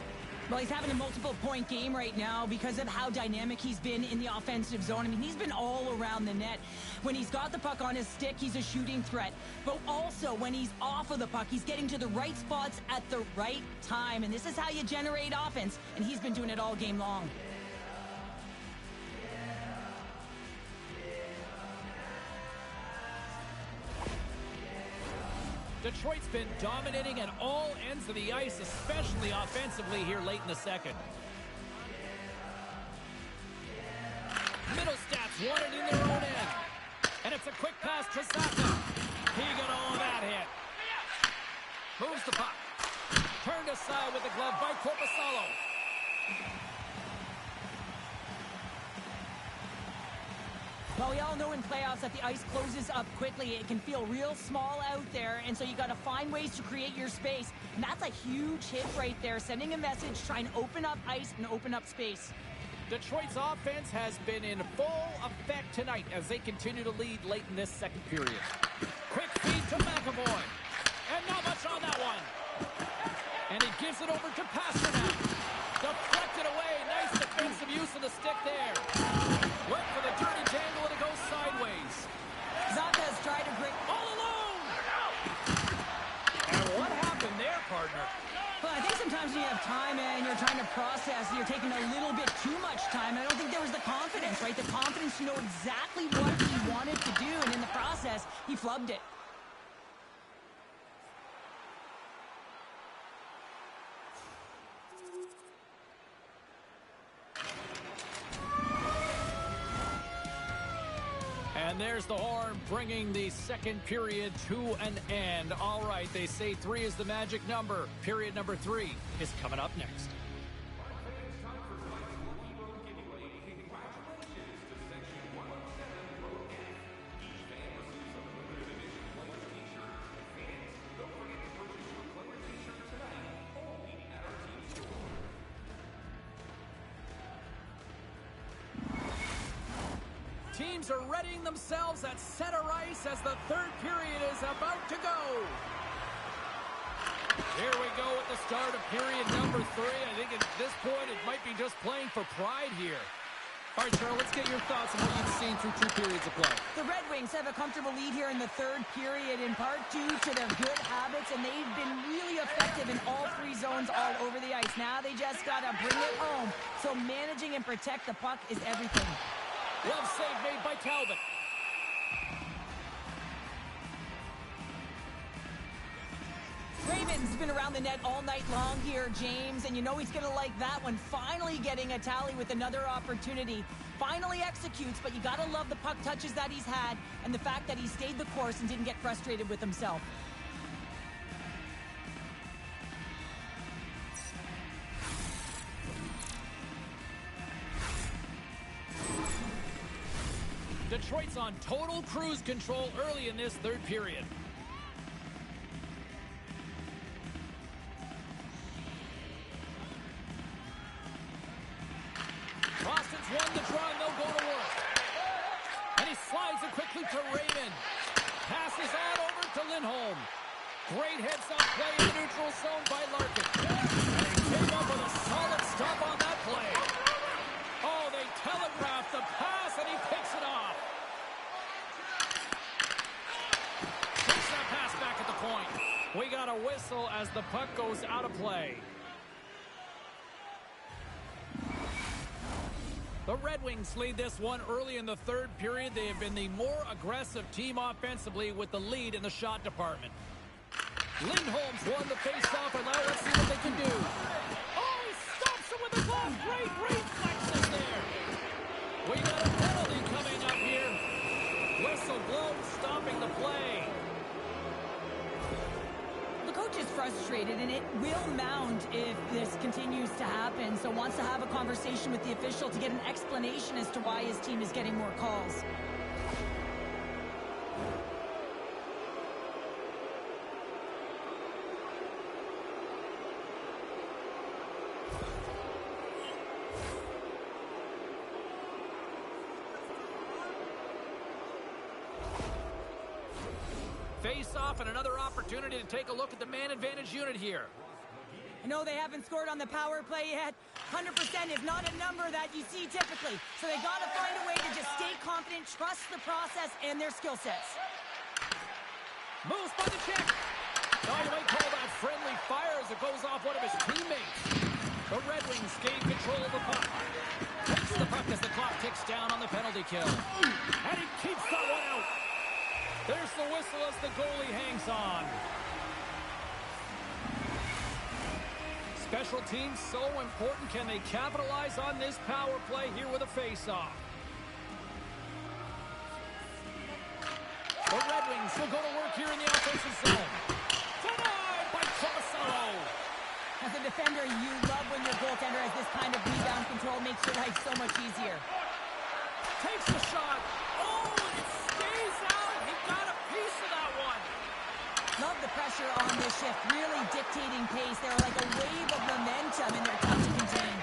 Well, he's having a multiple-point game right now because of how dynamic he's been in the offensive zone. I mean, he's been all around the net. When he's got the puck on his stick, he's a shooting threat. But also, when he's off of the puck, he's getting to the right spots at the right time. And this is how you generate offense, and he's been doing it all game long. Detroit's been dominating at all ends of the ice, especially offensively here late in the second. Middlestats won it in their own end. And it's a quick pass to Saka. He got all of that hit. Moves the puck. Turned aside with the glove by Korpisalo. Well, we all know in playoffs that the ice closes up quickly. It can feel real small out there, and so you got to find ways to create your space. And that's a huge hit right there, sending a message, trying to open up ice and open up space. Detroit's offense has been in full effect tonight as they continue to lead late in this second period. Quick feed to McAvoy. And not much on that one. And he gives it over to Pasternak. Deflected away. Nice defensive use of the stick there. Went for the dirty tangle and it goes sideways. Zaka's tried to break All alone! And what happened there, partner? Well, I think sometimes when you have time and you're trying to process, you're taking a little bit too much time. I don't think there was the confidence, right? The confidence to know exactly what he wanted to do, and in the process, he flubbed it. And there's the horn, bringing the second period to an end. All right, they say 3 is the magic number. Period number 3 is coming up next. Teams are readying themselves at center ice as the third period is about to go. Here we go with the start of period number 3. I think at this point it might be just playing for pride here. All right, Cheryl, let's get your thoughts on what you've seen through 2 periods of play. The Red Wings have a comfortable lead here in the third period, in part due to their good habits, and they've been really effective in all 3 zones all over the ice. Now they just got to bring it home, so managing and protect the puck is everything. Glove save made by Talbot. Raymond's been around the net all night long here, James, and you know he's going to like that one. Finally getting a tally with another opportunity. Finally executes, but you got to love the puck touches that he's had and the fact that he stayed the course and didn't get frustrated with himself. Detroit's on total cruise control early in this third period. Boston's won the draw and they'll go to work. And he slides it quickly to Raymond. Passes on over to Lindholm. Great heads-up play in the neutral zone by Larkin. And they came up with a solid stop on that play. Oh, they telegraphed the pass, and he picks it off. Takes that pass back at the point. We got a whistle as the puck goes out of play. The Red Wings lead this one early in the third period. They have been the more aggressive team offensively with the lead in the shot department. Lindholm's won the face-off, and now let's see what they can do. Oh, he stops it with the glove. Great reflexes there. We got a penalty coming up here. Whistle blown, stopping the play. The coach is frustrated, and it will mount if this continues to happen, so wants to have a conversation with the official to get an explanation as to why his team is getting more calls. Face-off and another opportunity to take a look at the man advantage unit here. I know they haven't scored on the power play yet. 100% is not a number that you see typically. So they got to find a way to just stay confident, trust the process and their skill sets. Moves by the check. Now you might call that friendly fire as it goes off one of his teammates. The Red Wings gain control of the puck. Takes the puck as the clock ticks down on the penalty kill. And he keeps that one out. There's the whistle as the goalie hangs on. Special teams so important. Can they capitalize on this power play here with a face-off? The Red Wings will go to work here in the offensive zone. Denied by Tomasello. As a defender, you love when your goaltender has this kind of rebound control. Makes your life so much easier. Takes the shot. Oh, it stays out. He got a piece of that one. Love the pressure on this shift. Really dictating pace. They're like a wave of momentum, and they're tough to contain.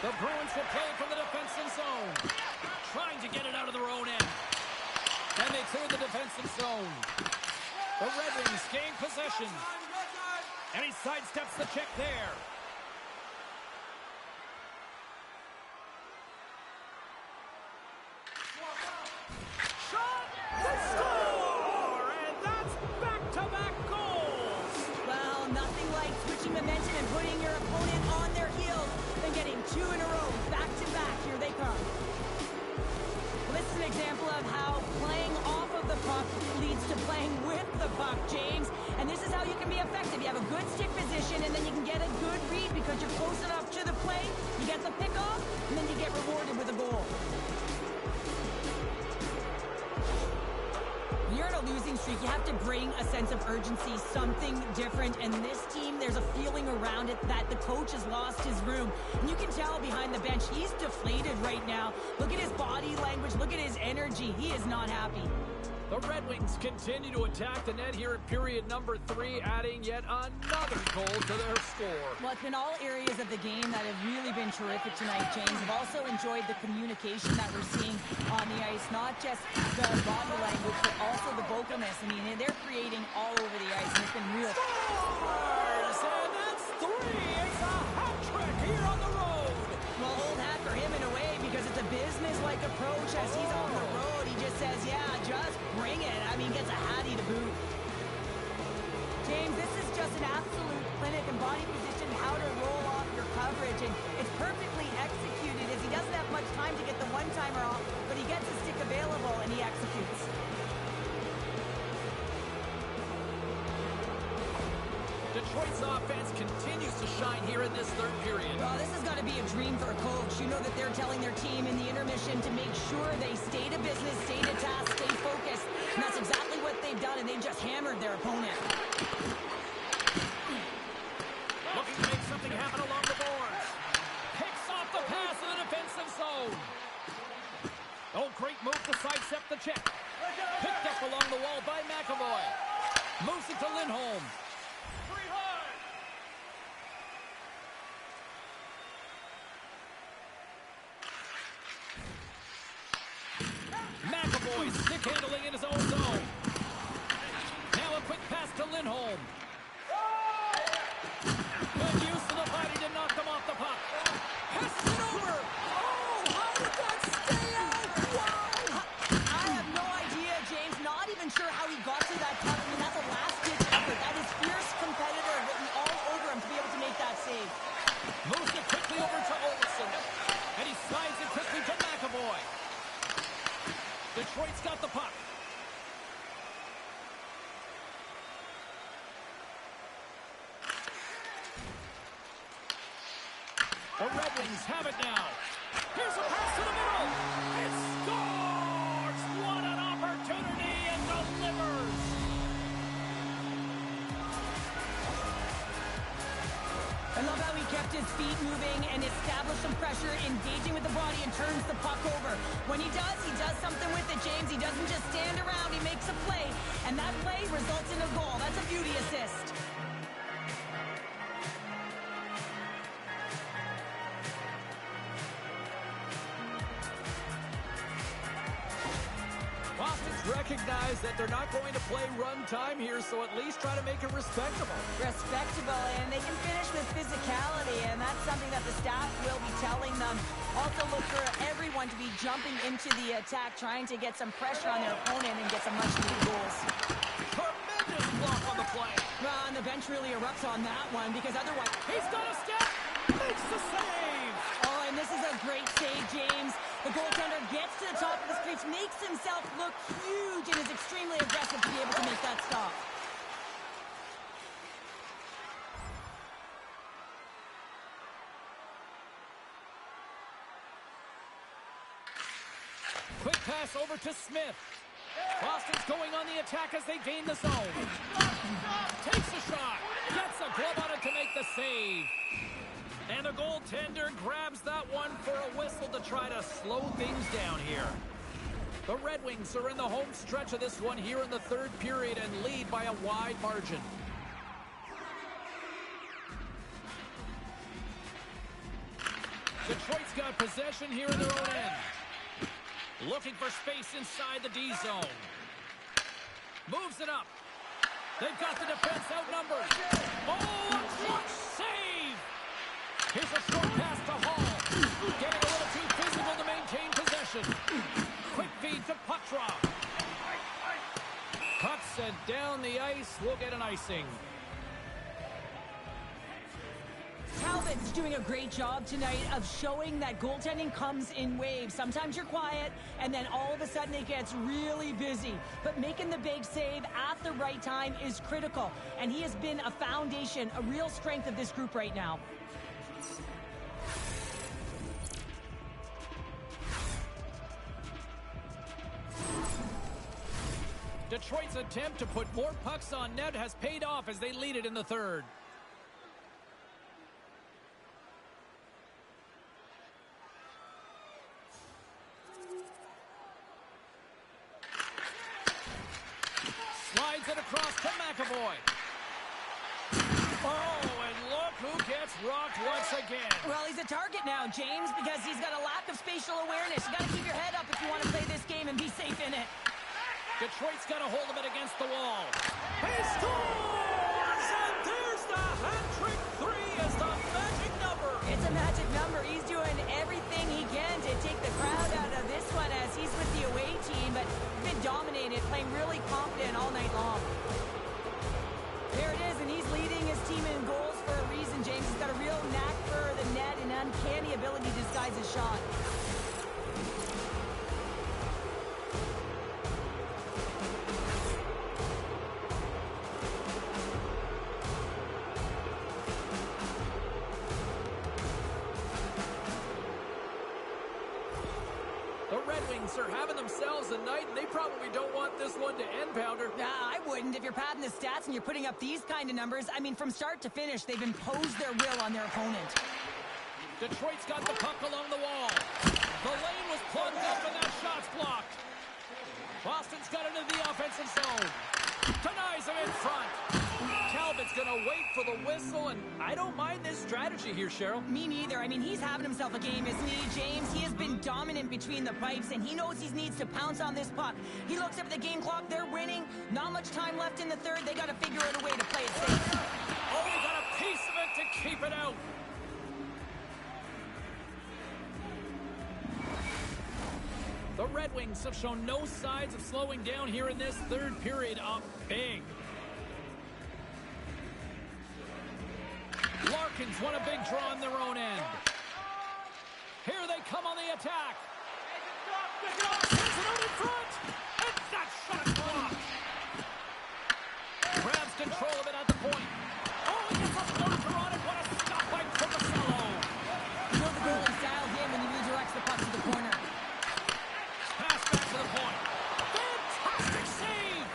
The Bruins will play from the defensive zone. Trying to get it out of their own end. And they clear the defensive zone. The Red Wings gain possession. And he sidesteps the check there. Shot! They score! And that's back-to-back goals! Well, nothing like switching momentum and putting your opponent on their heels than getting two in a row, back-to-back. Here they come. Well, this is an example of how playing off of the puck leads to playing with the puck, James. And this is how you can be effective. You have a good stick position, and then you can get a good read because you're close enough to the play. You get the pick-off, and then you get rewarded with a goal. When you're in a losing streak, you have to bring a sense of urgency, something different. And this team, there's a feeling around it that the coach has lost his room. And you can tell behind the bench, he's deflated right now. Look at his body language. Look at his energy. He is not happy. The Red Wings continue to attack the net here at period number 3, adding yet another goal to their score. Well, it's been all areas of the game that have really been terrific tonight, James. I've also enjoyed the communication that we're seeing on the ice, not just the body language, but also the vocalness. I mean, they're creating all over the ice, and it's been real. Scores! And that's 3! It's a hat trick here on the road! Well, old hat for him in a way, because it's a business-like approach as he's on the road. He just says, yeah, just bring it. I mean, gets a hattie to boot. James, this is just an absolute clinic in body position, how to roll off your coverage, and it's perfectly executed as he doesn't have much time to get the one-timer off, but he gets the stick available and he executes. Detroit's offense continues to shine here in this third period. Well, this has got to be a dream for a coach. You know that they're telling their team in the intermission to make sure they stay to business, stay to task, stay focused. And that's exactly what they've done, and they've just hammered their opponent. Looking to make something happen along the boards. Picks off the pass in the defensive zone. Oh, great move to sidestep home. McAvoy stick handling in his own zone. Now a quick pass to Lindholm. Good use of the body to knock them off the puck. Passes it over. Oh, how did that stay out? Wow. I have no idea, James. Not even sure how he got to that puck. I mean, that's a last-ditch effort. That is fierce competitor written all over him to be able to make that save. Moves it quickly over to Olsen. And he slides it quickly to McAvoy. Detroit's got the puck. The Red Wings have it now. Here's a pass to the middle. It scores! What an opportunity, and delivers! I love how he kept his feet moving and established some pressure, engaging with the body and turns the puck over. When he does something with it, James. He doesn't just stand around, he makes a play. And that play results in a goal. That's a beauty assist. Boston's recognized that they're not going to play run time here, so at least try to make it respectable. Respectable, and they can finish with physicality, and that's something that the staff will be telling them. Also look for everyone to be jumping into the attack, trying to get some pressure on their opponent and get some much-needed goals. Tremendous block on the play. Well, and the bench really erupts on that one, because otherwise... He's got a step. Makes the save. Oh, and this is a great save, James. The goaltender gets to the top of the crease, makes himself look huge, and is extremely aggressive to be able to make that stop. Quick pass over to Smith. Boston's going on the attack as they gain the zone. Takes a shot. Gets a glove on it to make the save. And the goaltender grabs that one for a whistle to try to slow things down here. The Red Wings are in the home stretch of this one here in the third period and lead by a wide margin. Detroit's got possession here in their own end. Looking for space inside the D zone. Moves it up. They've got the defense outnumbered. Oh, a clutch save! Here's a short pass to Hall. Getting a little too physical to maintain possession. Quick feed to puck drop. Cuts and down the ice. We'll get an icing. Talbot's doing a great job tonight of showing that goaltending comes in waves. Sometimes you're quiet, and then all of a sudden it gets really busy. But making the big save at the right time is critical, and he has been a foundation, a real strength of this group right now. Detroit's attempt to put more pucks on net has paid off as they lead it in the third. Slides it across to McAvoy. Oh, and look who gets rocked once again. Well, he's a target now, James, because he's got a lack of spatial awareness. You got to keep your head up if you want to play this game and be safe in it. Detroit's got a hold of it against the wall. He scores! And there's the hat-trick three as the magic number. It's a magic number. He's doing everything he can to take the crowd out of this one as he's with the away team, but been dominated, playing really confident all night long. There it is, and he's leading his team in goals for a reason, James. He's got a real knack for the net and uncanny ability to disguise his shot. Are having themselves a night, and they probably don't want this one to end, Pounder. I wouldn't. If you're padding the stats and you're putting up these kind of numbers, I mean, from start to finish, they've imposed their will on their opponent. Detroit's got the puck along the wall. The lane was plugged up, and that shot's blocked. Boston's got it into the offensive zone. Denies him in front. going to wait for the whistle, and I don't mind this strategy here, Cheryl. Me neither. I mean, he's having himself a game, isn't he, James? He has been dominant between the pipes, and he knows he needs to pounce on this puck. He looks up at the game clock. They're winning. Not much time left in the third. They got to figure out a way to play it safe. Oh, he got a piece of it to keep it out. The Red Wings have shown no signs of slowing down here in this third period. Up big. Larkins won a big draw on their own end. Here they come on the attack. Sends it out in front. And that shot blocked. Grabs control of it at the point. Oh, he gets a blocker on it. What a stop by Corpusalo. You know the goalie's dialed in when he redirects the puck to the corner. Pass back to the point. Fantastic save.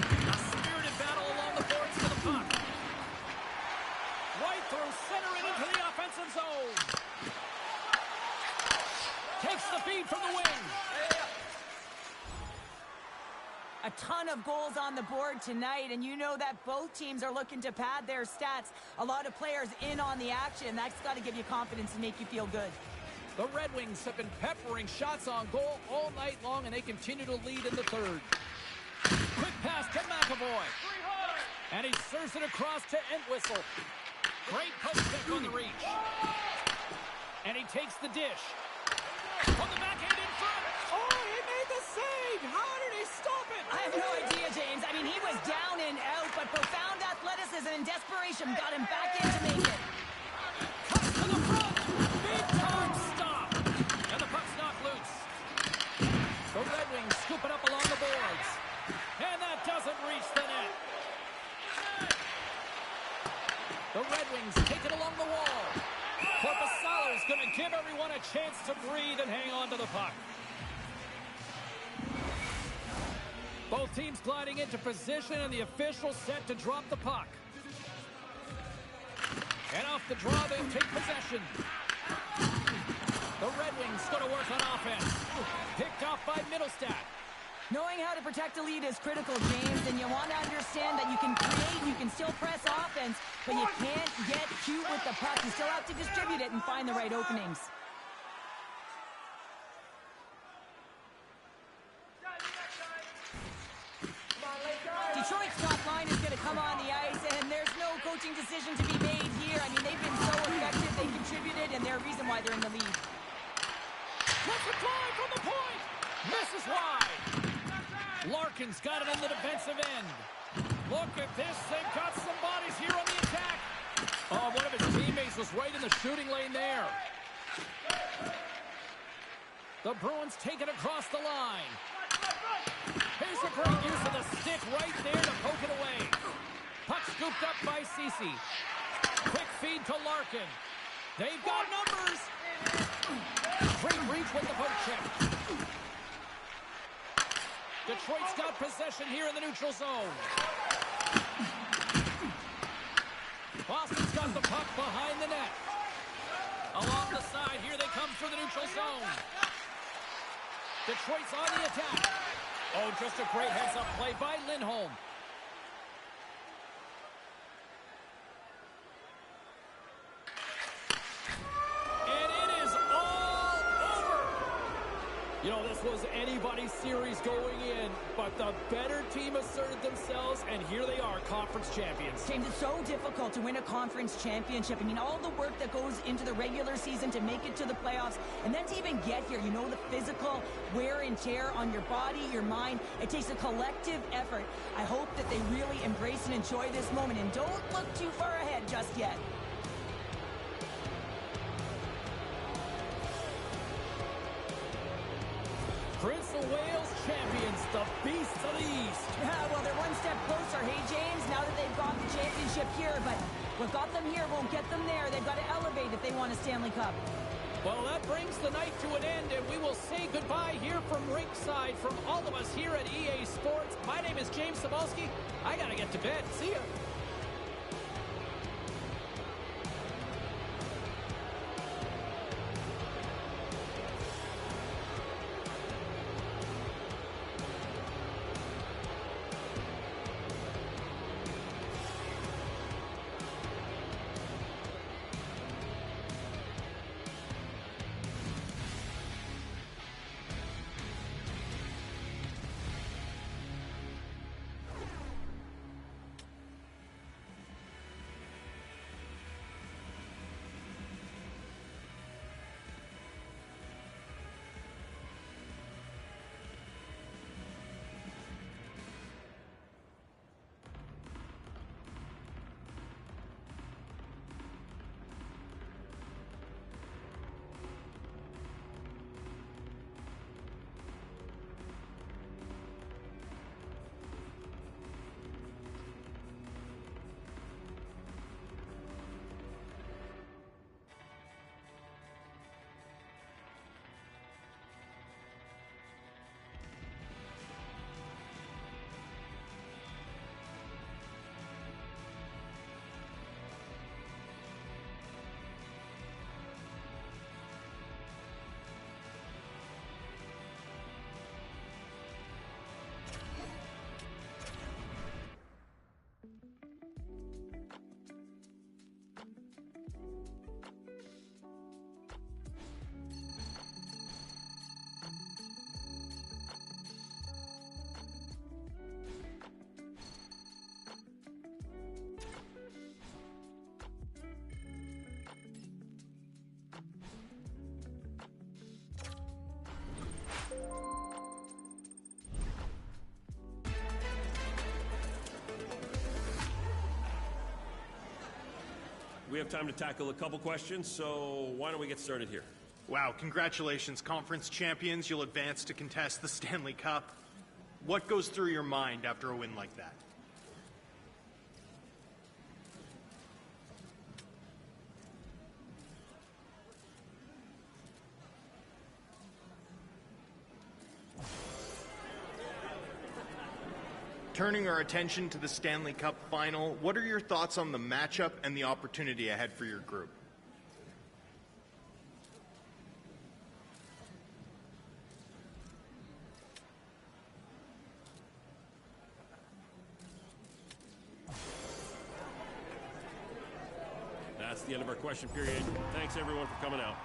A spirited battle along the boards for the puck. Right through center and into the offensive zone. Takes the feed from the wing. A ton of goals on the board tonight, and you know that both teams are looking to pad their stats. A lot of players in on the action. That's got to give you confidence and make you feel good. The Red Wings have been peppering shots on goal all night long, and they continue to lead in the third. Quick pass to McAvoy. And he serves it across to Entwistle. Great post check on the reach. And he takes the dish. On the backhand in front. Oh, he made the save. How did he stop it? I have no idea, James. I mean, he was down and out, but profound athleticism and desperation got him back in to make it. Cuts to the front. Big time stop. And the puck's knocked loose. The Red Wings scoop it up along the boards. And that doesn't reach the net. The Red Wings take it along the wall. Corpusalo's going to give everyone a chance to breathe and hang on to the puck. Both teams gliding into position, and the official set to drop the puck. And off the draw, they take possession. The Red Wings going to work on offense. Picked off by Middlestat. Knowing how to protect a lead is critical, James, and you want to understand that you can create, you can still press offense, but you can't get cute with the puck. You still have to distribute it and find the right openings. Detroit's top line is going to come on the ice, and there's no coaching decision to be made here. I mean, they've been so effective, they contributed, and they're a reason why they're in the lead. That's a drive from the point. Misses wide. Larkins got it in the defensive end. Look at this. They've got some bodies here on the attack. Oh, one of his teammates was right in the shooting lane there. The Bruins take it across the line. Here's a great use of the stick right there to poke it away. Puck scooped up by Ceci. Quick feed to Larkin. They've got numbers. Great reach with the poke check. Detroit's got possession here in the neutral zone. Boston's got the puck behind the net. Along the side, here they come through the neutral zone. Detroit's on the attack. Oh, just a great heads-up play by Lindholm. And it is all over. You know, this was anybody's series going in, but the better team asserted themselves, and here they are, conference champions. James, it's so difficult to win a conference championship. I mean, all the work that goes into the regular season to make it to the playoffs, and then to even get here, you know, the physical wear and tear on your body, your mind. It takes a collective effort. I hope that they really embrace and enjoy this moment, and don't look too far ahead just yet. Prince of Wales champions, the Beasts of the East. Yeah, well, they're one step closer, hey, James, now that they've got the championship here. But what got them here won't get them there. They've got to elevate if they want a Stanley Cup. Well, that brings the night to an end, and we will say goodbye here from ringside from all of us here at EA Sports. My name is James Cebulski. I got to get to bed. See ya. We have time to tackle a couple questions, so why don't we get started here? Wow, congratulations, conference champions. You'll advance to contest the Stanley Cup. What goes through your mind after a win like that? Turning our attention to the Stanley Cup final, what are your thoughts on the matchup and the opportunity ahead for your group? That's the end of our question period. Thanks, everyone, for coming out.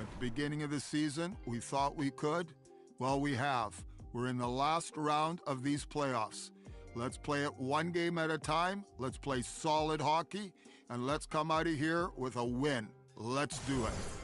At the beginning of the season, we thought we could. Well, we have. We're in the last round of these playoffs. Let's play it one game at a time. Let's play solid hockey, and let's come out of here with a win. Let's do it.